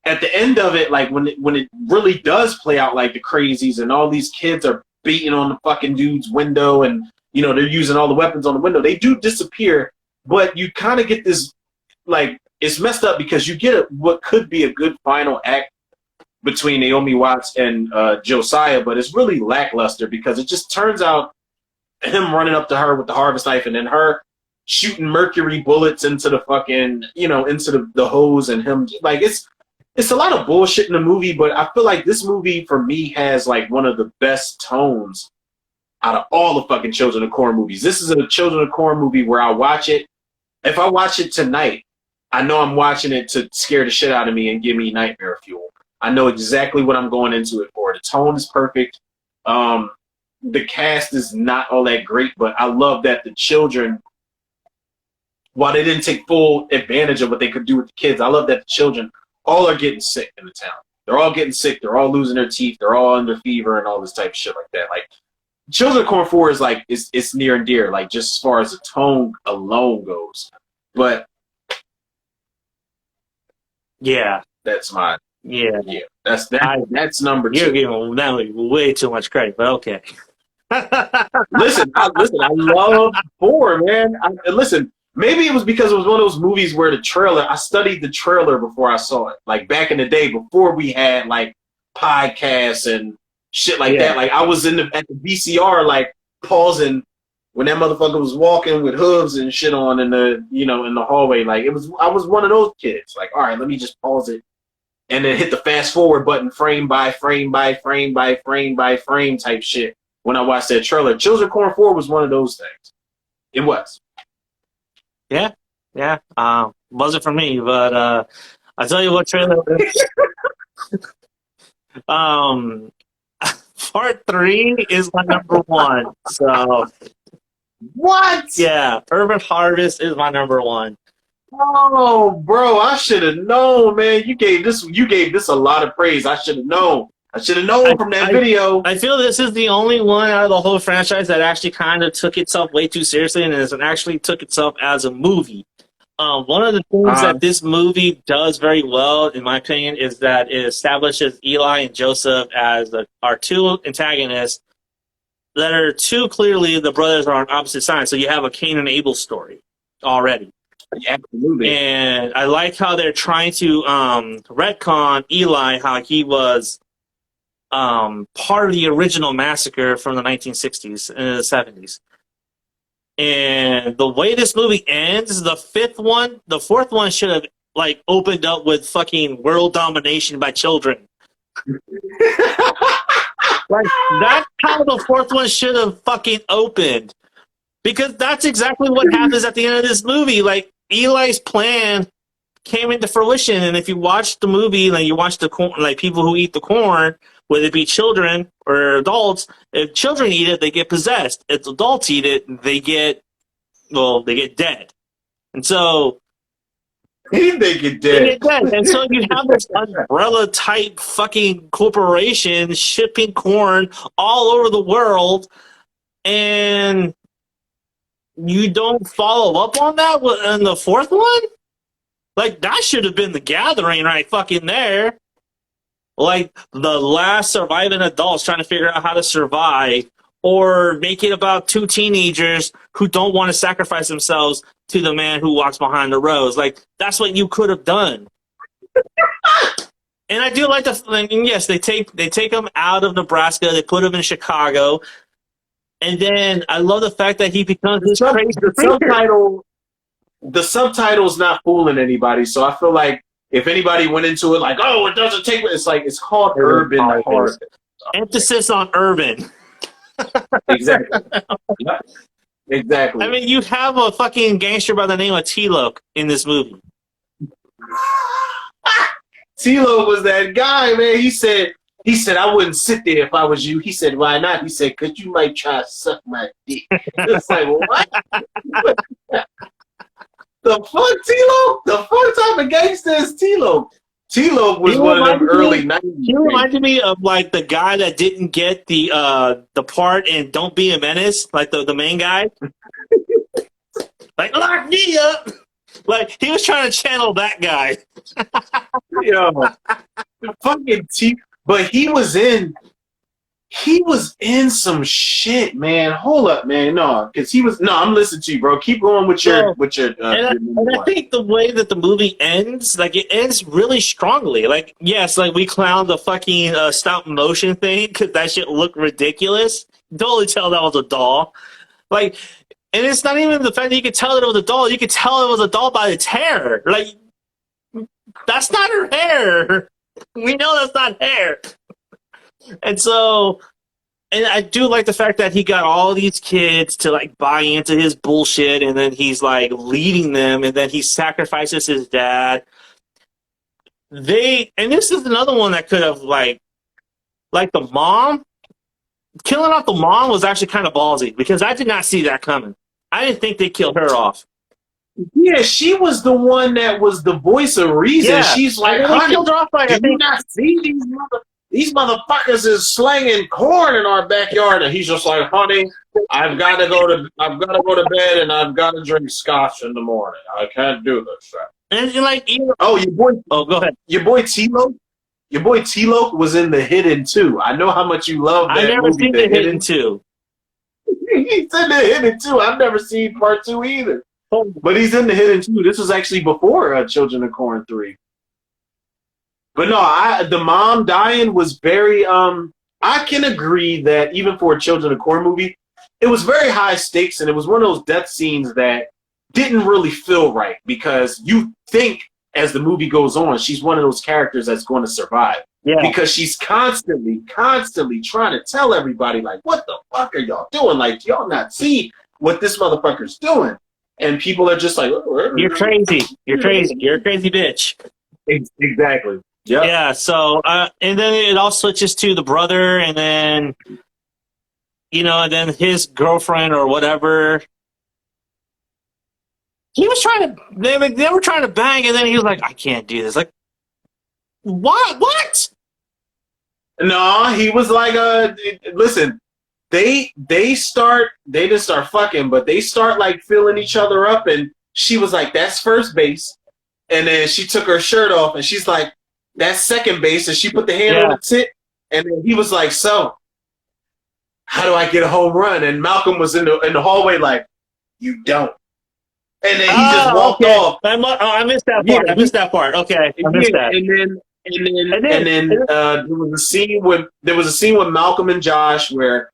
at the end of it, like when it really does play out like the crazies and all these kids are beating on the fucking dude's window and they're using all the weapons on the window, they do disappear, but you kind of get this, like, it's messed up because you get what could be a good final act between Naomi Watts and Josiah, but it's really lackluster because it just turns out him running up to her with the harvest knife and then her shooting mercury bullets into the fucking, into the hose, and him, like, it's a lot of bullshit in the movie, but I feel like this movie for me has like one of the best tones out of all the fucking Children of Corn movies. This is a Children of Corn movie where I watch it. If I watch it tonight, I know I'm watching it to scare the shit out of me and give me nightmare fuel. I know exactly what I'm going into it for. The tone is perfect. The cast is not all that great, but I love that the children, while they didn't take full advantage of what they could do with the kids, I love that the children all are getting sick in the town. They're all getting sick. They're all losing their teeth. They're all under fever and all this type of shit like that. Like, Children of Corn 4 is like, it's near and dear, like, just as far as the tone alone goes. But yeah, that's my that's number 2. You're giving that way too much credit, but okay. listen, I love 4, man. Listen, maybe it was because it was one of those movies where I studied the trailer before I saw it. Like, back in the day, before we had like podcasts and shit like that. Like, I was at the VCR, like, pausing when that motherfucker was walking with hooves and shit on in the, in the hallway. Like, I was one of those kids. Like, all right, let me just pause it and then hit the fast forward button, frame by frame by frame by frame by frame type shit when I watched that trailer. Children of Corn 4 was one of those things. It was. Yeah. Wasn't for me, but I'll tell you what trailer. Part 3 is my number 1. So what? Yeah, Urban Harvest is my number 1. Oh, bro, I should have known, man. You gave this a lot of praise. I should have known. From that video. I feel this is the only one out of the whole franchise that actually kind of took itself way too seriously and actually took itself as a movie. One of the things that this movie does very well, in my opinion, is that it establishes Eli and Joseph as our two antagonists that are too clearly the brothers are on opposite sides. So you have a Cain and Abel story already. Absolutely. And I like how they're trying to retcon Eli, how he was part of the original massacre from the 1960s and the 70s. And the way this movie ends, the fourth one should have like opened up with fucking world domination by children. Like, that's how the fourth one should have fucking opened. Because that's exactly what happens at the end of this movie. Like, Eli's plan came into fruition, and if you watch the movie, like you watch the corn, like people who eat the corn, whether it be children or adults, if children eat it, they get possessed. If adults eat it, they get dead. And so they get dead. And so you have this umbrella type fucking corporation shipping corn all over the world, and you don't follow up on that in the fourth one? Like, that should have been the gathering right fucking there. Like, the last surviving adults trying to figure out how to survive, or make it about two teenagers who don't want to sacrifice themselves to the man who walks behind the rose. Like, that's what you could have done. And I do like yes, they take him out of Nebraska, they put him in Chicago, and then I love the fact that he becomes this crazy subtitle. The subtitle's not fooling anybody, so I feel like if anybody went into it like, oh, it doesn't take, it's called Urban Harvest. Emphasis on urban. Exactly. Yeah. Exactly. I mean, you have a fucking gangster by the name of T-Loc in this movie. T-Lo was that guy, man. He said, I wouldn't sit there if I was you. He said, why not? He said, because you might try to suck my dick. It's like, what? The fuck, T-Lo? The fuck type of gangster is T-Lo? T-Lo was one of them early 90s. He reminded me of like the guy that didn't get the part in Don't Be a Menace, like the main guy. Like, lock me up. Like, he was trying to channel that guy. Yo, fucking T. But he was in some shit, man. Hold up, man. No, because I'm listening to you, bro. Keep going with your and I think the way that the movie ends, like, it ends really strongly. Like, yes, like, we clowned the fucking stop motion thing because that shit looked ridiculous. Totally tell that was a doll. Like, and it's not even the fact that you could tell that it was a doll. You could tell it was a doll by its hair. Like, that's not her hair. We know that's not hair. And so, and I do like the fact that he got all these kids to like buy into his bullshit, and then he's like leading them, and then he sacrifices his dad. And this is another one that could have like the mom, killing off the mom was actually kind of ballsy because I did not see that coming. I didn't think they killed her off. Yeah, she was the one that was the voice of reason. Yeah. She's like, honey, killed her off by, did you not see these motherfuckers is slanging corn in our backyard? And he's just like, honey, I've got to go to bed and I've got to drink scotch in the morning. I can't do this. And you're like, your boy. Oh, go ahead. Your boy T-Lo. Your boy T-Lo was in The Hidden 2. I know how much you love that movie. I never seen The Hidden 2. He's in The Hidden 2. I've never seen part 2 either. But he's in The Hidden 2. This was actually before Children of Corn 3. But no, the mom dying was very, I can agree that even for a Children of Corn movie, it was very high stakes, and it was one of those death scenes that didn't really feel right because you think as the movie goes on, she's one of those characters that's going to survive. Yeah. Because she's constantly trying to tell everybody, like, what the fuck are y'all doing? Like, y'all not see what this motherfucker's doing? And people are just like, you're crazy. You're crazy. You're a crazy bitch. Exactly. Yep. Yeah. So, and then it all switches to the brother, and then, and then his girlfriend or whatever. He was trying to, they were trying to bang, and then he was like, I can't do this. Like, what? No, he was like, listen, they didn't start fucking, but they start like filling each other up, and she was like, that's first base. And then she took her shirt off, and she's like, that's second base, and she put the hand on the tit, and then he was like, so, how do I get a home run? And Malcolm was in the hallway like, you don't. And then he just walked off. I missed that part. Yeah, I missed that part. Okay, I missed that. And then there was a scene with Malcolm and Josh where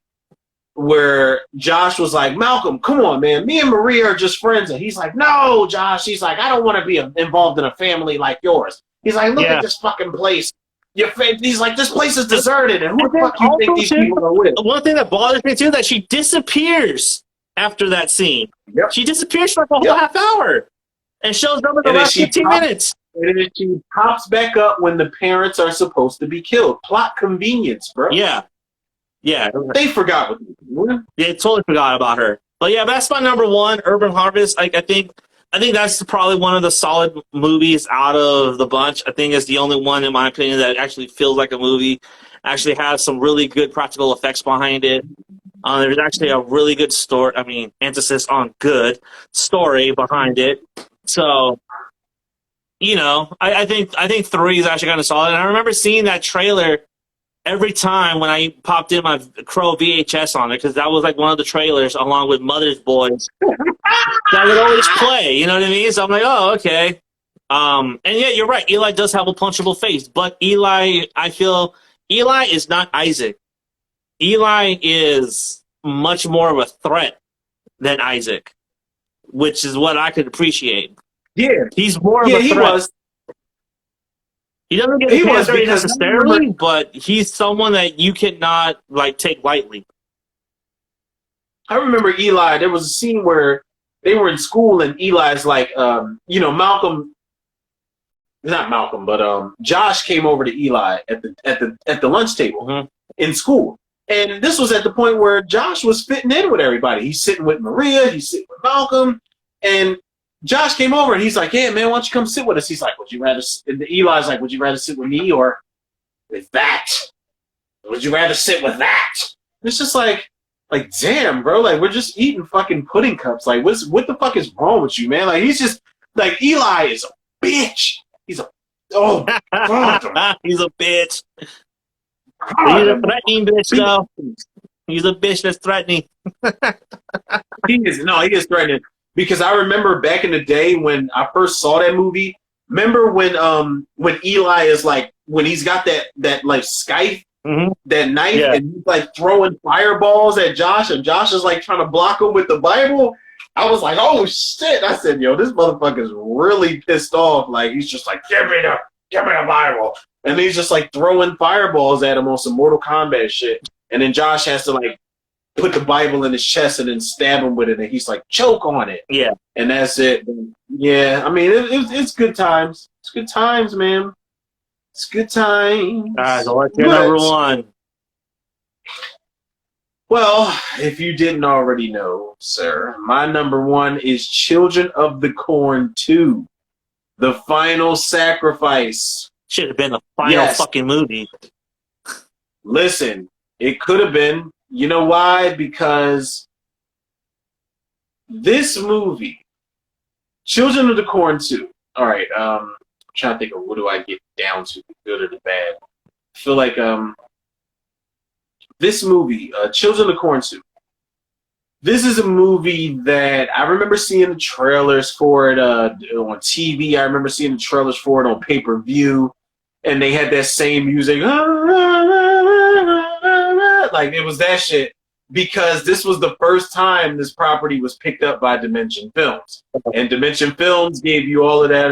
Josh was like, Malcolm, come on, man. Me and Maria are just friends. And he's like, no, Josh. He's like, I don't want to be involved in a family like yours. He's like, look at this fucking place. He's like, this place is deserted. And who the fuck you think these people are with? One thing that bothers me, too, that she disappears after that scene. Yep. She disappears for like a whole half hour and shows up in the last 15 minutes. And then she pops back up when the parents are supposed to be killed. Plot convenience, bro. Yeah. Yeah. They forgot what they totally forgot about her. But yeah, that's my number one, Urban Harvest. I think that's probably one of the solid movies out of the bunch. I think it's the only one, in my opinion, that actually feels like a movie, actually has some really good practical effects behind it. There's actually a really good story. I mean, emphasis on good story behind it. So, I think 3 is actually kind of solid. And I remember seeing that trailer every time when I popped in my Crow VHS on it, because that was like one of the trailers along with Mother's Boys that would always play. You know what I mean? So I'm like, oh, okay. And yeah, you're right. Eli does have a punchable face, but I feel Eli is not Isaac. Eli is much more of a threat than Isaac, which is what I could appreciate. Yeah. He's more of a threat. He was. He doesn't get the necessarily, but he's someone that you cannot take lightly. I remember Eli, there was a scene where they were in school and Eli's like, Malcolm not Malcolm, but Josh came over to Eli at the lunch table in school. And this was at the point where Josh was fitting in with everybody. He's sitting with Maria, he's sitting with Malcolm, and Josh came over and he's like, "Yeah, man, why don't you come sit with us?" He's like, "Would you rather?" And Eli's like, "Would you rather sit with me or with that? Would you rather sit with that?" And it's just like, damn, bro, like we're just eating fucking pudding cups. Like, what the fuck is wrong with you, man? Like, he's just like, Eli is a bitch. He's a he's a bitch. He's a threatening bitch, though. He's a bitch that's threatening. He is threatening. Because I remember back in the day when I first saw that movie. Remember when Eli is like, when he's got that like scythe, that knife, and he's like throwing fireballs at Josh, and Josh is like trying to block him with the Bible. I was like, oh shit! I said, yo, this motherfucker's really pissed off. Like, he's just like, give me the Bible, and he's just like throwing fireballs at him on some Mortal Kombat shit. And then Josh has to like put the Bible in his chest and then stab him with it, and he's like, choke on it. Yeah, and that's it. Yeah, I mean, it's good times. It's good times, man. It's good times. So what's your number one? Well, if you didn't already know, sir, my number one is Children of the Corn 2, The Final Sacrifice. Should have been the final fucking movie. Listen, it could have been. You know why? Because this movie, Children of the Corn 2. All right, I'm trying to think of what do I get down to, the good or the bad. I feel like this movie, Children of the Corn 2. This is a movie that I remember seeing the trailers for it on TV. I remember seeing the trailers for it on pay-per-view, and they had that same music. Like, it was that shit, because this was the first time this property was picked up by Dimension Films. And Dimension Films gave you all of that,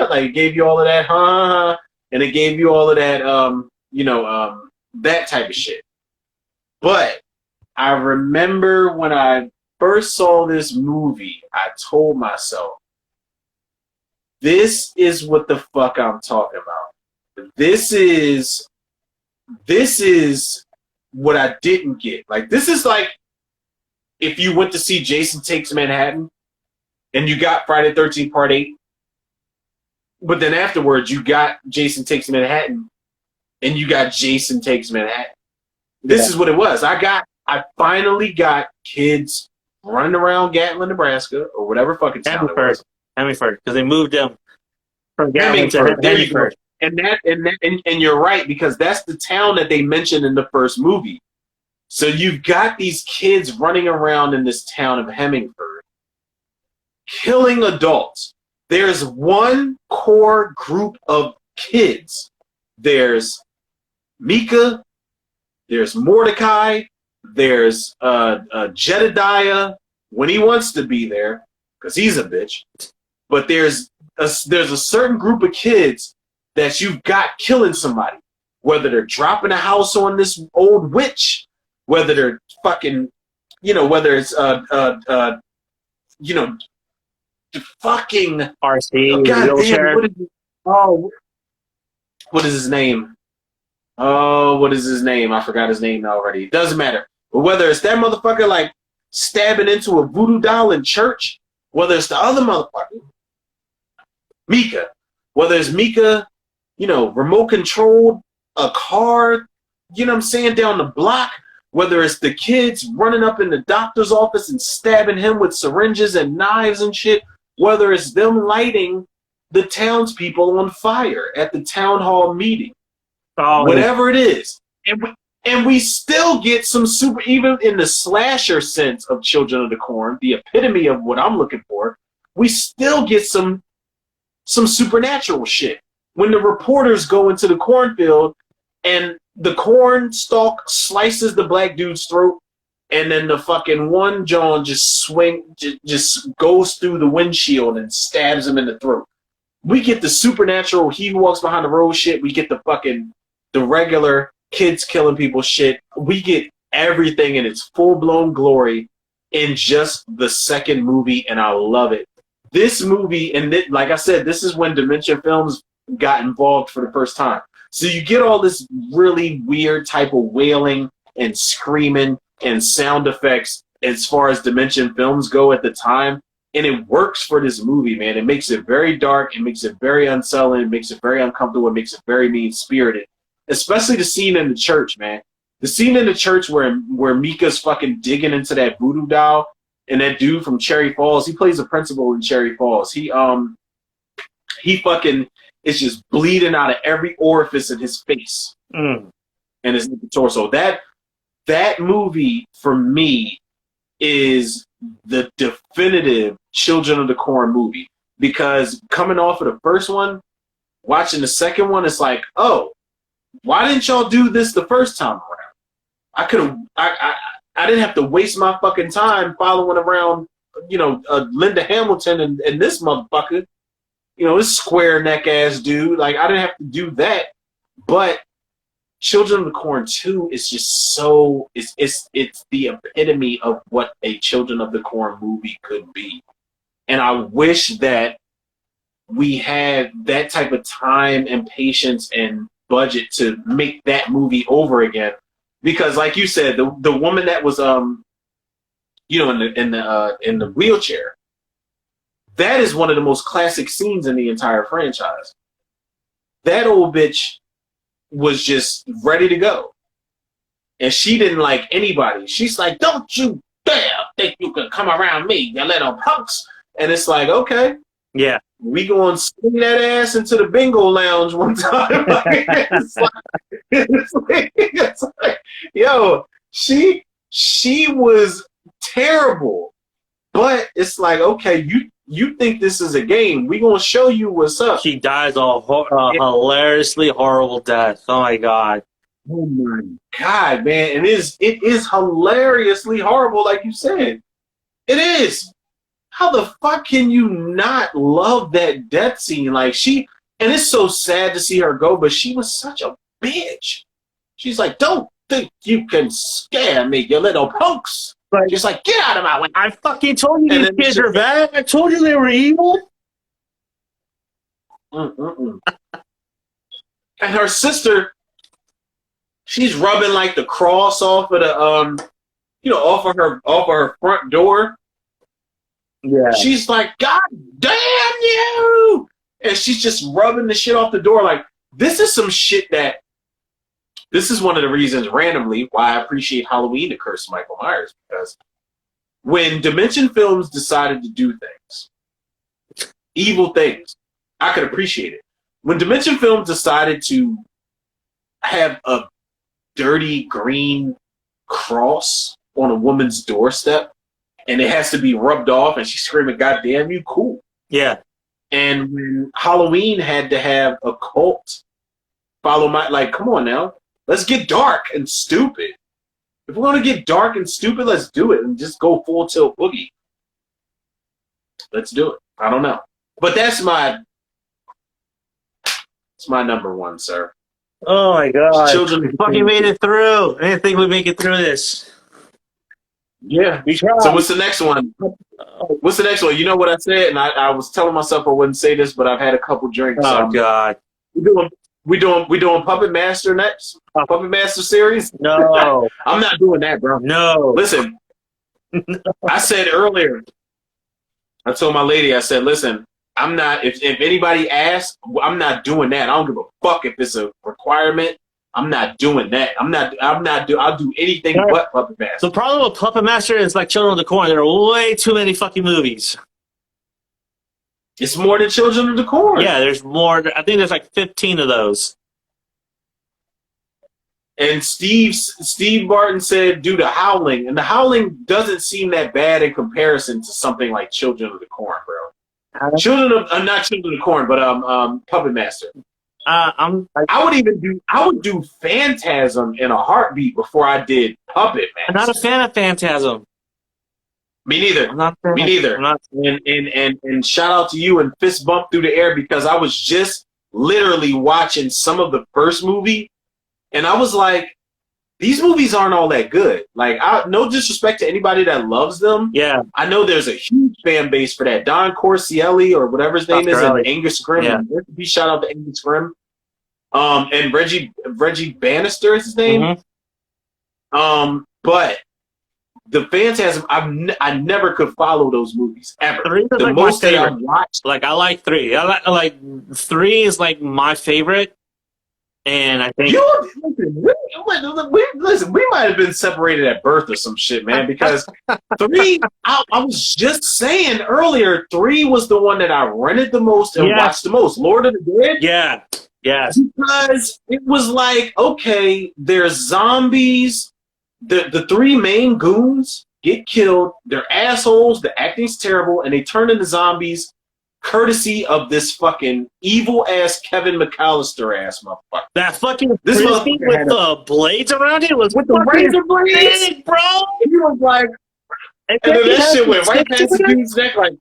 like, gave you all of that, and it gave you all of that, that type of shit. But I remember when I first saw this movie, I told myself, this is what the fuck I'm talking about. This is what I didn't get. Like, this is like if you went to see Jason Takes Manhattan and you got Friday the 13th Part 8, but then afterwards you got Jason Takes Manhattan and you got Jason Takes Manhattan. This is what it was. I finally got kids running around Gatlin, Nebraska, or whatever fucking town it was. Hemingford, because they moved them from Gatlin to Hemingford. And you're right, because that's the town that they mentioned in the first movie. So you've got these kids running around in this town of Hemingford, killing adults. There's one core group of kids. There's Mika, there's Mordecai, there's Jedediah when he wants to be there, because he's a bitch. But there's a certain group of kids that you've got killing somebody, whether they're dropping a house on this old witch, whether they're fucking, whether it's the fucking RC wheelchair. What is his name? Oh, what is his name? I forgot his name already. It doesn't matter. But whether it's that motherfucker like stabbing into a voodoo doll in church, whether it's the other motherfucker, Mika, whether it's Mika, remote controlled a car, down the block, whether it's the kids running up in the doctor's office and stabbing him with syringes and knives and shit, whether it's them lighting the townspeople on fire at the town hall meeting, whatever it is. And we still get some super, even in the slasher sense of Children of the Corn, the epitome of what I'm looking for, we still get some supernatural shit. When the reporters go into the cornfield and the corn stalk slices the black dude's throat, and then the fucking one John just goes through the windshield and stabs him in the throat. We get the supernatural, he walks behind the road shit. We get the regular kids killing people shit. We get everything in its full-blown glory in just the second movie, and I love it. this movie, and like I said, this is when Dimension Films got involved for the first time. So you get all this really weird type of wailing and screaming and sound effects as far as Dimension Films go at the time. And it works for this movie, man. It makes it very dark. It makes it very unsettling. It makes it very uncomfortable. It makes it very mean-spirited. Especially the scene in the church, man. The scene in the church where Mika's fucking digging into that voodoo doll, and that dude from Cherry Falls, he plays a principal in Cherry Falls. He fucking is just bleeding out of every orifice in his face and his torso. That movie for me is the definitive Children of the Corn movie, because coming off of the first one, watching the second one, it's like, oh, why didn't y'all do this the first time around? I didn't have to waste my fucking time following around, Linda Hamilton and this motherfucker, this square neck ass dude. Like, I didn't have to do that. But Children of the Corn 2 is just so, it's the epitome of what a Children of the Corn movie could be. And I wish that we had that type of time and patience and budget to make that movie over again. Because like you said, the woman that was in the wheelchair, that is one of the most classic scenes in the entire franchise. That old bitch was just ready to go. And she didn't like anybody. She's like, don't you dare think you can come around me, you little punks. And it's like, okay. Yeah. We going to swing that ass into the bingo lounge one time. It's like, yo, she was terrible. But it's like, okay, you think this is a game. We going to show you what's up. She dies a hilariously horrible death. Oh, my God. Oh, my God, man. It is hilariously horrible, like you said. It is. How the fuck can you not love that death scene? Like, and it's so sad to see her go, but she was such a bitch. She's like, don't think you can scare me, you little punks. Right. Just like, get out of my way. I fucking told you these kids are bad. I told you they were evil. And her sister, she's rubbing like the cross off of the off of her front door. Yeah. She's like, God damn you! And she's just rubbing the shit off the door. Like, this is some shit this is one of the reasons randomly why I appreciate Halloween to curse Michael Myers, because when Dimension Films decided to do things, evil things, I could appreciate it. When Dimension Films decided to have a dirty green cross on a woman's doorstep, and it has to be rubbed off, and she's screaming, God damn you, cool. Yeah. And when Halloween had to have a cult come on now, let's get dark and stupid. If we're going to get dark and stupid, let's do it and just go full tilt boogie. Let's do it. I don't know. But it's my number one, sir. Oh, my God. Children. We fucking made it through. I didn't think we'd make it through this. Yeah. We tried. So what's the next one? What's the next one? You know what I said? And I was telling myself I wouldn't say this, but I've had a couple drinks. Oh, God. We doing Puppet Master next? Puppet Master series? No. I'm not doing that, bro. No. Listen, I said earlier, I told my lady, I said, listen, I'm not, if anybody asks, I'm not doing that. I don't give a fuck if it's a requirement. I'm not doing that. I'll do anything but Puppet Master. The problem with Puppet Master is like Children of the Corn. There are way too many fucking movies. It's more than Children of the Corn. Yeah, there's more. I think there's like 15 of those. And Steve Martin said, do The Howling. And The Howling doesn't seem that bad in comparison to something like Children of the Corn, bro. Not Children of the Corn, but Puppet Master. I would do Phantasm in a heartbeat before I did Puppet Master. I'm not a fan of Phantasm. Me neither. I'm not a fan. Me neither. I'm not. And shout out to you and fist bump through the air, because I was just literally watching some of the first movie, and I was like, these movies aren't all that good. Like, no disrespect to anybody that loves them. Yeah, I know there's a huge fan base for that. Don Corsielli or whatever his name is, and Corelli. Angus Grimm. Yeah. And be shout out to Angus Grimm. And Reggie Bannister is his name. But the Phantasm, I never could follow those movies ever. 3 is The like most my that I favorite. watched. Like I like 3. I like 3 is like my favorite, and I think Listen, we might have been separated at birth or some shit, man. Because 3, I was just saying earlier, 3 was the one that I rented the most and watched the most. Lord of the Dead. yeah, yes, Because it was like, okay, there's zombies. The 3 main goons get killed. They're assholes. The acting's terrible, and they turn into zombies, courtesy of this fucking evil ass Kevin McAllister ass motherfucker. that fucking This frisbee motherfucker with had the blades around it was with the razor blades, big, bro. he was like, and then that shit went right past the dude's neck, like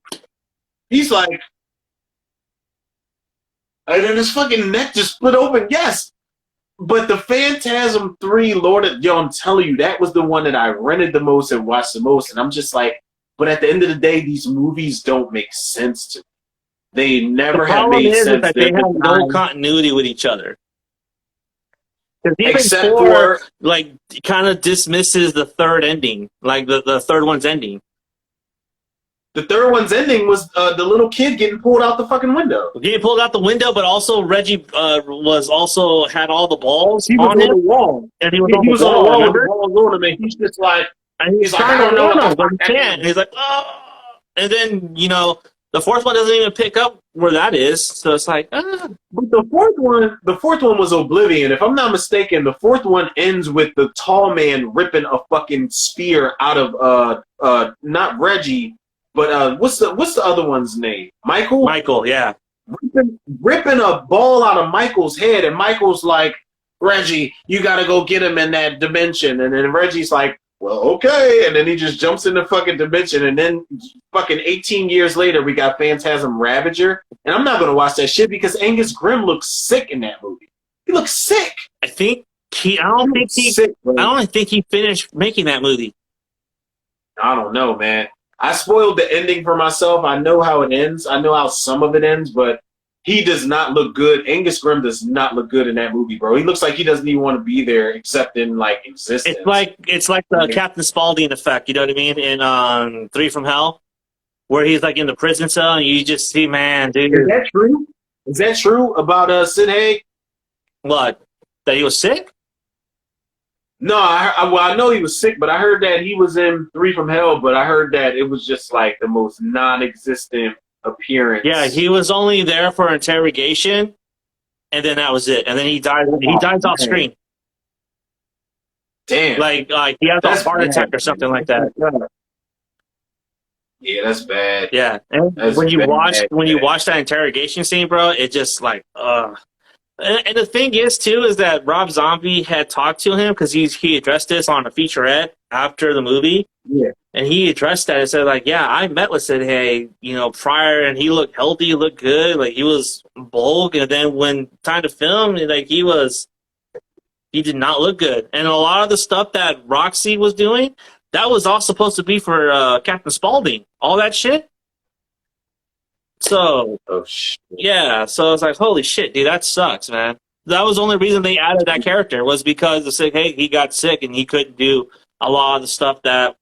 he's like, and then his fucking neck just split open. Yes. But the Phantasm 3, I'm telling you, that was the one that I rented the most and watched the most. And I'm just like, but at the end of the day, these movies don't make sense to me. They never have made sense. Is that they have no continuity with each other. Even Except 4, for, like, kind of dismisses the third ending, like the third one's ending. the third one's ending was the little kid getting pulled out the fucking window. Getting pulled out the window, but also Reggie was also had all the balls He was on on the him, wall. and he was He was on the wall with the remember? balls on him, and he's just like, And he's like, trying I don't to know run what him, the but he fuck can't. And he's like, oh. And then, the fourth one doesn't even pick up where that is. So it's like, ah. But the fourth one was Oblivion. If I'm not mistaken, the fourth one ends with the tall man ripping a fucking spear out of not Reggie, but what's the other one's name? Michael? Michael, yeah. Ripping a ball out of Michael's head, and Michael's like, Reggie, you gotta go get him in that dimension. And then Reggie's like, well, okay. And then he just jumps in the fucking dimension, and then fucking 18 years later, we got Phantasm Ravager. And I'm not gonna watch that shit because Angus Grimm looks sick in that movie. He looks sick. I don't think he finished making that movie. I don't know, man. I spoiled the ending for myself. I know how it ends. I know how some of it ends, but he does not look good. Angus Grimm does not look good in that movie, bro. He looks like he doesn't even want to be there except in like existence. It's like the Captain Spaulding effect, you know what I mean? In 3 from Hell, where he's like in the prison cell and you just see, man, dude. Is that true? Is that true about Sid Haig? What? That he was sick? No, I know he was sick, but I heard that he was in 3 from Hell, but I heard that it was just like the most non-existent appearance. Yeah, he was only there for interrogation, and then that was it. And then he died. He dies off screen. Damn. Like he has a heart attack or something like that. Yeah, that's bad. Yeah, and when you watch that interrogation scene, bro, it just like And the thing is, too, is that Rob Zombie had talked to him because he addressed this on a featurette after the movie. Yeah. And he addressed that and said, like, yeah, I met with Sid Haig, prior, and he looked healthy, he looked good, like, he was bulk. And then when time to film, like, he did not look good. And a lot of the stuff that Roxy was doing, that was all supposed to be for Captain Spaulding. All that shit. So, yeah, so it's like, holy shit, dude, that sucks, man. That was the only reason they added that character was because of Sid Haig, he got sick and he couldn't do a lot of the stuff that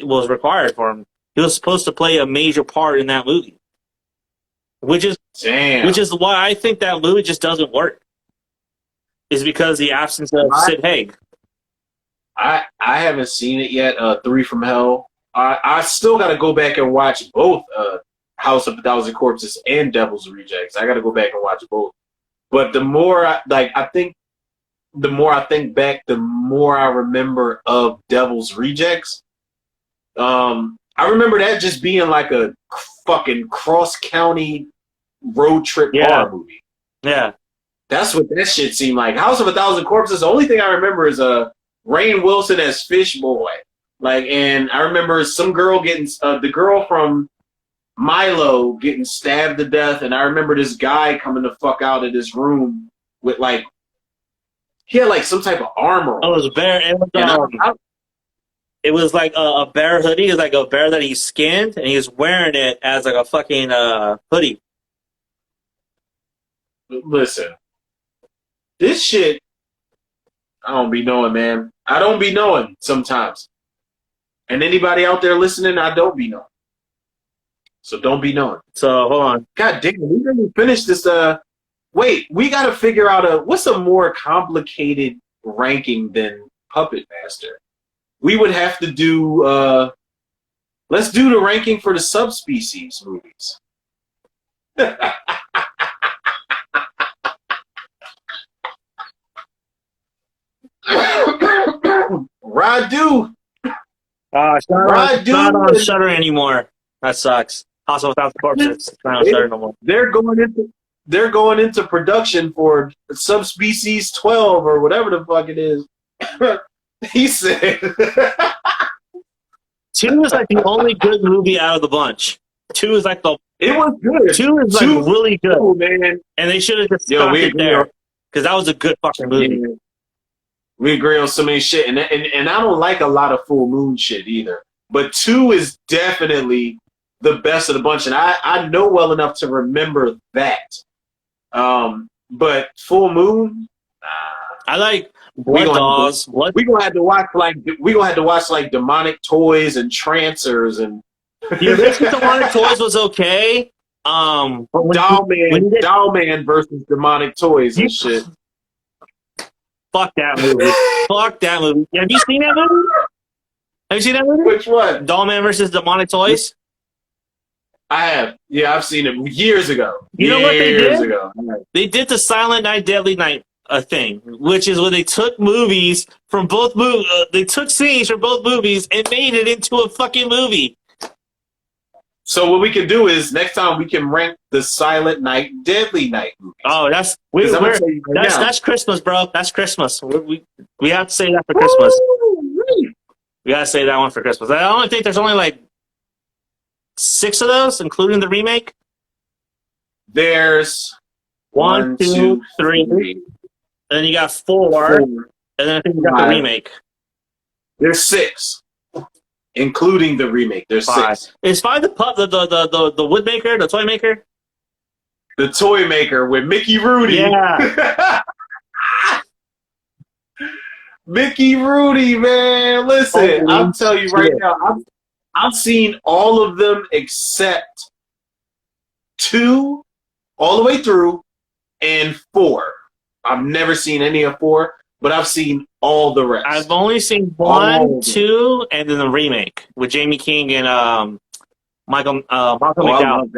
was required for him. He was supposed to play a major part in that movie, which is why I think that movie just doesn't work. Is because the absence of Sid Haig. I haven't seen it yet. 3 from Hell. I still got to go back and watch both. House of a Thousand Corpses and Devil's Rejects. I got to go back and watch both. But the more I think back, the more I remember of Devil's Rejects. I remember that just being like a fucking cross-county road trip horror movie. Yeah. That's what that shit seemed like. House of a Thousand Corpses, the only thing I remember is Rainn Wilson as Fish Boy. And I remember some girl getting, the girl from Milo getting stabbed to death, and I remember this guy coming the fuck out of this room with He had like some type of armor Oh, on. it was a bear. And It was like a bear hoodie. It was like a bear that he skinned, and he was wearing it as like a fucking hoodie. listen, this shit, I don't be knowing, man. I don't be knowing sometimes. And anybody out there listening, I don't be knowing. So don't be knowing. So hold on. God damn, we didn't finish this. Wait, we got to figure out what's a more complicated ranking than Puppet Master. We would have to do. Let's do the ranking for the subspecies movies. Radu. Not on Shutter anymore. That sucks. Also, without the corpses, it's not on Shutter no more. They're going into production for subspecies 12 or whatever the fuck it is. He said 2 is like the only good movie out of the bunch. 2 is like it was good. 2 is like really good, man. And they should have just stopped it there because that was a good fucking movie. Yeah. We agree on so many shit, and I don't like a lot of full moon shit either. But 2 is definitely the best of the bunch, and I know well enough to remember that. But full moon, I like Blood Dolls. We gonna have to watch like Demonic Toys and Trancers and the original Demonic Toys was okay. Doll Man versus Demonic Toys and shit. Fuck that movie. Fuck that movie. Have you seen that movie? Have you seen that movie? Which one? Doll Man versus Demonic Toys? I have. Yeah, I've seen it years ago. You know what they did? Years ago. They did the Silent Night, Deadly Night thing, which is when they took movies from both movies. They took scenes from both movies and made it into a fucking movie. So what we can do is next time we can rank the Silent Night, Deadly Night movies. Oh, that's Christmas, bro. That's Christmas. We have to say that for Christmas. Woo! We gotta say that one for Christmas. I only think there's only like 6 of those, including the remake. There's 1, 2, 3. And then you got 4. And then I think you got the remake. There's 6. Including the remake. There's 6. Is 5 the wood maker, the toy maker? The toy maker with Mickey Rooney. Yeah. Mickey Rooney, man. Listen, I'll tell you right now, I've seen all of them except 2 all the way through and 4. I've never seen any of 4, but I've seen all the rest. I've only seen 1, 2, and then the remake with Jamie King and Michael McDowell.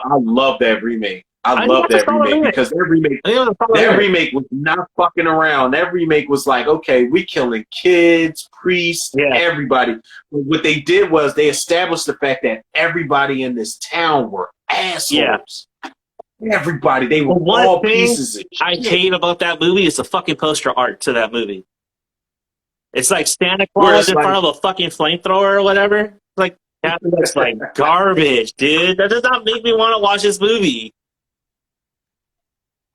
I love that remake. I love that remake because that remake was not fucking around. That remake was like, okay, we killing kids, priests, everybody. But what they did was they established the fact that everybody in this town were assholes. Yeah. Everybody, they were all pieces of shit. I hate about that movie is the fucking poster art to that movie. It's like Santa Claus in front of a fucking flamethrower or whatever. Like that looks like garbage, dude. That does not make me want to watch this movie.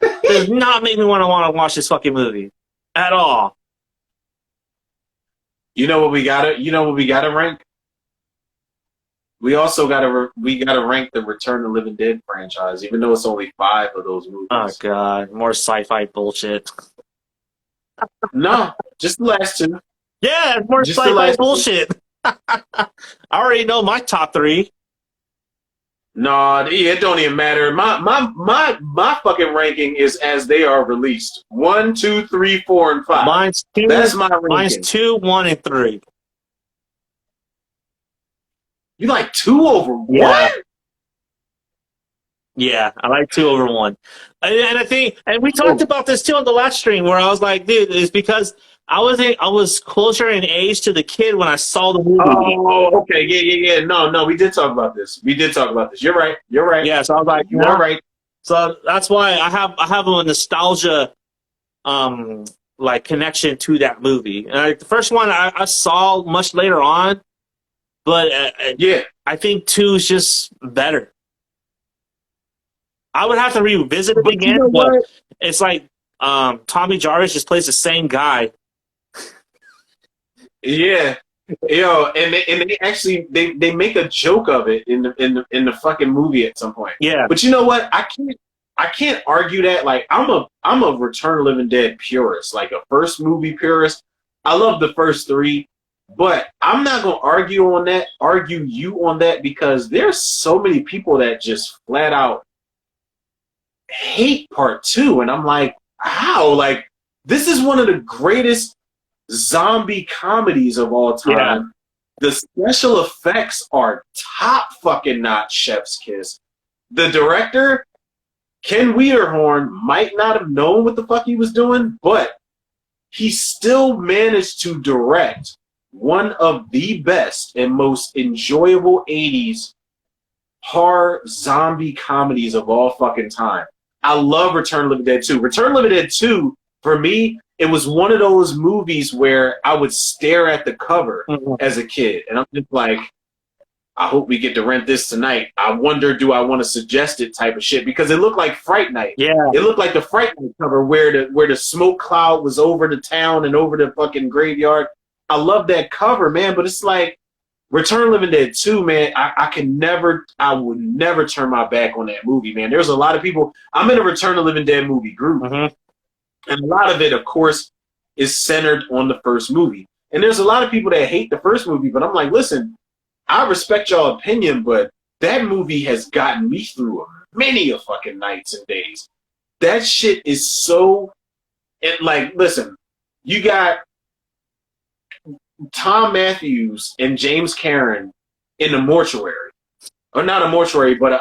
It does not make me want to watch this fucking movie at all. You know what we gotta rank? We also gotta rank the Return of the Living Dead franchise, even though it's only 5 of those movies. Oh god, more sci-fi bullshit. No, just the last 2. Yeah, more just sci-fi bullshit. I already know my top 3. No, it don't even matter. My fucking ranking is as they are released. 1, 2, 3, 4, and 5. Mine's 2. That's my ranking. Mine's 2, 1, and 3. You like 2 over 1? Yeah, I like 2 over 1. And I think, and we talked about this too on the last stream where I was like, dude, it's because I was closer in age to the kid when I saw the movie. Oh, okay, yeah. No, we did talk about this. You're right. Yeah, so I was like, you're right. So that's why I have a nostalgia, like connection to that movie. And the first one I saw much later on, but I think 2 is just better. I would have to revisit it again, but it's like Tommy Jarvis just plays the same guy. Yeah. Yo, and they actually they make a joke of it in the fucking movie at some point. Yeah. But you know what? I can't argue that. Like I'm a Return of the Living Dead purist, like a first movie purist. I love the first three, but I'm not gonna argue you on that because there's so many people that just flat out hate part two, and I'm like, how? Like this is one of the greatest zombie comedies of all time. Yeah. The special effects are top fucking notch, chef's kiss. The director, Ken Wiederhorn, might not have known what the fuck he was doing, but he still managed to direct one of the best and most enjoyable 80s horror zombie comedies of all fucking time. I love Return of the Living Dead 2. Return of the Living Dead 2, for me, it was one of those movies where I would stare at the cover as a kid. And I'm just like, I hope we get to rent this tonight. I wonder, do I want to suggest it type of shit? Because it looked like Fright Night. Yeah. It looked like the Fright Night cover where the smoke cloud was over the town and over the fucking graveyard. I love that cover, man. But it's like Return of the Living Dead 2, man. I would never turn my back on that movie, man. There's a lot of people. I'm in a Return of the Living Dead movie group. And a lot of it, of course, is centered on the first movie. And there's a lot of people that hate the first movie, but I'm like, listen, I respect y'all opinion, but that movie has gotten me through many a fucking nights and days. That shit is so... like, listen, you got Tom Matthews and James Cameron in the mortuary. Or not a mortuary, but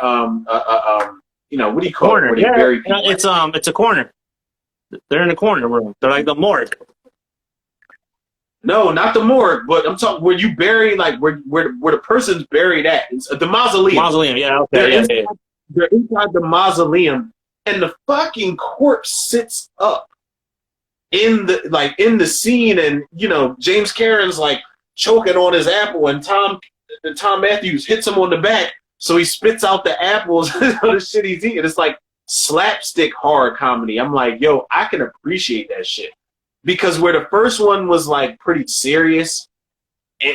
you know, what do you call it? Where they bury people? It's a corner. They're in the corner room. They're like the morgue. No, not the morgue, but I'm talking where you bury, like where the person's buried at. It's the mausoleum. Mausoleum, yeah, okay. They're inside the mausoleum, and the fucking corpse sits up in the scene, and you know James Cameron's like choking on his apple, and Tom Matthews hits him on the back, so he spits out the apples of the shit he's eating. It's like slapstick horror comedy. I'm like, yo, I can appreciate that shit. Because where the first one was like pretty serious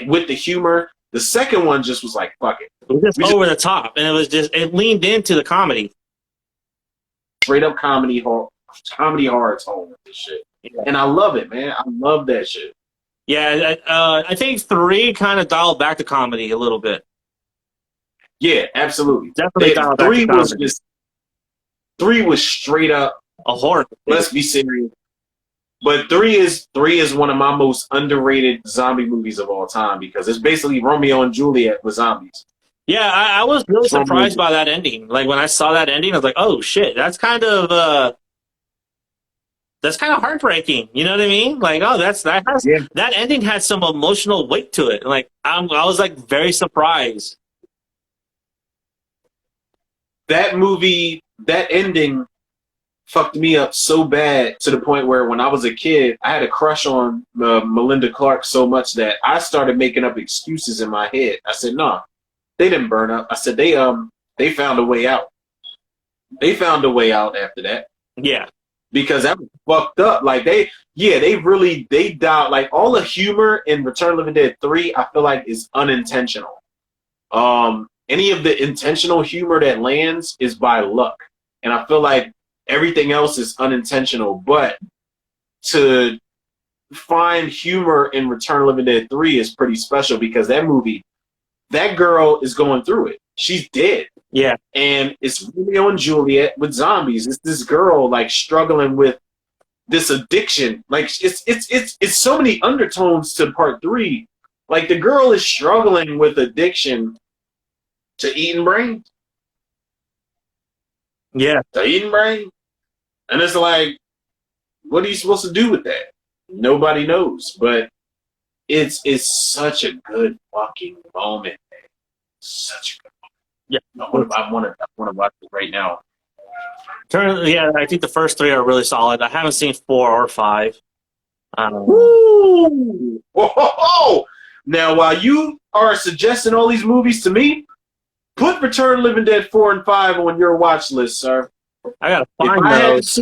with the humor, the second one just was like, fuck it. It was just over the top, and it leaned into the comedy. Straight up comedy horror tone with this shit. Yeah. And I love it, man. I love that shit. Yeah, I think 3 kind of dialed back the comedy a little bit. Yeah, absolutely. Definitely dialed back the comedy. 3 was straight up a horror. Let's be serious. But 3 is one of my most underrated zombie movies of all time because it's basically Romeo and Juliet with zombies. Yeah, I was really surprised by that ending. Like when I saw that ending, I was like, "Oh shit, that's kind of heartbreaking." You know what I mean? Like, oh, that ending had some emotional weight to it. Like I was like very surprised. That movie, that ending fucked me up so bad to the point where when I was a kid, I had a crush on Melinda Clark so much that I started making up excuses in my head. I said, no, they didn't burn up. I said, they found a way out. They found a way out after that. Yeah. Because that was fucked up. Like they dialed, like all the humor in Return of the Living Dead 3, I feel like is unintentional. Any of the intentional humor that lands is by luck. And I feel like everything else is unintentional. But to find humor in Return of the Living Dead 3 is pretty special because that movie, that girl is going through it. She's dead. Yeah. And it's Romeo and Juliet with zombies. It's this girl like struggling with this addiction. Like it's so many undertones to part 3. Like the girl is struggling with addiction to eating brains. Yeah. To eating brains. And it's like, what are you supposed to do with that? Nobody knows. But it's such a good fucking moment, man. Such a good moment. Yeah. I want to watch it right now. Yeah, I think the first 3 are really solid. I haven't seen 4 or 5. Woo! Whoa! Now, while you are suggesting all these movies to me, put Return of the Living Dead 4 and 5 on your watch list, sir. I gotta find those.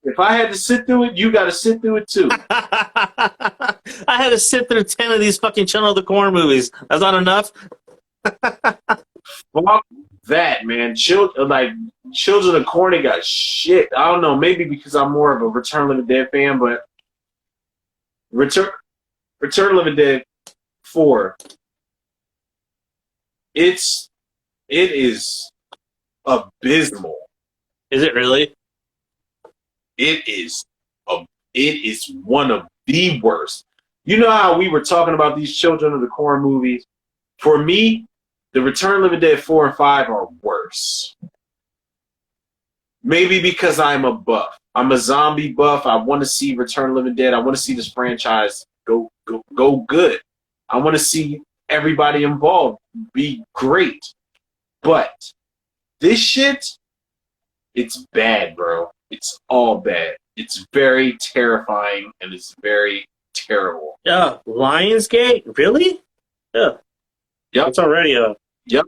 If I had to sit through it, you got to sit through it too. I had to sit through 10 of these fucking Children of the Corn movies. That's not enough. Fuck that, man. Children of Corny got shit. I don't know. Maybe because I'm more of a Return of the Dead fan, but Return of the Dead 4. It is abysmal. Is it really? It is one of the worst. You know how we were talking about these Children of the Corn movies? For me, the Return of the Dead 4 and 5 are worse. Maybe because I'm a buff. I'm a zombie buff. I want to see Return of the Living Dead. I want to see this franchise go good. I want to see everybody involved be great. But this shit, it's bad, bro. It's all bad. It's very terrifying and it's very terrible. Yeah, Lionsgate? Really? Yeah. Yep. It's already a... Yep.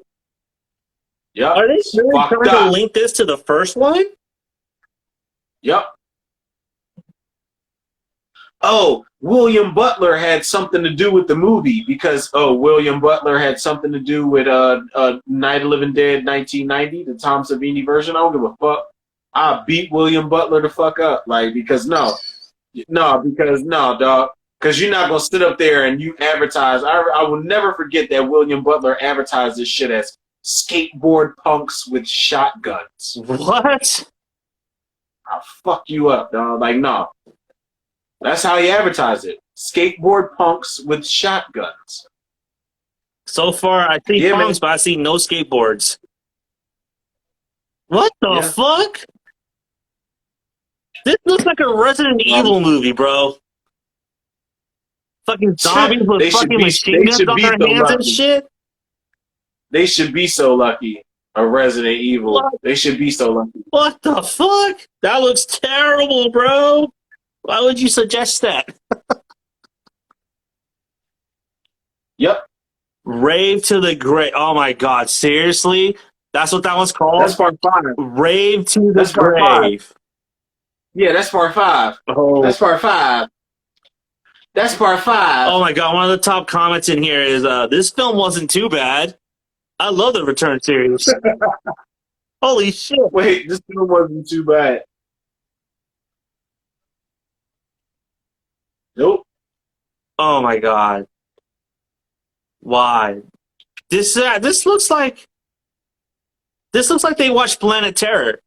Yep. Are they really Fucked trying to up. link this to the first one? Yep. Oh, William Butler had something to do with the movie because William Butler had something to do with Night of the Living Dead 1990, the Tom Savini version. I don't give a fuck. I beat William Butler the fuck up, because dog, because you're not gonna sit up there and you advertise. I will never forget that William Butler advertised this shit as skateboard punks with shotguns. What? I'll fuck you up, dog. No. That's how he advertised it. Skateboard punks with shotguns. So far, I see punks, but I see no skateboards. What the fuck? This looks like a Resident Evil movie, bro. Fucking zombies with fucking machine guns on their hands and shit. They should be so lucky. A Resident Evil. What? They should be so lucky. What the fuck? That looks terrible, bro. Why would you suggest that? Yep. Rave to the grave. Oh my god, seriously? That's what that one's called? That's part 5. Rave to the grave. Yeah, that's part 5. Oh. That's part 5. That's part 5. Oh my god, one of the top comments in here is, this film wasn't too bad. I love the Return series. Holy shit. Wait, this film wasn't too bad. Nope. Oh my god. Why? This looks like they watched Planet Terror.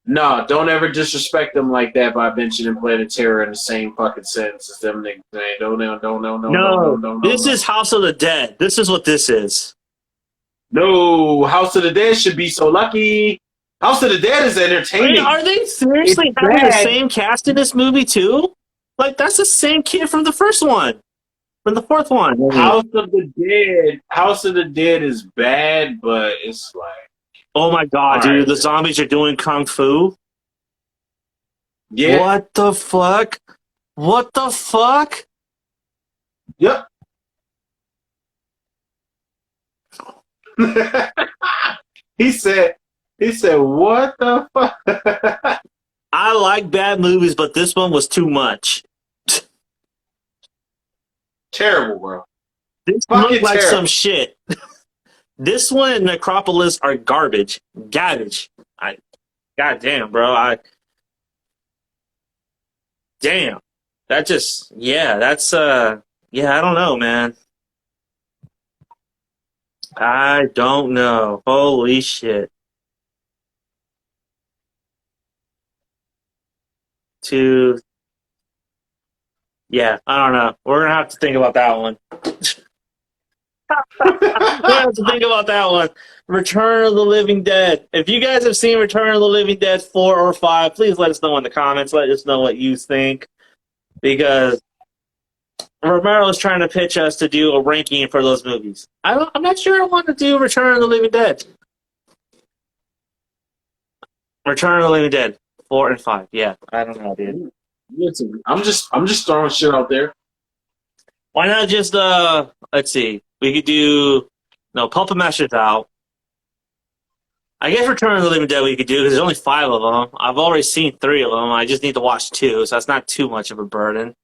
No, don't ever disrespect them like that by mentioning Planet Terror in the same fucking sentence as them niggas. No. This is House of the Dead. This is what this is. No, House of the Dead should be so lucky. House of the Dead is entertaining. Are they seriously having the same cast in this movie too? Like, that's the same kid from the first one. From the fourth one. House of the Dead is bad, but it's like... Oh my god, dude, right. The zombies are doing kung fu? Yeah. What the fuck? What the fuck? Yep. He said, what the fuck? I like bad movies, but this one was too much. Terrible, bro. This looked like some shit. This one and Necropolis are garbage. Garbage. Goddamn, bro. Damn. That just, that's, I don't know, man. I don't know. Holy shit. I don't know. We're going to have to think about that one. We have to think about that one. Return of the Living Dead. If you guys have seen Return of the Living Dead 4 or 5, please let us know in the comments. Let us know what you think. Because Romero is trying to pitch us to do a ranking for those movies. I'm not sure I want to do Return of the Living Dead. Return of the Living Dead 4 and 5. Yeah, I don't know, dude. I'm just throwing shit out there. Why not just let's see. We could do Puppet Master's out. I guess Return of the Living Dead we could do because there's only 5 of them. I've already seen 3 of them. I just need to watch 2, so that's not too much of a burden.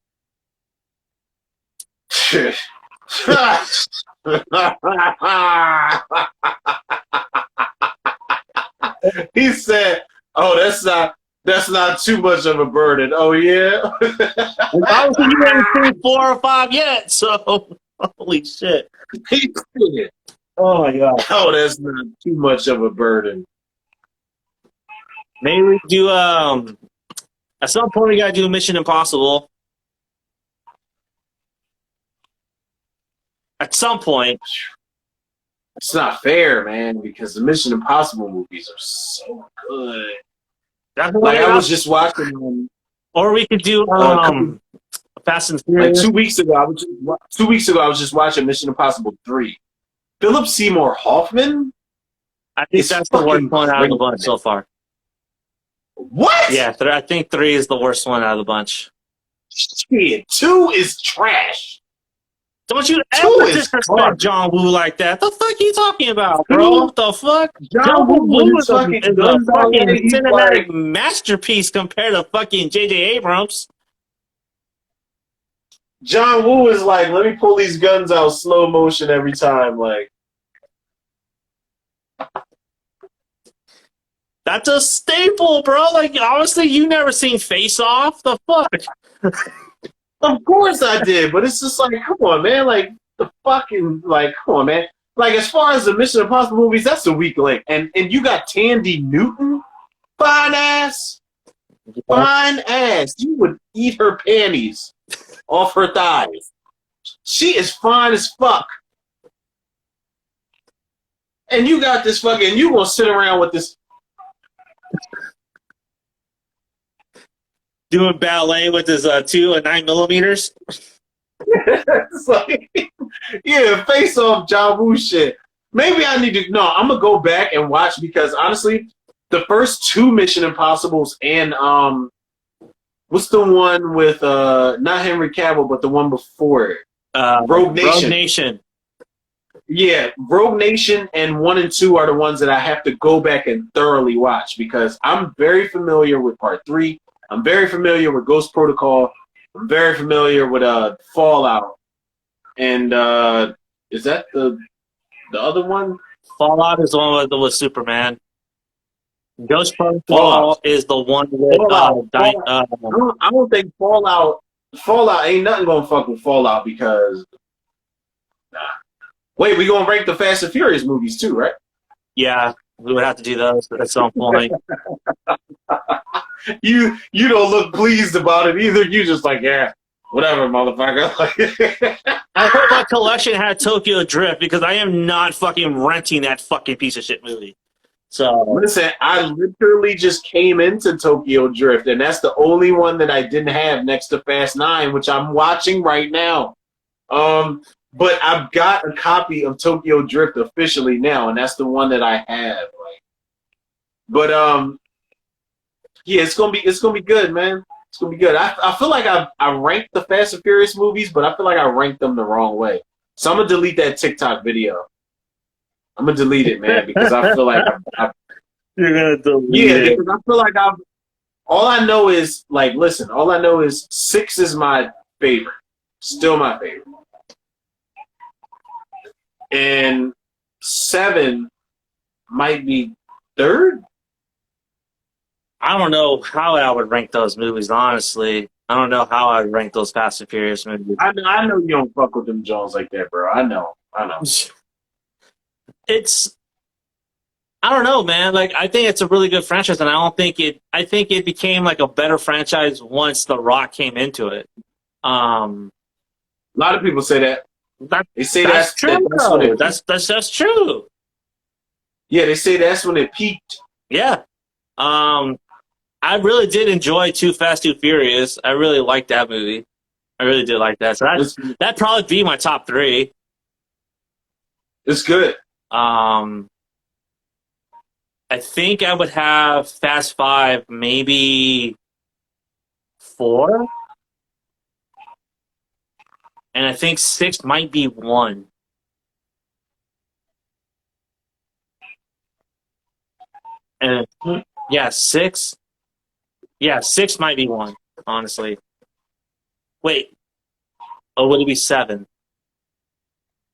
He said, "Oh, that's not too much of a burden." Oh yeah. Obviously, you haven't seen 4 or 5 yet, so holy shit. He said, Oh my god. "Oh, that's not too much of a burden." Maybe we do at some point we gotta do Mission Impossible. At some point. It's not fair, man, because the Mission Impossible movies are so good. That's Like I was just watching them. Or we could do Fast and Like Furious. 2 weeks ago, I was just watching Mission Impossible 3. Philip Seymour Hoffman. I think It's that's the worst fucking one out of the great, bunch man. so far. What? Yeah, I think 3 is the worst one out of the bunch. Shit, 2 is trash. Don't you 2 ever is disrespect garbage. John Woo like that. The fuck you talking about, bro? What the fuck? John Woo is fucking is a guns fucking already. He's cinematic like, masterpiece compared to fucking J.J. Abrams. John Woo is like, let me pull these guns out slow motion every time. Like, That's a staple, bro. Like, honestly, you never seen Face Off? The fuck? of course I did, but it's just like, come on, man. Like, the fucking, like, come on, man. Like, as far as the Mission Impossible movies, that's the weak link. And you got Tandy Newton, fine ass. Fine ass. You would eat her panties off her thighs. She is fine as fuck. And you got this fucking, you gonna sit around with this. Doing ballet with his 2 and 9 millimeters. It's like, yeah, face off John Woo shit. Maybe I need to, no, I'm gonna go back and watch because honestly, the first 2 Mission Impossibles and, what's the one with, not Henry Cavill, but the one before it? Rogue Nation. Rogue Nation. Yeah, Rogue Nation and 1 and 2 are the ones that I have to go back and thoroughly watch because I'm very familiar with Part 3. I'm very familiar with Ghost Protocol. I'm very familiar with Fallout. And is that the other one? Fallout is the one with Superman. Ghost Protocol Fallout is the one with I don't think Fallout ain't nothing gonna fuck with Fallout because nah. Wait, we gonna rank the Fast and Furious movies too, right? yeah, we would have to do those at some point. You don't look pleased about it either. You just like, yeah, whatever, motherfucker. I hope my collection had Tokyo Drift because I am not fucking renting that fucking piece of shit movie. So listen, I literally just came into Tokyo Drift, and that's the only one that I didn't have next to Fast 9, which I'm watching right now. But I've got a copy of Tokyo Drift officially now, and that's the one that I have. Like, but yeah, it's gonna be good, man. It's gonna be good. I feel like I ranked the Fast and Furious movies, but I feel like I ranked them the wrong way. So I'm gonna delete that TikTok video. I'm gonna delete it, man, because I feel like you're gonna delete it. Because I feel like all I know is like, listen, all I know is 6 is my favorite, still my favorite, and 7 might be third. I don't know how I would rank those movies, honestly. I don't know how I would rank those Fast and Furious movies. I know you don't fuck with them Jones like that, bro. I know. I don't know, man. Like, I think it's a really good franchise, and I think it became like a better franchise once The Rock came into it. A lot of people say that. They say that's true. That's true. Yeah, they say that's when it peaked. Yeah. I really did enjoy Too Fast, Too Furious. I really liked that movie. I really did like that. So that'd probably be my top 3. It's good. I think I would have Fast 5, maybe 4. And I think 6 might be 1. And yeah, 6. Yeah, 6 might be one, honestly. Wait. Oh, would it be 7?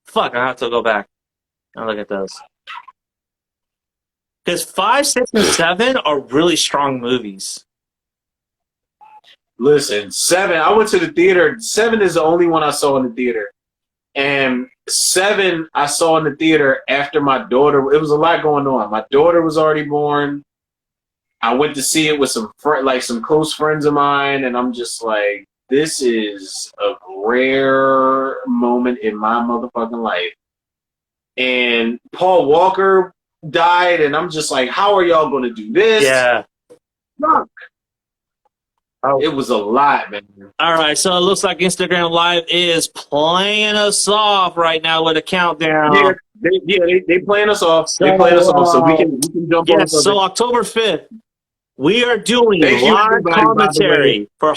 Fuck, I have to go back and look at those. Because 5, 6, and 7 are really strong movies. Listen, 7. I went to the theater. 7 is the only one I saw in the theater, and 7 I saw in the theater after my daughter. It was a lot going on. My daughter was already born. I went to see it with some some close friends of mine, and I'm just like, this is a rare moment in my motherfucking life. And Paul Walker died, and I'm just like, how are y'all going to do this? Yeah. Fuck. Oh. It was a lot, man. All right, so it looks like Instagram Live is playing us off right now with a countdown. They playing us off. They playing us off, so we can jump on. Yes, so October 5th, we are doing Thank you, live everybody, by the way. commentary for